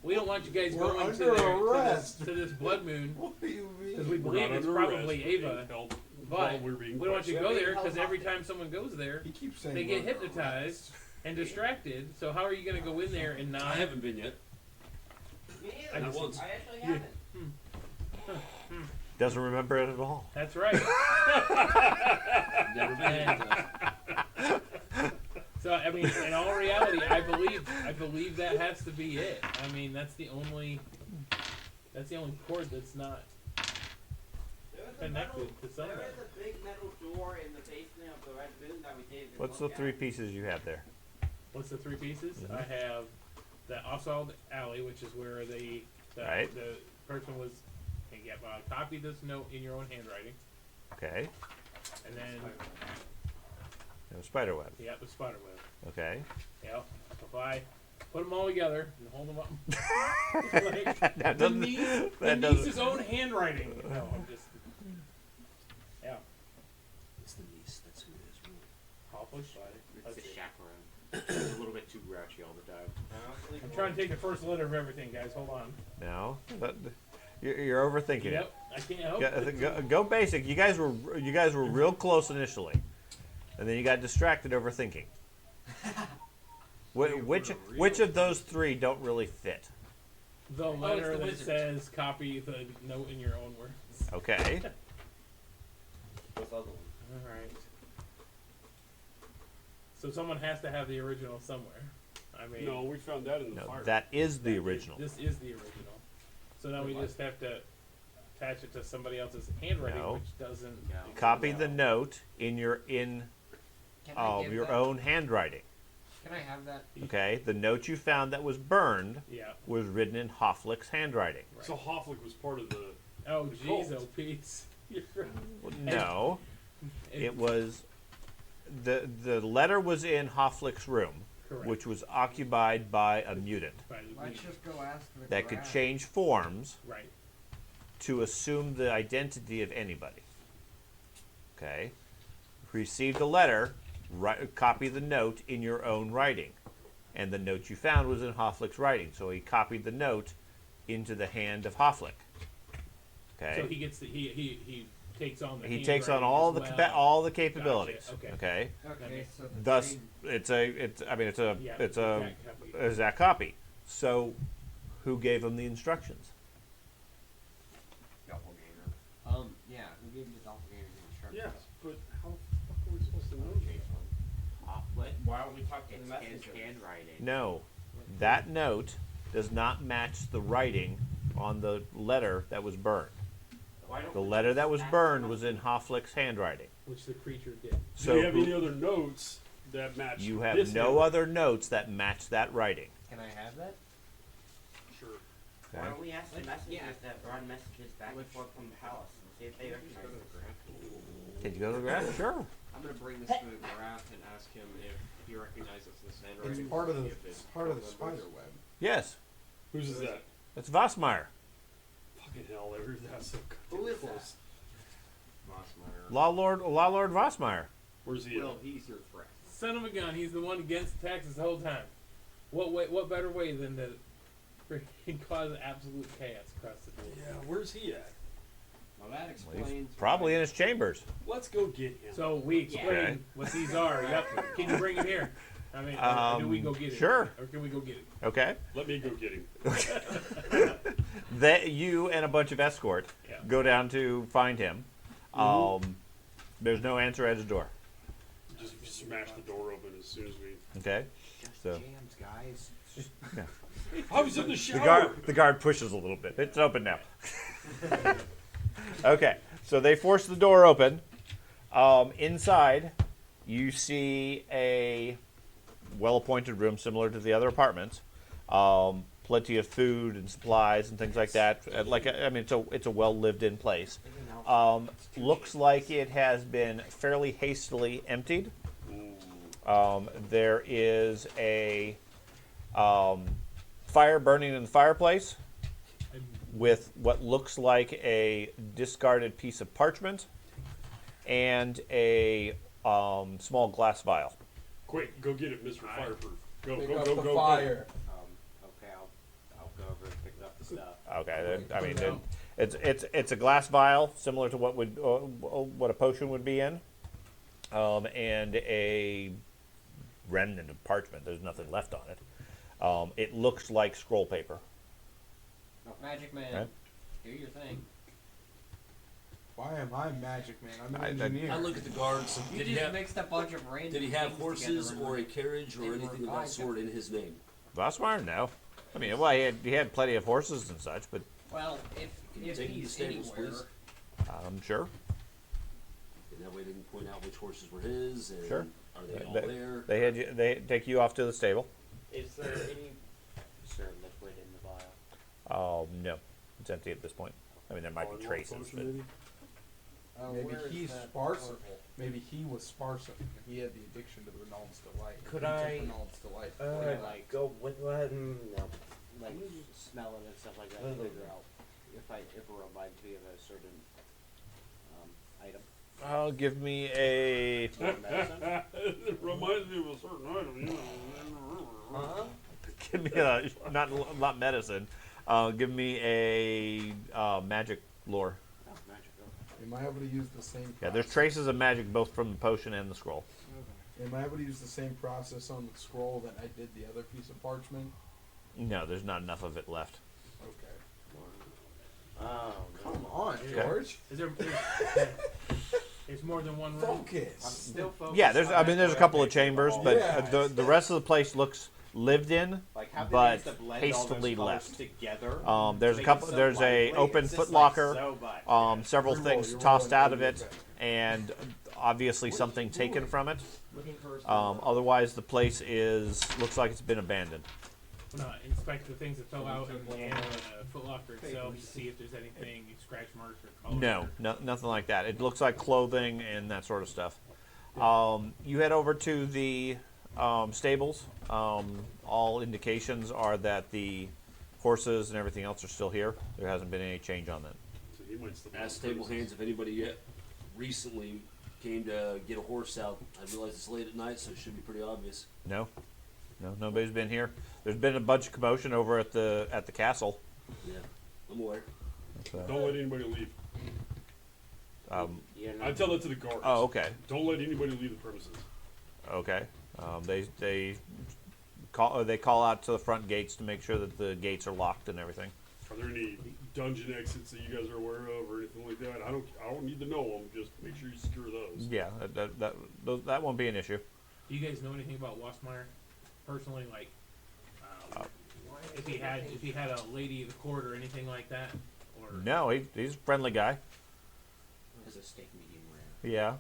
We don't want you guys We're going under arrest. to this blood moon What do you because mean? we We're believe not it's under probably arrest, we're Ava. being held But while we're being we don't want you to go questioned. there because every time someone goes there, He keeps saying they get we're under hypnotized and distracted. So how are you going to go in there and not? I haven't been yet. Me I neither. Not once. I actually Yeah. haven't. Doesn't remember it at all. That's right. Never been. So I mean, in all reality, I believe that has to be it. I mean, that's the only chord that's not connected to somebody. There is a big metal door in the basement of the Red Moon that we didn't even What's the look three at. pieces you have there? What's the three pieces? Mhm. I have the Oswald Alley, which is where the Right. person was. And get copy this note in your own handwriting. Okay. And then, Spider web. yeah, the spider web. Okay. Yep. If I put them all together and hold them up, That the doesn't- niece, that the niece's doesn't- own handwriting. No, I'm just. Yeah. It's the niece. That's who it is. Really. Hopefully spider. It's Let's the see. chaperone. It's a little bit too grouchy all the time. I'm trying to take the first letter of everything, guys. Hold on. No, you're overthinking it. Yep. I can't help Go, it. go basic. You guys were real close initially, and then you got distracted overthinking. Which of those three don't really fit? The letter the that wizard. says copy the note in your own words. Okay. What's the other one? All right. So someone has to have the original somewhere. I mean, No, we found that in the No, fire. that is the original. This is the original. So now we just have to attach it to somebody else's handwriting, No. which doesn't. No. Copy the note in your Can I give your that? own handwriting. Can I have that? Okay. The note you found that was burned Yeah. was written in Hofflick's handwriting. So Hofflick was part of the. Oh, The jeez, cult. oh, Pete. You're right. No, it was the letter was in Hofflick's room, Correct. which was occupied by a mutant Let's just go ask the that could graph. change forms Right. to assume the identity of anybody. Okay. Received a letter, copy the note in your own writing. And the note you found was in Hofflick's writing, so he copied the note into the hand of Hofflick. Okay. So he gets he takes on the. He takes on handwriting all as the well. all the capabilities. Gotcha, Okay. Okay, so the Thus, trade- it's a Yeah, it's a exact copy. exact copy. So, who gave him the instructions? Doppelganger. Yeah, who gave the doppelganger the instructions? Yeah, but how the fuck are we supposed to know that? Hofflet. Why don't we talk to the It's his messenger? handwriting. No, that note does not match the writing on the letter that was burned. Why don't The we letter just that was ask burned the was in Hofflick's handwriting. Which the creature did. Do So you have who- any other notes that match? you have this no handwriting? other notes that match that writing. Can I have that? Sure. Why Okay. don't we ask the Let's- messengers yeah. that run messages back and forth from the palace and see if they recognize it? Can you go to the graph? Sure. I'm gonna bring this to the graph and ask him if he recognizes this handwriting. It's part of the If it's part of the cult members. spider web. Yes, Whose is that? it's Vossmeyer, Fucking hell, that's so Who is close. Mossmeyer. Law Lord Vossmeyer. Where's he Well, at? he's your threat. Son of a gun, he's the one against the taxes the whole time. What better way than to freaking cause absolute chaos across the board? Yeah, where's he at? Well, that Well, explains. he's probably in his chambers. Let's go get him. So we explain Okay. what these are. Yep. Can you bring him here? I mean, or do we go get it? Sure. Or can we go get it? Okay. Let me go get him. That you and a bunch of escort Yeah. go down to find him. There's no answer at his door. Just smash the door open as soon as we. Okay. Just So- jams, guys. I was in the shower. The guard pushes a little bit. It's open now. Okay, so they force the door open. Inside, you see a well-appointed room similar to the other apartments. Plenty of food and supplies and things like that. It's a well-lived-in place. Looks like it has been fairly hastily emptied. There is a fire burning in the fireplace with what looks like a discarded piece of parchment and a small glass vial. Quick, go get it, Mr. Fireproof. Go, Pick go, up go, the go, fire. Okay, I'll go over and pick up the stuff. Okay, it's a glass vial similar to what a potion would be in, and a remnant of parchment. There's nothing left on it. It looks like scroll paper. Magic Man, Okay. do your thing. Why am I Magic Man? I'm an I- engineer. I look at the guards. You Did he just have? mixed a bunch of random. Did he have things horses together or a and- carriage or and anything of that revived sort him. in his name? Vossmeyer, no. I mean, well, he had plenty of horses and such, but Well, if Take the he's stables, anywhere, please. I'm sure. And that way they can point out which horses were his and Sure. are they all They- there? They take you off to the stable. Is there any? Is there liquid in the vial? No, it's empty at this point. I mean, there might be traces, but Maybe where is he's that sparse. article? Maybe he was sparse. He had the addiction to the Renault's Delight. Could he I, took Renault's Delight. like- go with that? No. Like smelling and stuff like that to figure out if it reminds me of a certain item. Give me a Or medicine. It reminds me of a certain item. Huh? give me a not medicine. Give me a magic lore. Oh, magic. Okay. Am I able to use the same? Yeah, there's process? traces of magic both from the potion and the scroll. Am I able to use the same process on the scroll that I did the other piece of parchment? No, there's not enough of it left. Okay. Oh, Come on, Okay. George. Is there? There's more than one room. Focus. Still focused. Yeah, there's. on I that mean, there's a where couple I of picked the chambers, ball. but Yeah. the rest of the place looks lived in. Like how they but managed to blend all those hastily colors left. together. There's a to make couple. it so There's a lively. open It's just, footlocker. Like, so much. Several Reroll, things you're tossed rolling out of it, better. and obviously something taken from it. Looking for Otherwise, the place looks like it's been abandoned. No, inspect the things that fell out and the footlocker itself to see if there's anything scratch marks or color. No, nothing like that. It looks like clothing and that sort of stuff. You head over to the stables. All indications are that the horses and everything else are still here. There hasn't been any change on that. So he might still be Ask on table premises. hands if anybody yet recently came to get a horse out. I realize it's late at night, so it should be pretty obvious. No, nobody's been here. There's been a bunch of commotion over at the castle. Yeah, I'm aware. Don't let anybody leave. Yeah, I tell that to the guards. Oh, okay. Don't let anybody leave the premises. Okay. They call out to the front gates to make sure that the gates are locked and everything. Are there any dungeon exits that you guys are aware of or anything like that? I don't need to know them. Just make sure you secure those. Yeah, that won't be an issue. Do you guys know anything about Wassmeyer personally? Like, if he had a lady of the court or anything like that, or No, he's a friendly guy. As a steak medium rare. Yeah.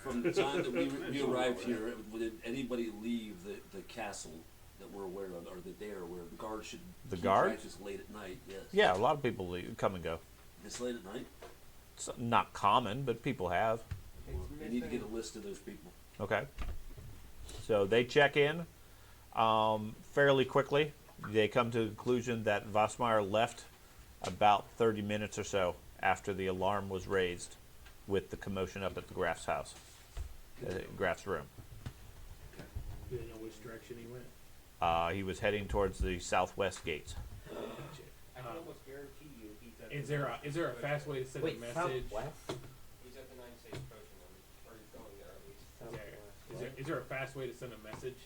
From the time that we arrived here, did anybody leave the castle that we're aware of, or that they are aware of? The guards should The keep guards? practice late at night, yes. Yeah, a lot of people come and go. This late at night? It's not common, but people have. Well, we need to get a list of those people. Okay. So they check in fairly quickly. They come to the conclusion that Vossmeyer left about 30 minutes or so after the alarm was raised with the commotion up at the Graf's house, Graf's room. do they know which direction he went? He was heading towards the southwest gates. I can almost guarantee you he's at Is there a fast way to send Wait, a message? southwest? He's at the 9 Stage Potion, or he's going there at least. Southwest. Is there a fast way to send a message,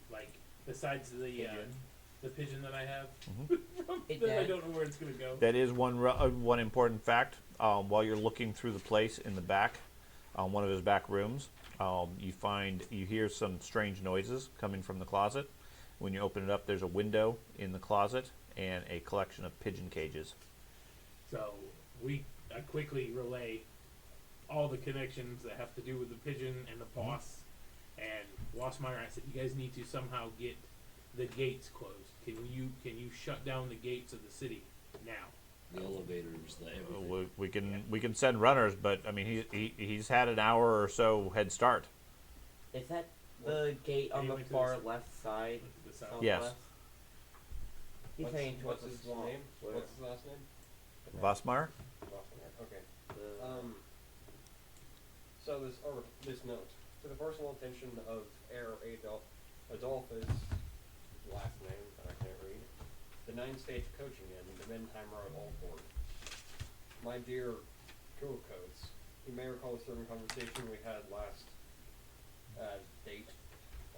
like besides the pigeon that I have? It Then I does. don't know where it's gonna go. That is one important fact. While you're looking through the place in the back, one of his back rooms, you hear some strange noises coming from the closet. When you open it up, there's a window in the closet and a collection of pigeon cages. So I quickly relay all the connections that have to do with the pigeon and the boss and Wassmeyer. I said, you guys need to somehow get the gates closed. Can you shut down the gates of the city now? The elevators, the everything. We can send runners, but I mean he's had an hour or so head start. Is that the gate on the Anyway, to the far s- left side? The south. Yes. Southwest? He's heading towards what's the his swamp. name? Where? What's his last name? Vossmeyer? Okay. The- So this note to the personal attention of Heir Adolphus, last name that I can't read, the 9 Stage Coaching Inn, the Mendheim Road, Oldport. My dear Jewel Coats, you may recall a certain conversation we had last date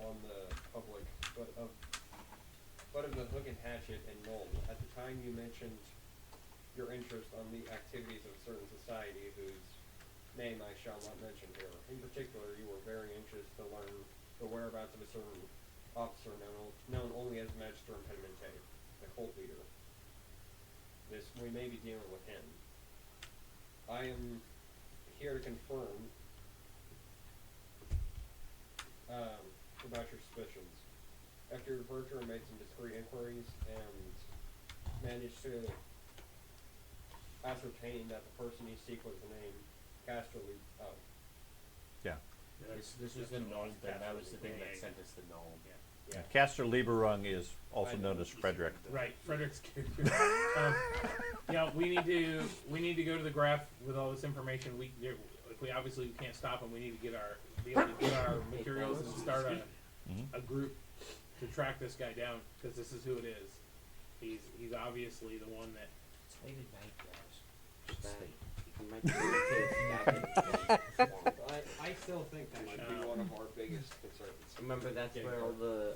on the public, but of the Hook and Hatchet and Knoll. At the time, you mentioned your interest on the activities of a certain society whose name I shall not mention here. In particular, you were very interested to learn the whereabouts of a certain officer known only as Magister Impedimentae, the cult leader. We may be dealing with him. I am here to confirm about your suspicions. After your departure, I made some discreet inquiries and managed to ascertain that the person you seek was Caster Leap. Oh. This was the Gnome thing. That was the thing that sent us the Gnome. Yeah. Caster Lieberung is also known as Frederick. Right, Frederick's character. Yeah, we need to go to the graph with all this information. If we obviously can't stop him, we need to be able to get our materials and start a group to track this guy down, because this is who it is. He's obviously the one that. It's late at night, guys. That you might be able to I still think that should be one of our biggest concerns. remember that's where all the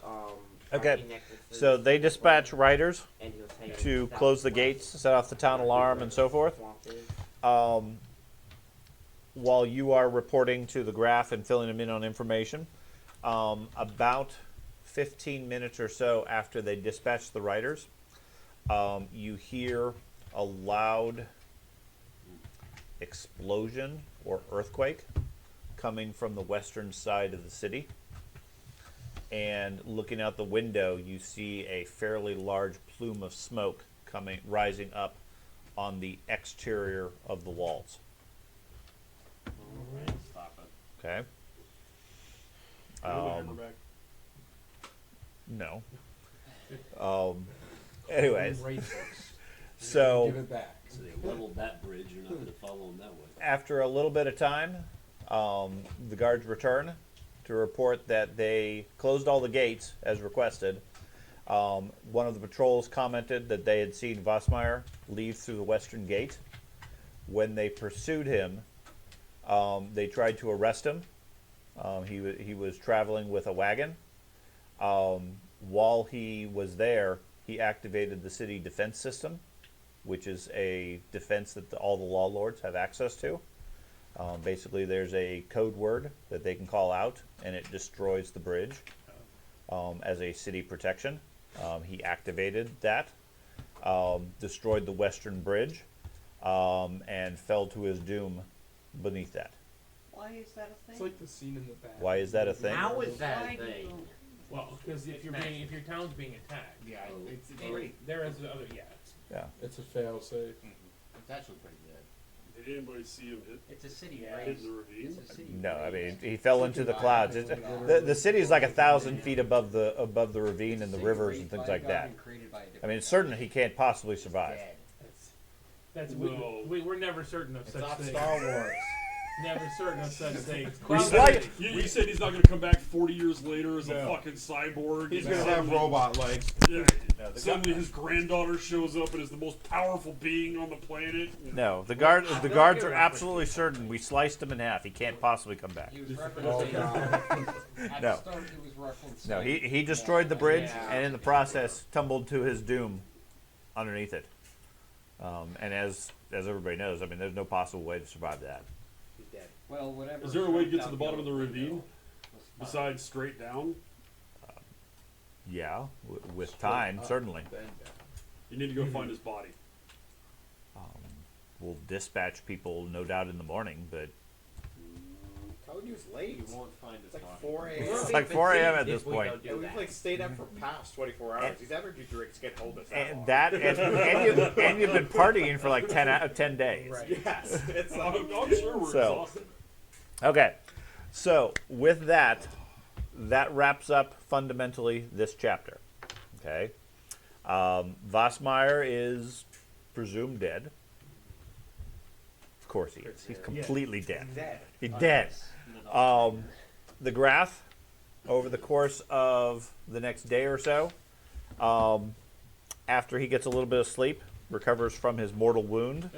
Okay, RP necklaces So they dispatch riders and he was saying to that close the was gates, set off the town alarm, and so forth. swamp is. While you are reporting to the graph and filling them in on information, about 15 minutes or so after they dispatch the riders, you hear a loud explosion or earthquake coming from the western side of the city. And looking out the window, you see a fairly large plume of smoke rising up on the exterior of the walls. Alright, stop it. Okay. Put the hammer back. No. Anyways, Racist. so Give it back. So they leveled that bridge. You're not going to follow them that way. after a little bit of time, the guards return to report that they closed all the gates as requested. One of the patrols commented that they had seen Vossmeyer leave through the western gate. When they pursued him, they tried to arrest him. He was traveling with a wagon. While he was there, he activated the city defense system, which is a defense that all the law lords have access to. Basically, there's a code word that they can call out, and it destroys the bridge as a city protection. He activated that, destroyed the western bridge, and fell to his doom beneath that. Why is that a It's thing? like the scene in the back. Why is that a thing? How is that Why a do thing? you- Well, because if your town's being attacked, Yeah, it's there is other Yeah. It's a fail safe. it's actually pretty good. Did anybody see him hit, It's a city Yeah. hit race. the ravine? It's a city No, I race. mean he fell into the clouds. The city is like 1,000 feet above the ravine and the rivers and things like that. I mean, it's certain he can't possibly survive. Dead. That's No. we're never certain of It's such not things. Star Wars. Never certain of such things. You said he's not going to come back 40 years later as a No. fucking cyborg. He's and gonna have suddenly- robot legs. Yeah, No, the suddenly his granddaughter shows up and is the most powerful being on the planet. No, the guards are absolutely certain we sliced him in half. He can't possibly come back. He was Oh, referencing. At No. the start, he was referencing. No, he destroyed the bridge Yeah. and in the process tumbled to his doom underneath it. And as everybody knows, I mean, there's no possible way to survive that. He's dead. Well, whatever. Is there a way to get to jumped the out bottom of the window ravine was fine. besides straight down? Yeah, with time, certainly. Then down. You need to go find his body. We'll dispatch people, no doubt, in the morning, but Told you it's late. You won't find us. It's like Doc. 4 a.m. It's like 4 a.m. at this If we point. don't do We've that. like stayed up for past 24 hours. And- These energy drinks can't hold us that and long. that and you've been partying for like 10 days. Right. Yes, it's I'm like, sure we're So- exhausted. Okay, so with that wraps up fundamentally this chapter. Okay, Vossmeyer is presumed dead. Of course he is. He's completely dead. Dead. He's dead. The graph, over the course of the next day or so, after he gets a little bit of sleep, recovers from his mortal wound.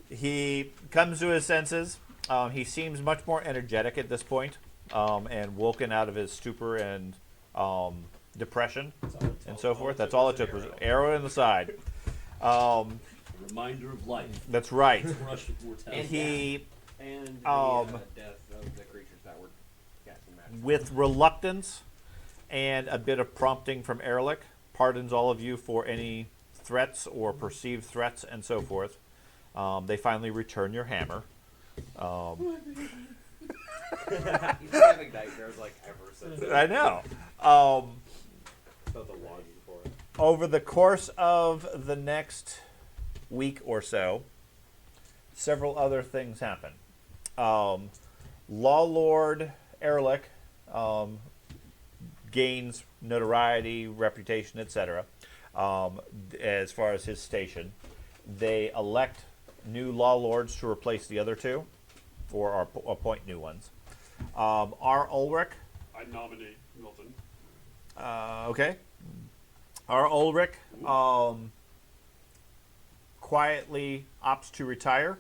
He comes to his senses. He seems much more energetic at this point, and woken out of his stupor and depression and so forth. That's all it took was arrow in the side. A reminder of life. That's right. Crush with mortality. He, And the death of the creatures that were casting magic. with reluctance and a bit of prompting from Erlich, pardons all of you for any threats or perceived threats and so forth. They finally return your hammer. he's having nightmares like ever since. I know. Felt the longing for it. Over the course of the next week or so, several other things happen. Law Lord Erlich gains notoriety, reputation, etc. As far as his station. They elect new law lords to replace the other two, or appoint new ones. R. Ulrich. I nominate Milton. Okay. R. Ulrich quietly opts to retire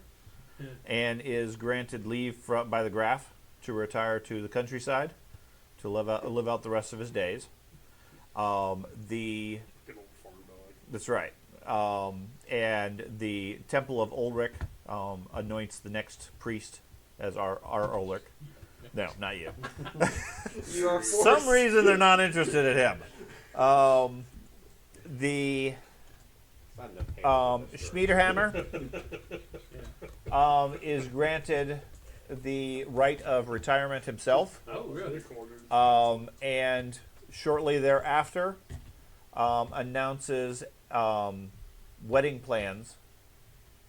and is granted leave by the Graf to retire to the countryside to live out the rest of his days. Good old farm dog. That's right. And the Temple of Ulrich anoints the next priest as our Ulrich. No, not you. You are Some reason they're not interested in him. The Schmiederhammer is granted the right of retirement himself. Oh, really? And shortly thereafter announces wedding plans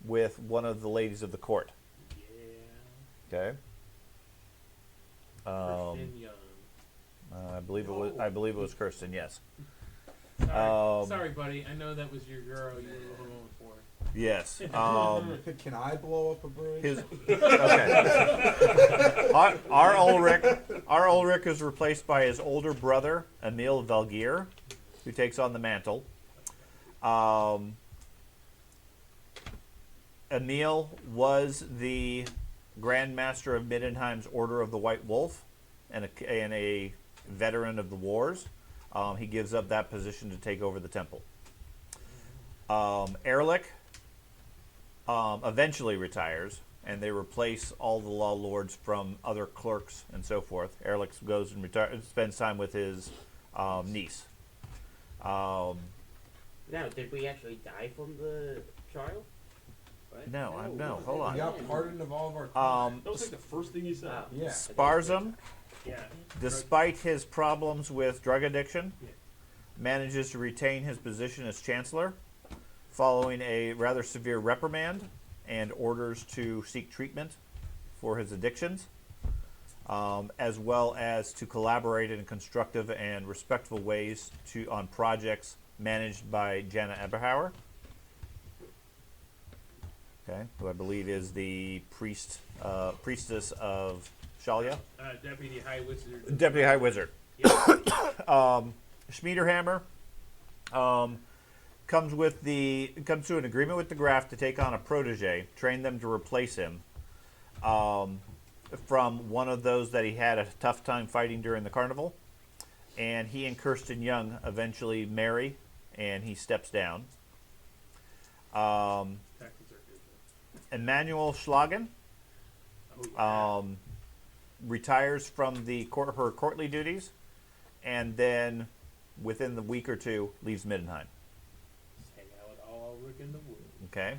with one of the ladies of the court. Yeah. Okay. Christian Young. I believe it was Kirsten. Yes. Sorry, buddy. I know that was your girl you were going for. Yes. Can I blow up a bridge? Okay. Our Ulrich is replaced by his older brother Emil Valgir, who takes on the mantle. Emil was the Grand Master of Middenheim's Order of the White Wolf and a veteran of the wars. He gives up that position to take over the temple. Erlich eventually retires, and they replace all the law lords from other clerks and so forth. Erlich goes and spends time with his niece. Now, did we actually die from the trial? Right? No, hold on. We got pardoned of all of our crimes. That was like the first thing he said. Yeah. Sparsum, Yeah. despite his problems with drug addiction, manages to retain his position as chancellor, following a rather severe reprimand and orders to seek treatment for his addictions, as well as to collaborate in constructive and respectful ways on projects managed by Jana Eberhauer, who I believe is the priestess of Shalia. Deputy High Wizard. Deputy High Wizard. Yeah. Schmiederhammer comes to an agreement with the Graf to take on a protege, train them to replace him from one of those that he had a tough time fighting during the carnival. And he and Kirsten Young eventually marry, and he steps down. Emmanuel Schlagen retires from her courtly duties, and then within the week or two leaves Middenheim. Hang out with all Rick in the wood. Okay.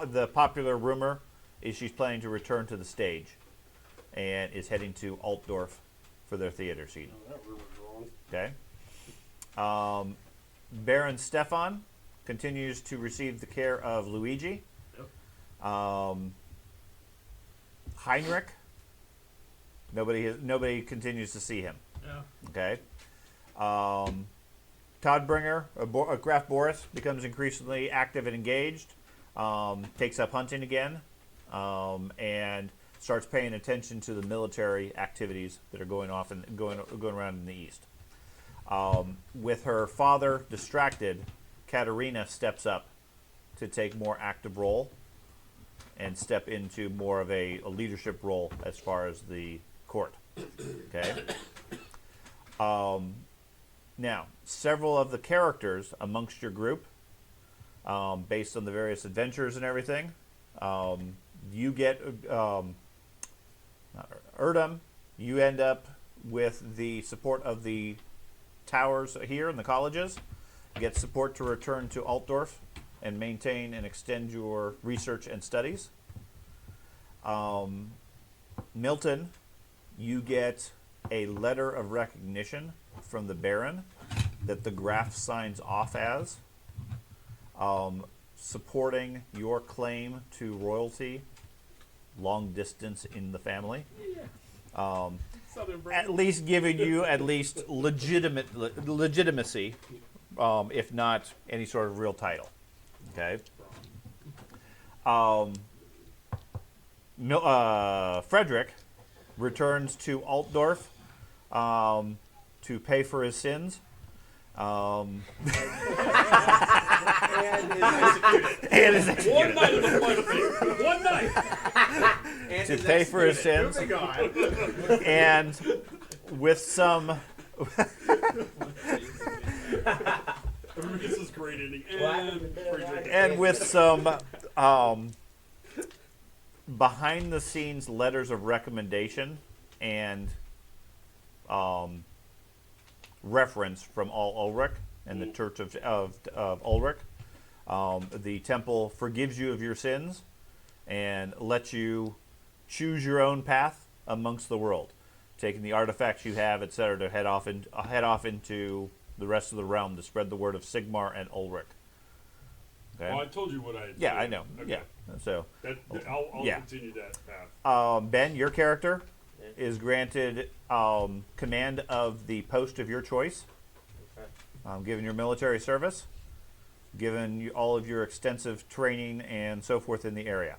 The popular rumor is she's planning to return to the stage, and is heading to Altdorf for their theater scene. No, that rumor's Okay. wrong. Baron Stefan continues to receive the care of Luigi. Yep. Heinrich. Nobody continues to see him. Yeah. Okay. Todbringer, Graf Boris, becomes increasingly active and engaged. Takes up hunting again, and starts paying attention to the military activities that are going around in the east. With her father distracted, Katerina steps up to take more active role and step into more of a leadership role as far as the court. Okay. Now, several of the characters amongst your group, based on the various adventures and everything, you get Erdem. You end up with the support of the towers here in the colleges. You get support to return to Altdorf and maintain and extend your research and studies. Milton, you get a letter of recognition from the Baron that the Graf signs off as. supporting your claim to royalty, long distance in the family. Southern At least giving you at least legitimacy, if not any sort of real title. Okay. Frederick returns to Altdorf to pay for his sins. And is executed. One night of the flight fee. One night. To pay for his sins. Moving on. And with some This is great ending. and with some behind the scenes letters of recommendation and reference from all Ulrich and the Church of Ulrich. The temple forgives you of your sins and lets you choose your own path amongst the world, taking the artifacts you have, etc., to head off into the rest of the realm to spread the word of Sigmar and Ulrich. Okay. Well, I told you what I had. Yeah, said. I know. Okay. Yeah. So, I'll Yeah. continue that path. Ben, your character is granted command of the post of your choice, Okay. given your military service, given all of your extensive training and so forth in the area.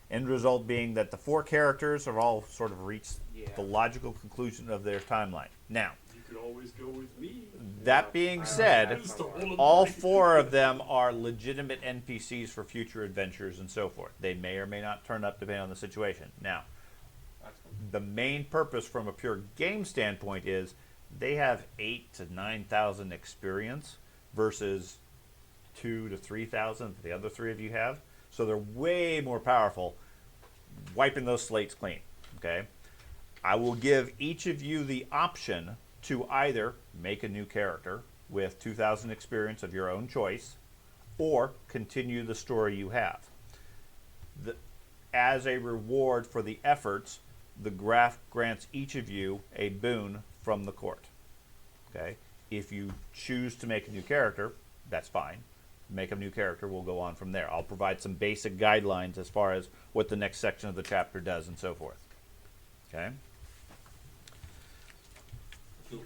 End result being that the 4 characters have all sort of reached the logical conclusion of their timeline. Now, You could always go with me. that being said, Just to hold all on. 4 of them are legitimate NPCs for future adventures and so forth. They may or may not turn up depending on the situation. Now, the main purpose from a pure game standpoint is they have 8,000 to 9,000 experience versus 2,000 to 3,000 that the other 3 of you have. So they're way more powerful, wiping those slates clean. Okay, I will give each of you the option to either make a new character with 2,000 experience of your own choice, or continue the story you have. As a reward for the efforts, the graph grants each of you a boon from the court. Okay, if you choose to make a new character, that's fine. Make a new character, we'll go on from there. I'll provide some basic guidelines as far as what the next section of the chapter does and so forth. Okay? So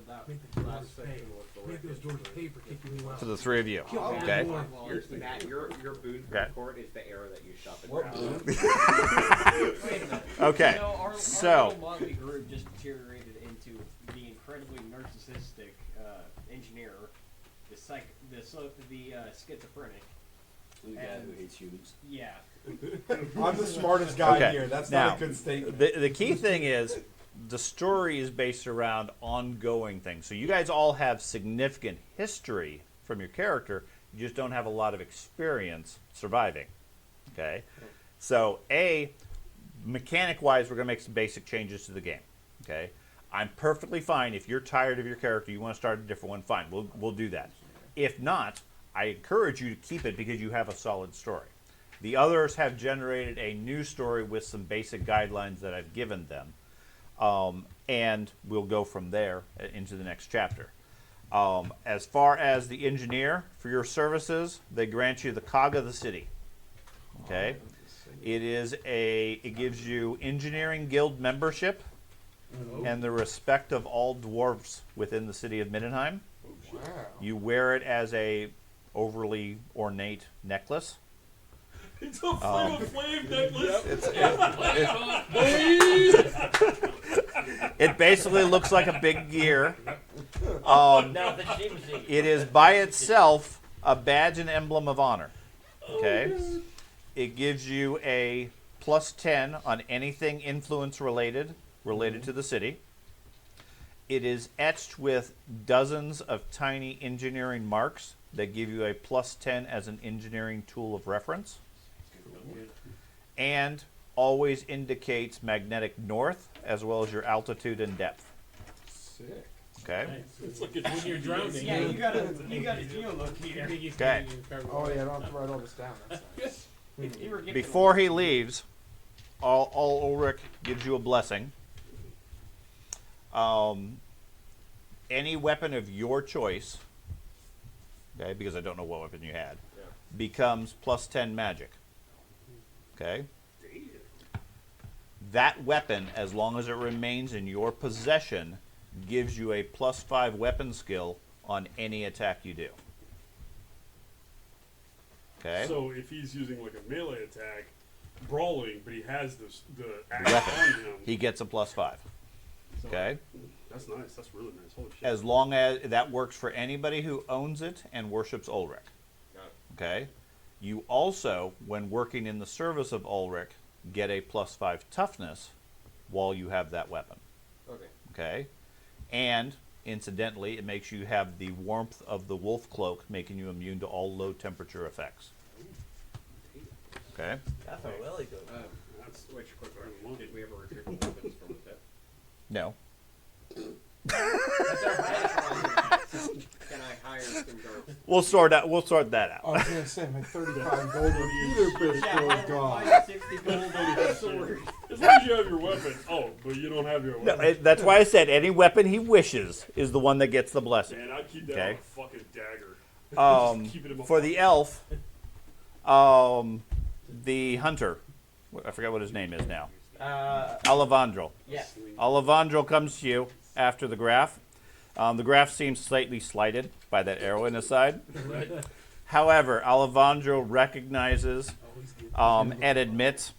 that Make the last doors pay. section was the Make those doors pay for kicking you out. For the 3 of you. Kill that Okay? door. Matt, your boon for Okay. the court is the arrow that you shot the What ground. Wait a minute. Okay. You know, our So- little motley group just deteriorated into the incredibly narcissistic engineer, the schizophrenic. The guy who hates humans. Yeah. I'm the smartest guy Okay. here. That's Now, not a good statement. The key thing is the story is based around ongoing things. So you guys all have significant history from your character. You just don't have a lot of experience surviving. Okay? So, mechanic-wise, we're going to make some basic changes to the game. Okay? I'm perfectly fine if you're tired of your character, you want to start a different one, fine. We'll do that. If not, I encourage you to keep it because you have a solid story. The others have generated a new story with some basic guidelines that I've given them. And we'll go from there into the next chapter. As far as the engineer, for your services, they grant you the cog of the city. Okay? It gives you engineering guild membership and the respect of all dwarves within the city of Middenheim. Wow. You wear it as a overly ornate necklace. It's a flame necklace. It basically looks like a big gear. Now the Jimsy. It is by itself a badge and emblem of honor. Okay? It gives you a +10 on anything influence related to the city. It is etched with dozens of tiny engineering marks that give you a +10 as an engineering tool of reference. And always indicates magnetic north as well as your altitude and depth. Sick. Okay? It's like a When you're drowning, Yeah, you got a geolocator. Okay. Oh yeah, I don't have to write all this down. That's nice. You were getting Before he leaves, all Ulrich gives you a blessing. Any weapon of your choice okay, because I don't know what weapon you had, Yeah. becomes +10 magic. Okay? Damn. That weapon, as long as it remains in your possession, gives you a +5 weapon skill on any attack you do. Okay? So if he's using like a melee attack, brawling, but he has the axe Weapon. on him. He gets a +5. So, Okay? That's nice. That's really nice. Holy shit. As long as that works for anybody who owns it and worships Ulrich. Got it. Okay? You also, when working in the service of Ulrich, get a +5 toughness while you have that weapon. Okay. Okay? And, incidentally, it makes you have the warmth of the wolf cloak, making you immune to all low temperature effects. Okay? That's a really good one. That's Which quick very question, long. did we ever retrieve the weapons from the pit? No. That's our highest one. Can I hire some guards? We'll sort that out. I was gonna say my 35 gold on either bit Yeah, was gone. 60 gold on the sword. as long as you have your weapon. Oh, but you don't have your No, weapon. that's why I said any weapon he wishes is the one that gets the blessing. Man, I'd keep that Okay. on a fucking dagger. Keep it in my For the elf, the hunter, I forgot what his name is now. Alevandro. Yes. Alevandro comes to you after the graph. The graph seems slightly slighted by that arrow in his side. However, Alevandro recognizes and admits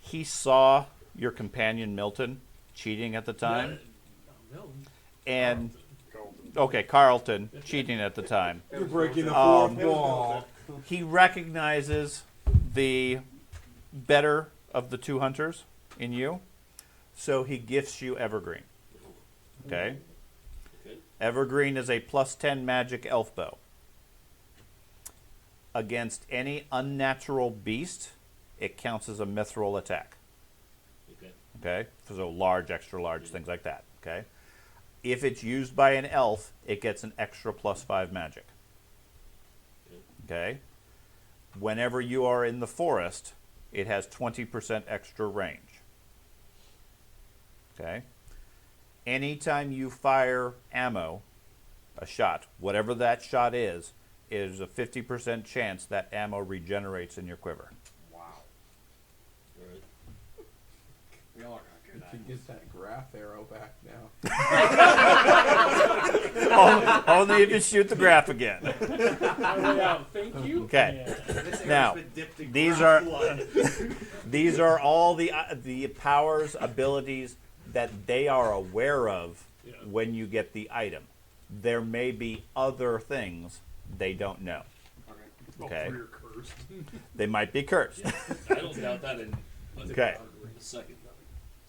he saw your companion Milton cheating at the time. And, okay, Carlton cheating at the time. You're breaking the fourth Um, wall. He recognizes the better of the two hunters in you, so he gifts you Evergreen. Okay? Okay. Evergreen is a +10 magic elf bow. Against any unnatural beast, it counts as a mithril attack. Okay. Okay? So large, extra large, things like that. Okay? If it's used by an elf, it gets an extra +5 magic. Okay? Whenever you are in the forest, it has 20% extra range. Okay? Anytime you fire ammo, a shot, whatever that shot is a 50% chance that ammo regenerates in your quiver. Wow. All right. We all got You good can get that graph arrow back now. Only if you shoot the graph again. Thank you. Okay. This Now, arrow's been dipped in these ground are- blood. These are all the powers, abilities that they are aware of Yeah. when you get the item. There may be other things they don't know. Okay. Oh, you're cursed. They might be cursed. I don't doubt that in Okay. a second.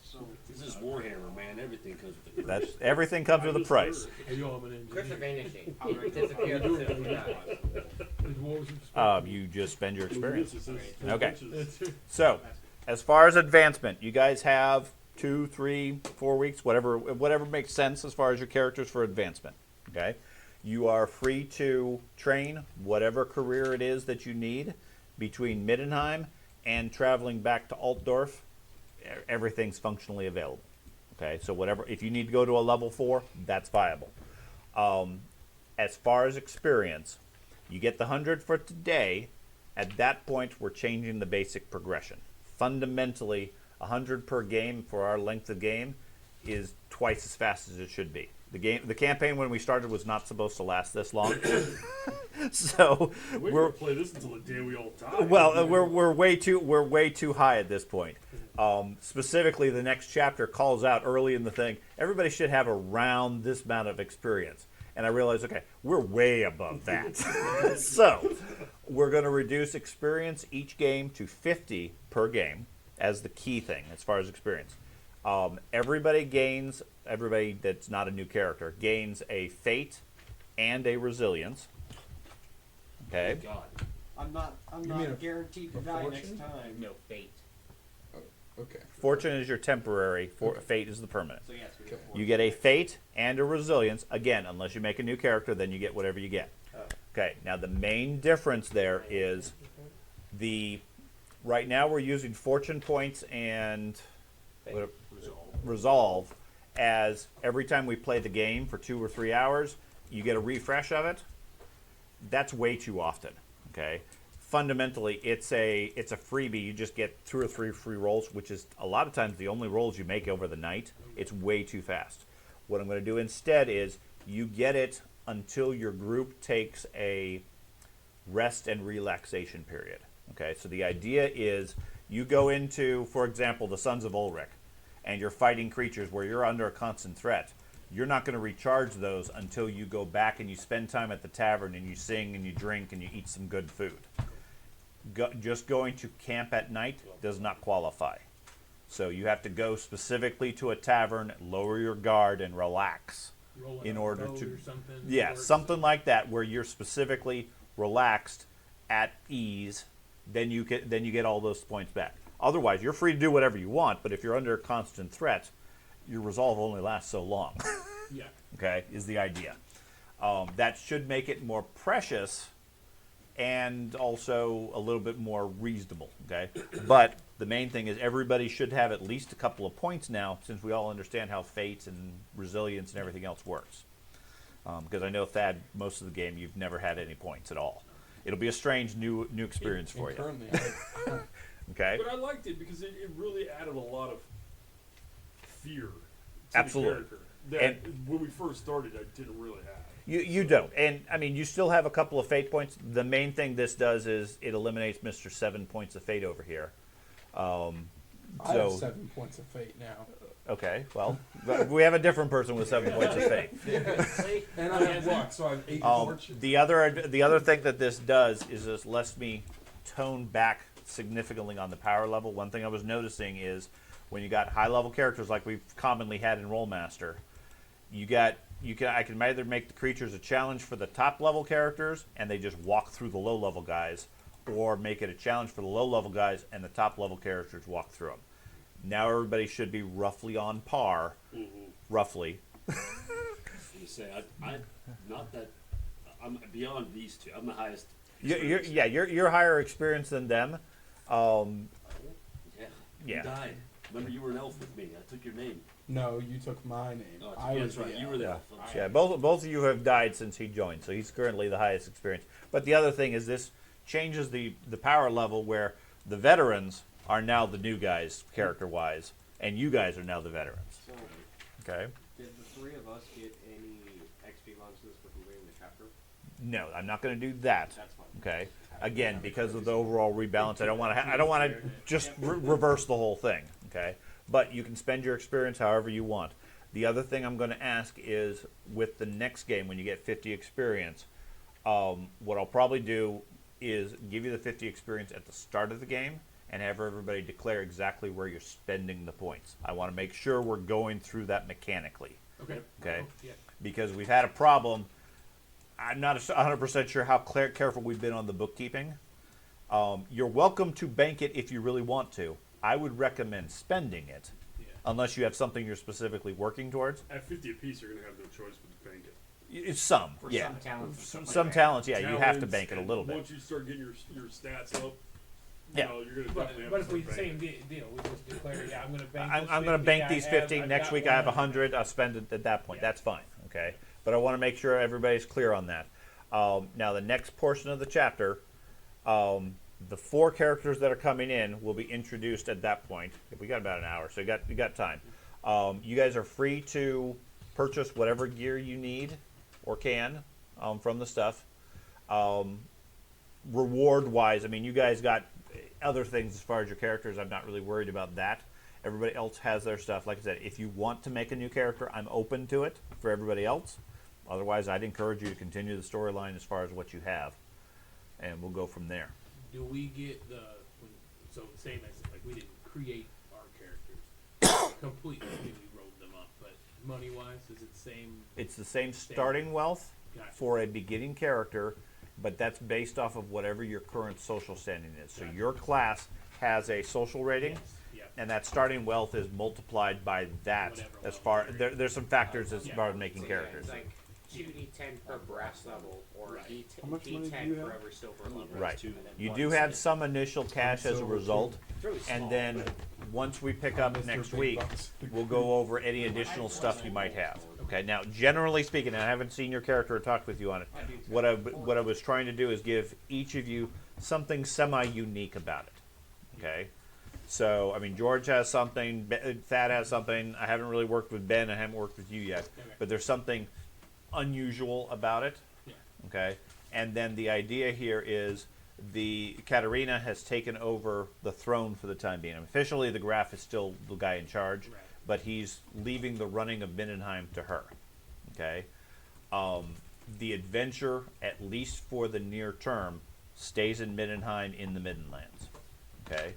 So This is Warhammer, man. Everything comes with a price. That's everything comes with a price. Curse of vanishing. How do I Disappear do as soon as you die. You just spend your experience. Okay. Okay. So, as far as advancement, you guys have 2, 3, 4 weeks, whatever makes sense as far as your characters for advancement. Okay, you are free to train whatever career it is that you need between Middenheim and traveling back to Altdorf. Everything's functionally available. Okay, so whatever, if you need to go to a level 4, that's viable. As far as experience, you get the 100 for today. At that point, we're changing the basic progression. Fundamentally, 100 per game for our length of game is twice as fast as it should be. The campaign when we started was not supposed to last this long, so We're we're gonna play this until the day we all die. well, we're way too high at this point. Specifically, the next chapter calls out early in the thing. Everybody should have around this amount of experience, and I realized, okay, we're way above that. So we're going to reduce experience each game to 50 per game as the key thing as far as experience. Everybody that's not a new character gains a fate and a resilience. Okay. God. I'm not mean a- guaranteed to a die next fortune? time. No fate. Okay. Fortune is your temporary. Fate is the permanent. So yes, we Okay. get You get a fate and a resilience. Again, unless you make a new character, then you get whatever you get. Okay. Now the main difference there is right now we're using fortune points and resolve as every time we play the game for 2 or 3 hours, you get a refresh of it. That's way too often. Okay, fundamentally, it's a freebie. You just get 2 or 3 free rolls, which is a lot of times the only rolls you make over the night. It's way too fast. What I'm going to do instead is you get it until your group takes a rest and relaxation period. Okay, so the idea is you go into, for example, the Sons of Ulrich, and you're fighting creatures where you're under a constant threat. You're not going to recharge those until you go back and you spend time at the tavern and you sing and you drink and you eat some good food. Just going to camp at night does not qualify. So you have to go specifically to a tavern, lower your guard, and relax Roll it in on a order boat to, or something. yeah, or something like that where you're specifically relaxed, at ease. Then you get all those points back. Otherwise, you're free to do whatever you want. But if you're under constant threat, your resolve only lasts so long. Yeah. Okay, is the idea. That should make it more precious and also a little bit more reasonable. Okay, but the main thing is everybody should have at least a couple of points now, since we all understand how fate and resilience and everything else works. Because I know, Thad, most of the game you've never had any points at all. It'll be a strange new experience for you. Currently, Okay. But I liked it because it really added a lot of fear to Absolutely. the character that when we first started I didn't really have. You don't. And, I mean, you still have a couple of fate points. The main thing this does is it eliminates Mr. 7 points of fate over here. I have 7 points of fate now. Okay, well, we have a different person with 7 points of fate. And I have luck, so I have 8 fortune. The other thing that this does is this lets me tone back significantly on the power level. One thing I was noticing is when you got high level characters like we've commonly had in Rolemaster, I can either make the creatures a challenge for the top level characters and they just walk through the low level guys, or make it a challenge for the low level guys and the top level characters walk through them. Now everybody should be roughly on par, roughly. You say I'm not that. I'm beyond these two. I'm the highest. You're higher experience than them. Yeah. Yeah. You died. Remember, you were an elf with me. I took your name. No, you took my name. Oh, I that's was right. the You elf. were the Yeah. elf. I'm sorry. Yeah, both of you have died since he joined, so he's currently the highest experience. But the other thing is this changes the power level where the veterans are now the new guys, character-wise, and you guys are now the veterans. So, Okay? did the 3 of us get any XP bonuses for completing the chapter? No, I'm not going to do that. That's fine. Okay? Again, because of the overall rebalance, I don't want to just reverse the whole thing. Okay? But you can spend your experience however you want. The other thing I'm going to ask is, with the next game, when you get 50 experience, what I'll probably do is give you the 50 experience at the start of the game and have everybody declare exactly where you're spending the points. I want to make sure we're going through that mechanically. Okay. Okay? Yeah. Because we've had a problem. I'm not 100% sure how careful we've been on the bookkeeping. You're welcome to bank it if you really want to. I would recommend spending it, unless you have something you're specifically working towards. At 50 apiece, you're gonna have no choice but to bank it. It's some, For yeah. some talents. Some talents, yeah, you have to Talents, bank it a and little bit. Once you start getting your stats up, Yeah. you're gonna But, definitely have but to if we start same banking. deal, we just declare, yeah, I'm going to bank. I'm going to bank these 50. Next week I have 100. I'll spend it at that point. Yeah. That's fine, okay? But I want to make sure everybody's clear on that. Now, the next portion of the chapter, the 4 characters that are coming in will be introduced at that point. We got about an hour, so you got time. You guys are free to purchase whatever gear you need or can from the stuff. Reward-wise, I mean, you guys got other things as far as your characters. I'm not really worried about that. Everybody else has their stuff. Like I said, if you want to make a new character, I'm open to it for everybody else. Otherwise, I'd encourage you to continue the storyline as far as what you have, and we'll go from there. Do we get so same as like we didn't create our characters completely, we rolled them up, but money wise, is it the same? It's the same starting wealth Gotcha. for a beginning character, but that's based off of whatever your current social standing is. So Gotcha. your class has a social rating, Yes. Yeah. and that starting wealth is multiplied by that. Whatever As level far you're in. there's some factors as Yeah. far as making characters. It's like 2d10 per brass level, or Right. D10 How much money do D10 you for have? every silver level. Right. Two. And then You one do have cent. some initial cash as a Silver, result, It's really and small, then but once we pick up Mr. next Big week, Bucks. we'll go over any additional stuff you might have. Okay. Okay, now generally speaking, and I haven't seen your character or talked with you on it. I do too. What I was trying to do is give each of you something semi-unique about it. Okay, so I mean George has something, Thad has something. I haven't really worked with Ben. I haven't worked with you yet, Okay. but there's something unusual about it. Yeah. Okay, and then the idea here is the Katarina has taken over the throne for the time being. Officially, the Graf is still the guy in charge, Right. but he's leaving the running of Mindenheim to her. Okay, the adventure, at least for the near term, stays in Mindenheim in the Midlands. Okay,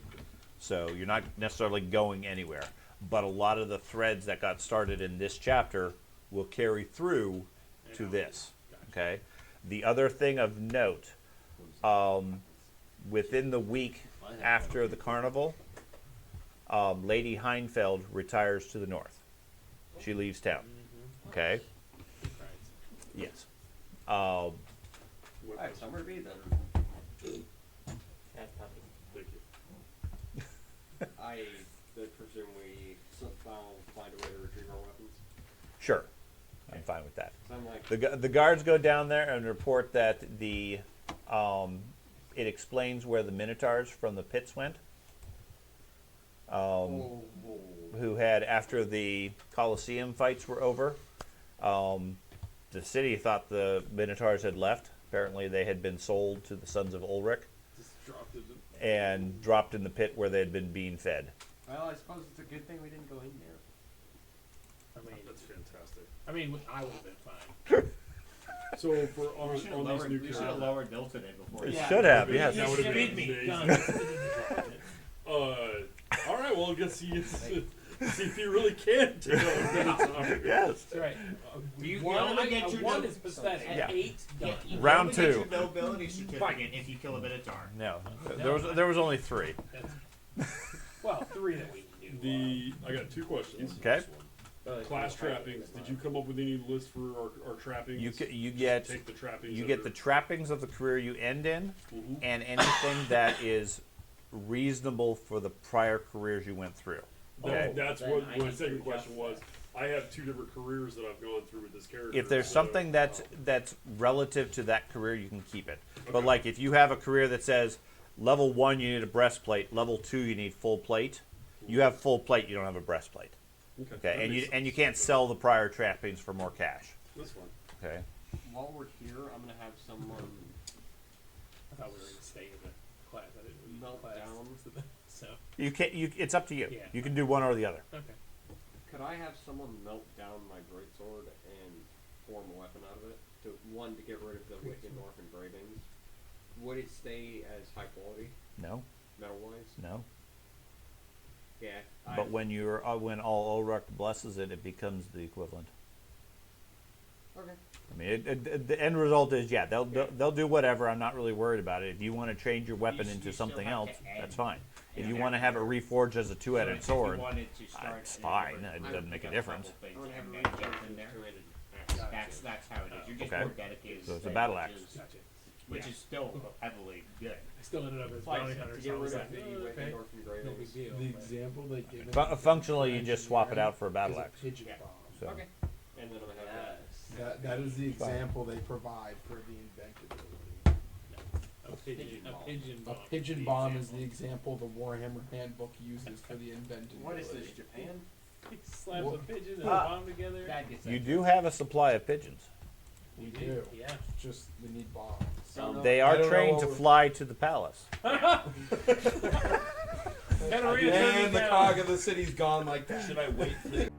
so you're not necessarily going anywhere, but a lot of the threads that got started in this chapter will carry through to this. Okay, the other thing of note, within the week after the carnival, Lady Heinfeld retires to the north. She leaves town. Okay. Yes. I have somewhere to be then. Cat puppy. Thank you. I presume we somehow find a way to retrieve our weapons. Sure. I'm fine with that. So I'm like, The guards go down there and report that it explains where the Minotaurs from the pits went. Who had, after the Colosseum fights were over, the city thought the Minotaurs had left. Apparently they had been sold to the sons of Ulrich Just dropped it. and dropped in the pit where they had been being fed. well, I suppose it's a good thing we didn't go in there. That's fantastic. I mean, I would have been fine. So for on We should have these lowered, new we should have characters, lowered Bill today before. It he- should have, That yes. would have been Beat me. amazing. Done. All right. Well, I guess see if you really can take on Minotaur. Yes. That's right. You One, only get your one no- is pathetic. Yeah. 8 done. You Round only get two. your nobility certificate if you kill a Minotaur. No, there was only 3. Well, 3 that we can do. I got 2 questions. Okay. Class trappings. Did you come up with any list for our trappings? You Just get take the trappings. you that get are- the trappings of the career you end in, Mhm. and anything that is reasonable for the prior careers you went through. Okay. That's Then what I my need to second adjust question was. I have 2 different careers that I've gone through with this character. If there's so- something that's relative to that career, you can keep it. But Okay. like if you have a career that says level 1 you need a breastplate, level 2 you need full plate, you have full plate, you don't have a breastplate. Okay, that and makes you sense. can't sell the prior trappings for more cash. This one. Okay. While we're here, I'm gonna have someone I thought we were going to stay in the class. I didn't read melt class. down. So, You can it's up to you. Yeah. You can do one or the other. okay. Could I have someone melt down my greatsword and form a weapon out of it? To get rid of the wicked orphan engravings. Would it stay as high quality, No, metal wise? no. Yeah. But when when all Ulrich blesses it, it becomes the equivalent. Okay. I mean, the end result is they'll do whatever. I'm not really worried about it. If you want to change your weapon You into still something have else, to add- that's fine. If Yeah. you want to have it reforged as a two-headed So sword, if you wanted to start it's a fine. different- It doesn't make a pick up difference. couple things I'm gonna have and a then range jump in there. two-handed That's how it is. You're just Okay. more dedicated. So it's to a it, battle which axe. is- Gotcha. Which Yeah. is still heavily good. I still ended up as Like, bounty to hunter. to So get I was rid like, of the oh, wicked okay. orphan No big engravings. deal. The but example they give. Functionally, you just swap it out for a battle is a axe. pigeon Yeah. bomb. So. Okay. And then I'm gonna have That is the example they provide for the inventability. A pigeon A bomb. pigeon bomb is the example the Warhammer handbook uses for the inventability. what is this, Japan? He slaps Well- a pigeon and a bomb together. That gets You that. do have a supply of pigeons. We do. Yeah. Just we need bombs. They I are don't know trained what to we're- fly to the palace. Gotta read And the cog of the city's gone like that. Should I wait for the